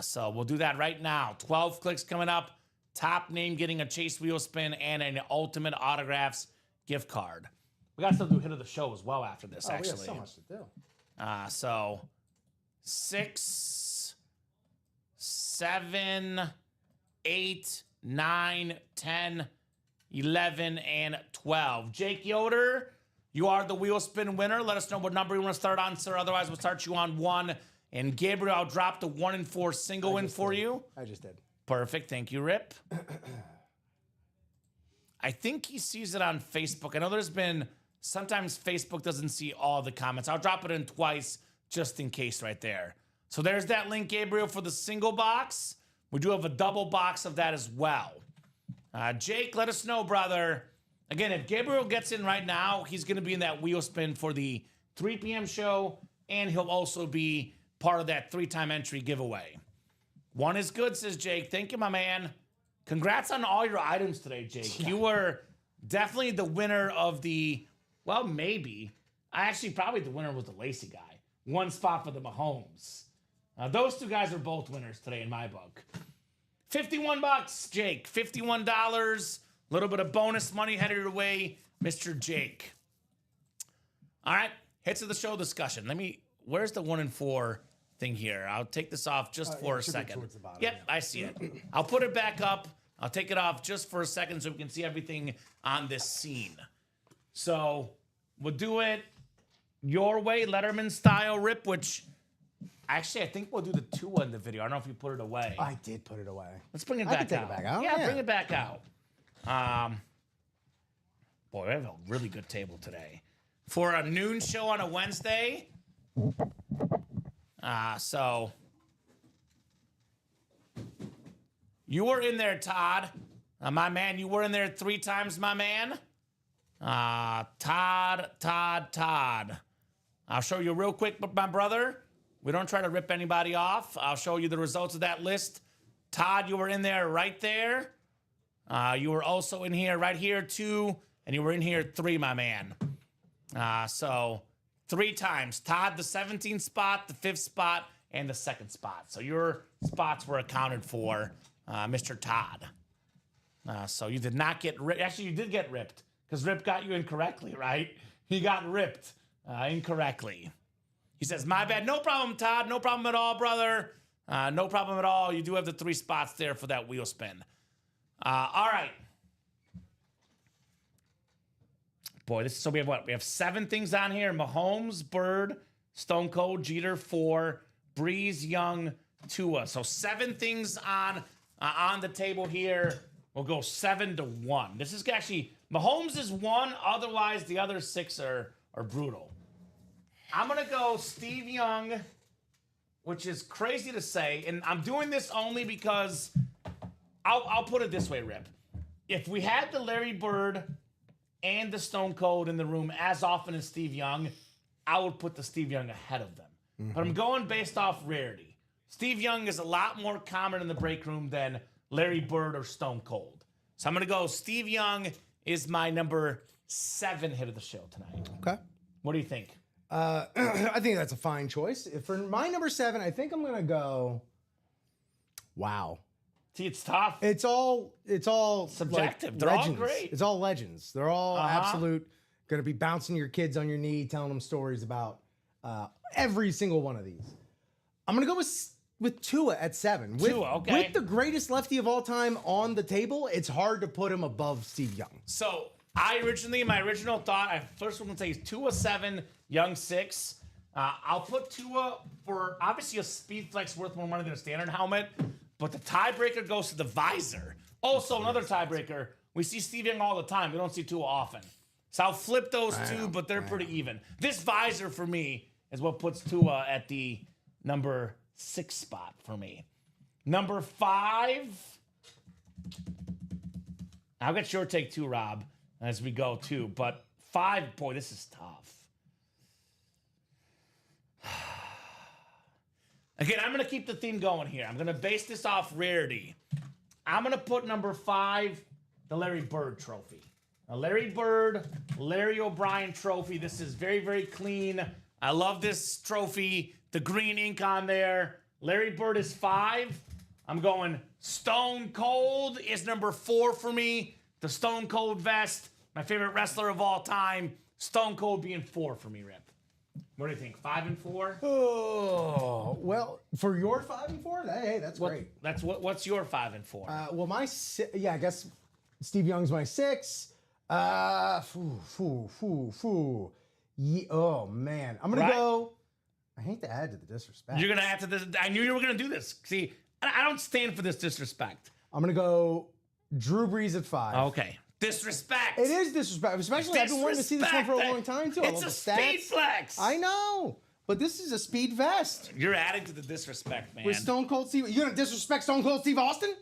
So we'll do that right now. 12 clicks coming up. Top name getting a Chase wheel spin and an Ultimate Autographs gift card. We got to still do hit of the show as well after this, actually.
We have so much to do.
So 6, 7, 8, 9, 10, 11, and 12. Jake Yoder, you are the wheel spin winner. Let us know what number you want to start on, sir. Otherwise, we'll start you on 1. And Gabriel, I'll drop the 1 and 4 single in for you.
I just did.
Perfect. Thank you, Rip. I think he sees it on Facebook. I know there's been, sometimes Facebook doesn't see all the comments. I'll drop it in twice just in case right there. So there's that link, Gabriel, for the single box. We do have a double box of that as well. Jake, let us know, brother. Again, if Gabriel gets in right now, he's going to be in that wheel spin for the 3 p.m. show, and he'll also be part of that 3-time entry giveaway. 1 is good, says Jake. Thank you, my man. Congrats on all your items today, Jake. You were definitely the winner of the Well, maybe. Probably the winner was the Lacey guy. 1 spot for the Mahomes. Those 2 guys are both winners today in my book. $51, Jake. $51. A little bit of bonus money headed your way, Mr. Jake. All right, hits of the show discussion. Where's the 1 and 4 thing here? I'll take this off just for a second.
Towards the bottom,
Yep, I see it. I'll put it back up. I'll take it off just for a second so we can see everything on this scene. So we'll do it your way, Letterman style, Rip, which actually I think we'll do the 2 in the video. I don't know if you put it away.
I did put it away.
Let's bring it
I
back
can take
out.
it back out.
Yeah,
Yeah.
bring it back out. Boy, we have a really good table today. For a noon show on a Wednesday. So you were in there, Todd. My man, you were in there 3 times, my man. Todd. I'll show you real quick, my brother. We don't try to rip anybody off. I'll show you the results of that list. Todd, you were in there right there. You were also in here right here 2, and you were in here 3, my man. So 3 times. Todd, the 17th spot, the 5th spot, and the 2nd spot. So your spots were accounted for, Mr. Todd. So you did not get ripped. Actually, you did get ripped because Rip got you incorrectly, right? He got ripped incorrectly. He says, my bad. No problem, Todd. No problem at all, brother. No problem at all. You do have the 3 spots there for that wheel spin. All right. Boy, so we have what? We have 7 things on here. Mahomes, Bird, Stone Cold, Jeter, 4, Breeze, Young, Tua. So 7 things on the table here. We'll go 7-1. This is actually, Mahomes is 1. Otherwise, the other 6 are brutal. I'm going to go Steve Young, which is crazy to say. And I'm doing this only because I'll put it this way, Rip. If we had the Larry Bird and the Stone Cold in the room as often as Steve Young, I would put the Steve Young ahead of them. But I'm going based off rarity. Steve Young is a lot more common in the break room than Larry Bird or Stone Cold. So I'm going to go Steve Young is my number 7 hit of the show tonight.
Okay.
What do you think?
I think that's a fine choice. For my number 7, I think I'm going to go, wow.
See, it's tough.
It's all
Subjective.
Like
They're all
legends.
great.
It's all legends. They're all absolute. Going to be bouncing your kids on your knee, telling them stories about every single one of these. I'm going to go with Tua at 7.
Tua, okay.
With the greatest lefty of all time on the table, it's hard to put him above Steve Young.
So my original thought, I first want to say is Tua 7, Young 6. I'll put Tua for obviously a speed flex worth more money than a standard helmet, but the tiebreaker goes to the visor. Also, another tiebreaker, we see Steve Young all the time. We don't see Tua often. So I'll flip those 2, but they're pretty even. This visor for me is what puts Tua at the number 6 spot for me. Number 5. I'll get your take too, Rob, as we go too. But 5, boy, this is tough. Again, I'm going to keep the theme going here. I'm going to base this off rarity. I'm going to put number 5, the Larry Bird trophy. A Larry Bird, Larry O'Brien trophy. This is very, very clean. I love this trophy. The green ink on there. Larry Bird is 5. I'm going Stone Cold is number 4 for me. The Stone Cold vest. My favorite wrestler of all time. Stone Cold being 4 for me, Rip. What do you think? 5 and 4?
Oh, well, for your 5 and 4, hey, that's great.
What's your 5 and 4?
Well, I guess Steve Young's my 6. Oh man, I'm gonna go. I hate to add to the disrespect.
You're gonna add to this. I knew you were gonna do this. See, I don't stand for this disrespect.
I'm gonna go Drew Brees at 5.
Okay, disrespect.
It is disrespect, especially I've been wanting to see this one for a long time too. I
It's
love
a
the stats.
speed flex.
I know, but this is a speed vest
You're adding to the disrespect, man.
with Stone Cold Steve. You gonna disrespect Stone Cold Steve Austin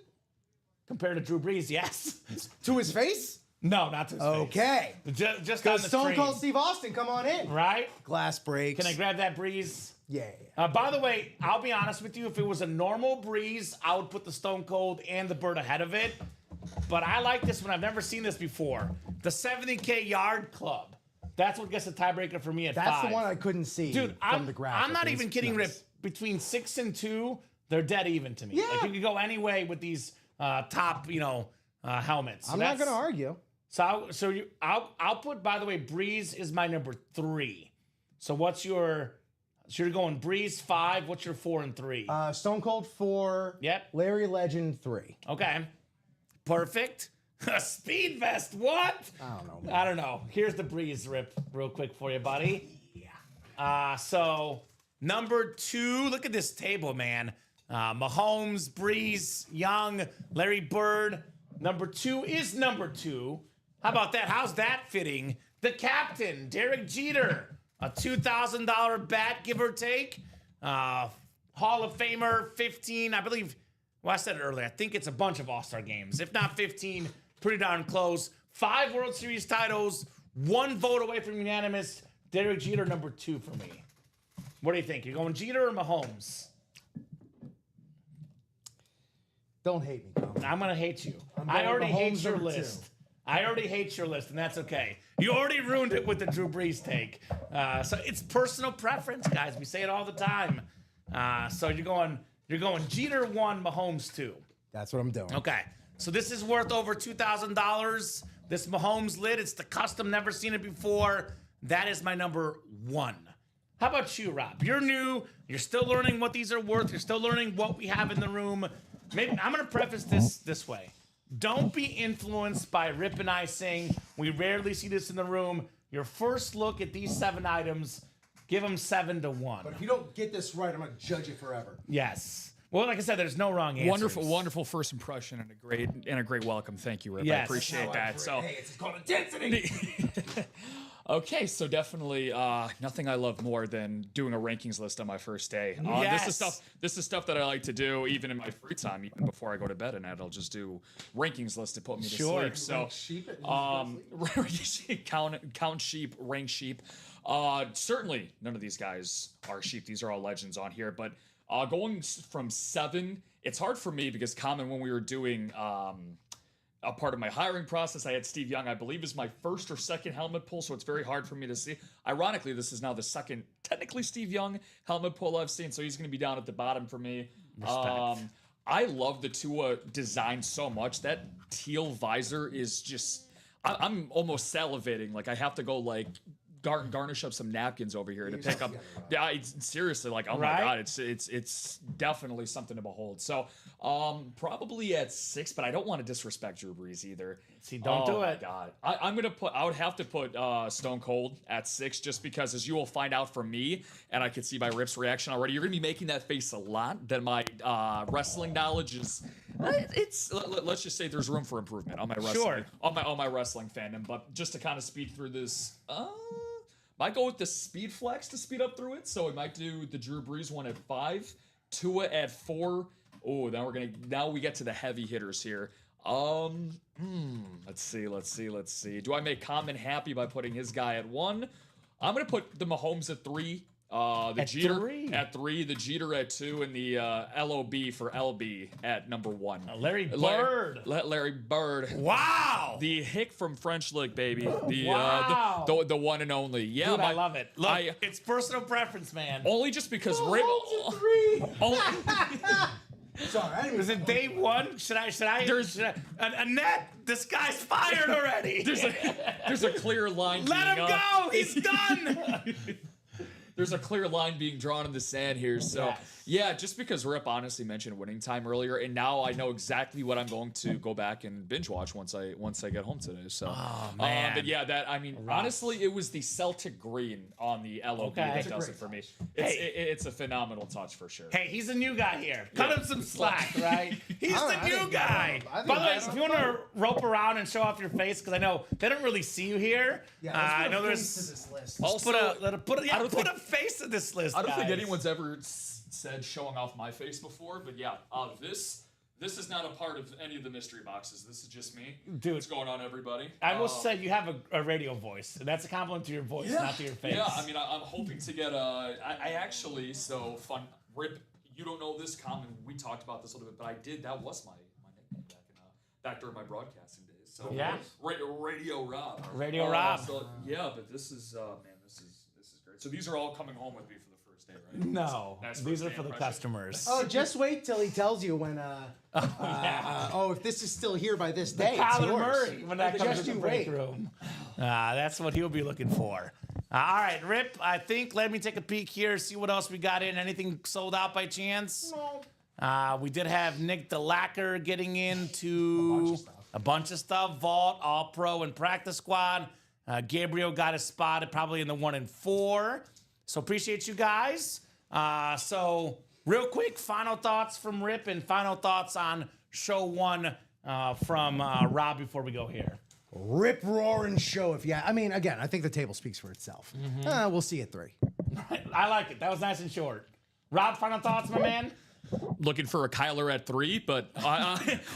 Compared to Drew Brees, yes.
to his face?
No, not to his face.
Okay,
Just on the
Stone
screen.
Cold Steve Austin, come on in.
Right?
Glass breaks.
Can I grab that Breeze?
Yeah.
By the way, I'll be honest with you. If it was a normal Breeze, I would put the Stone Cold and the Bird ahead of it. But I like this one. I've never seen this before. The 70K Yard Club. That's what gets the tiebreaker for me at
That's
5.
the one I couldn't see
Dude,
from the graphic.
I'm not
It was
even kidding,
nice.
Rip. Between 6 and 2, they're dead even to me.
Yeah.
Like you could go any way with these top, helmets. So
I'm not
that's-
going to argue.
I'll put. By the way, Breeze is my number 3. So what's your? So you're going Breeze 5. What's your 4 and 3?
Stone Cold 4.
Yep.
Larry Legend 3.
Okay, perfect. A speed vest. What?
I don't know, man.
I don't know. Here's the Breeze, Rip, real quick for you, buddy. Yeah. So number 2. Look at this table, man. Mahomes, Breeze, Young, Larry Bird. Number 2 is number 2. How about that? How's that fitting? The captain, Derek Jeter, a $2,000 bat, give or take. Hall of Famer, 15, I believe. Well, I said it earlier. I think it's a bunch of All-Star games. If not 15, pretty darn close. 5 World Series titles, 1 vote away from unanimous. Derek Jeter, number 2 for me. What do you think? You're going Jeter or Mahomes?
Don't hate me, Colin.
I'm gonna hate you.
I'm
I
going
already hate
Mahomes
your
number 2.
list. I already hate your list, and that's okay. You already ruined it with the Drew Brees take. So it's personal preference, guys. We say it all the time. So you're going Jeter 1, Mahomes 2.
That's what I'm doing.
Okay. So this is worth over $2,000. This Mahomes lid, it's the custom, never seen it before. That is my number 1. How about you, Rob? You're new. You're still learning what these are worth. You're still learning what we have in the room. Maybe I'm going to preface this way. Don't be influenced by Rip and I saying we rarely see this in the room. Your first look at these 7 items, give them 7 to 1.
But if you don't get this right, I'm going to judge you forever.
Yes. Well, like I said, there's no wrong answers.
Wonderful first impression and a great welcome. Thank you, Rip. I
Yes.
appreciate that. So,
Hey, it's called intensity.
okay, so definitely nothing I love more than doing a rankings list on my first day.
Yes.
This is stuff that I like to do even in my free time, even before I go to bed. And I'll just do rankings lists to put me to
Sure.
sleep. So,
Sheep it.
count sheep, rank sheep. Certainly, none of these guys are sheep. These are all legends on here. But going from 7, it's hard for me because Common, when we were doing a part of my hiring process, I had Steve Young, I believe, is my first or second helmet pull, so it's very hard for me to see. Ironically, this is now the second, technically, Steve Young helmet pull I've seen, so he's going to be down at the bottom for me. I love the Tua design so much. That teal visor is just, I'm almost salivating. Like, I have to go, like, garnish up some napkins over here to pick up. Yeah, it's seriously like, oh my
Right?
god, it's definitely something to behold. So, probably at 6, but I don't want to disrespect Drew Brees either.
See, don't do it.
God, I would have to put Stone Cold at 6 just because, as you will find out from me, and I could see by Rip's reaction already, you're gonna be making that face a lot. Then my wrestling knowledge is, let's just say there's room for improvement on my wrestling,
Sure.
on my wrestling fandom. But just to kind of speed through this, might go with the speed flex to speed up through it. So we might do the Drew Brees one at 5, Tua at 4. Oh, now we get to the heavy hitters here. Let's see. Do I make Common happy by putting his guy at 1? I'm gonna put the Mahomes at 3. The
At
Jeter
3?
at 3, the Jeter at 2, and the LOB for LB at number 1.
Larry Bird.
Larry Bird.
Wow.
The hick from French Lick, baby.
Wow.
The one and only. Yeah,
Dude, I love it. Look,
I-
it's personal preference, man.
only just because Rip. Only,
Sorry, I didn't
Is it day 1? Should I? Annette, this guy's fired already.
there's a clear line.
Let
being,
him go. He's done.
There's a clear line being drawn in the sand here. So,
Yes.
yeah, just because Rip honestly mentioned winning time earlier, and now I know exactly what I'm going to go back and binge watch once I get home today. So,
man.
but yeah, honestly, it was the Celtic green on the LOB
Okay.
that
It's a
does
great
it for me.
Hey.
It's a phenomenal touch for sure.
Hey, he's a new guy here. Cut him some slack, right? He's
I
the
didn't
new
know.
guy.
I think
By the way,
that's
if you want to rope around and show off your face, because I know they don't really see you here.
Yeah,
I know
face to
there's.
this list.
Also,
Put
I don't
a
think-
face to this list.
I don't think
guys.
anyone's ever said showing off my face before, but yeah, this is not a part of any of the mystery boxes. This is just me.
Dude.
What's going on, everybody?
I will say you have a radio voice, and that's a compliment to your voice, not to your face.
Yeah, I mean, I'm hoping to get I actually, so fun, Rip, you don't know this, Common, we talked about this a little bit, but that was my nickname back during my broadcasting days. So
Yeah.
Radio Rob.
Radio Rob.
So, yeah, but this is man, this is great. So these are all coming home with me for the first day, right?
No,
That's
these
first
are
day
for the
impression.
customers.
Oh, just wait till he tells you when. If this is still here by this day, it's
Kyler
yours.
Murray when that comes
Just
to the
you
break
wait.
room. That's what he'll be looking for. All right, Rip, I think let me take a peek here, see what else we got in. Anything sold out by chance?
No.
We did have Nick the Lacquer getting into a bunch of stuff. Vault, All Pro, and Practice Squad. Gabriel got us spotted probably in the 1 and 4. So appreciate you guys. So real quick, final thoughts from Rip and final thoughts on show 1 from Rob before we go here.
Rip roaring show. Again, I think the table speaks for itself. We'll see at 3.
I like it. That was nice and short. Rob, final thoughts, my man?
Looking for a Kyler at 3, but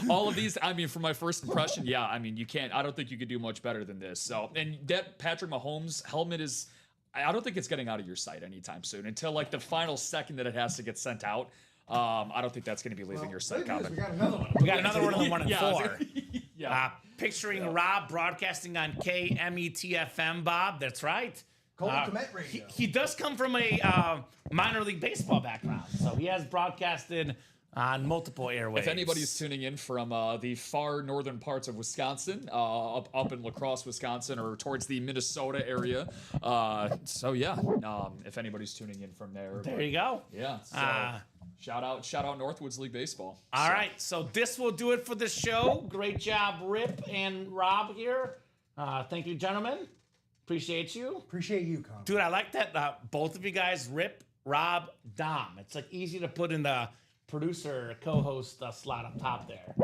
all of these, I mean, for my first impression, yeah, I mean, I don't think you could do much better than this. So, and that Patrick Mahomes helmet is, I don't think it's getting out of your sight anytime soon until like the final second that it has to get sent out. I don't think that's going to be leaving your sight, Calvin.
We got another one.
We got another one in the 1 and 4.
Yeah.
Picturing Rob broadcasting on KMETFM, Bob. That's right.
Colton Komet Radio.
He does come from a minor league baseball background, so he has broadcasted on multiple airwaves.
If anybody's tuning in from the far northern parts of Wisconsin, up in La Crosse, Wisconsin, or towards the Minnesota area, if anybody's tuning in from there,
there you go.
Yeah. So shout out Northwoods League Baseball.
All right, so this will do it for the show. Great job, Rip and Rob here. Thank you, gentlemen. Appreciate you.
Appreciate you, Con.
Dude, I like that both of you guys, Rip, Rob, Dom. It's like easy to put in the producer co-host slot up top there.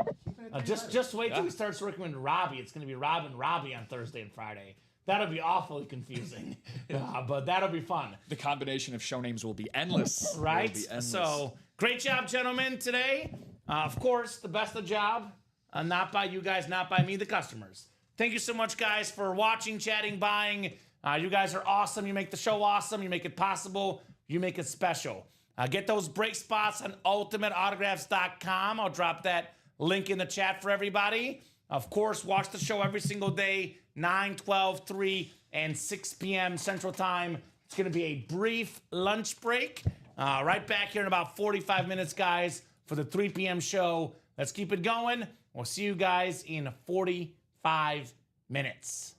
Just wait till he starts working with Robbie. It's going to be Rob and Robbie on Thursday and Friday. That'll be awfully confusing, but that'll be fun.
The combination of show names will be endless.
Right?
Will be endless.
So, great job, gentlemen, today. Of course, the best of job, not by you guys, not by me, the customers. Thank you so much, guys, for watching, chatting, buying. You guys are awesome. You make the show awesome. You make it possible. You make it special. Get those break spots on ultimateautographs.com. I'll drop that link in the chat for everybody. Of course, watch the show every single day, 9, 12, 3, and 6 p.m. Central Time. It's going to be a brief lunch break. Right back here in about 45 minutes, guys, for the 3 p.m. show. Let's keep it going. We'll see you guys in 45 minutes.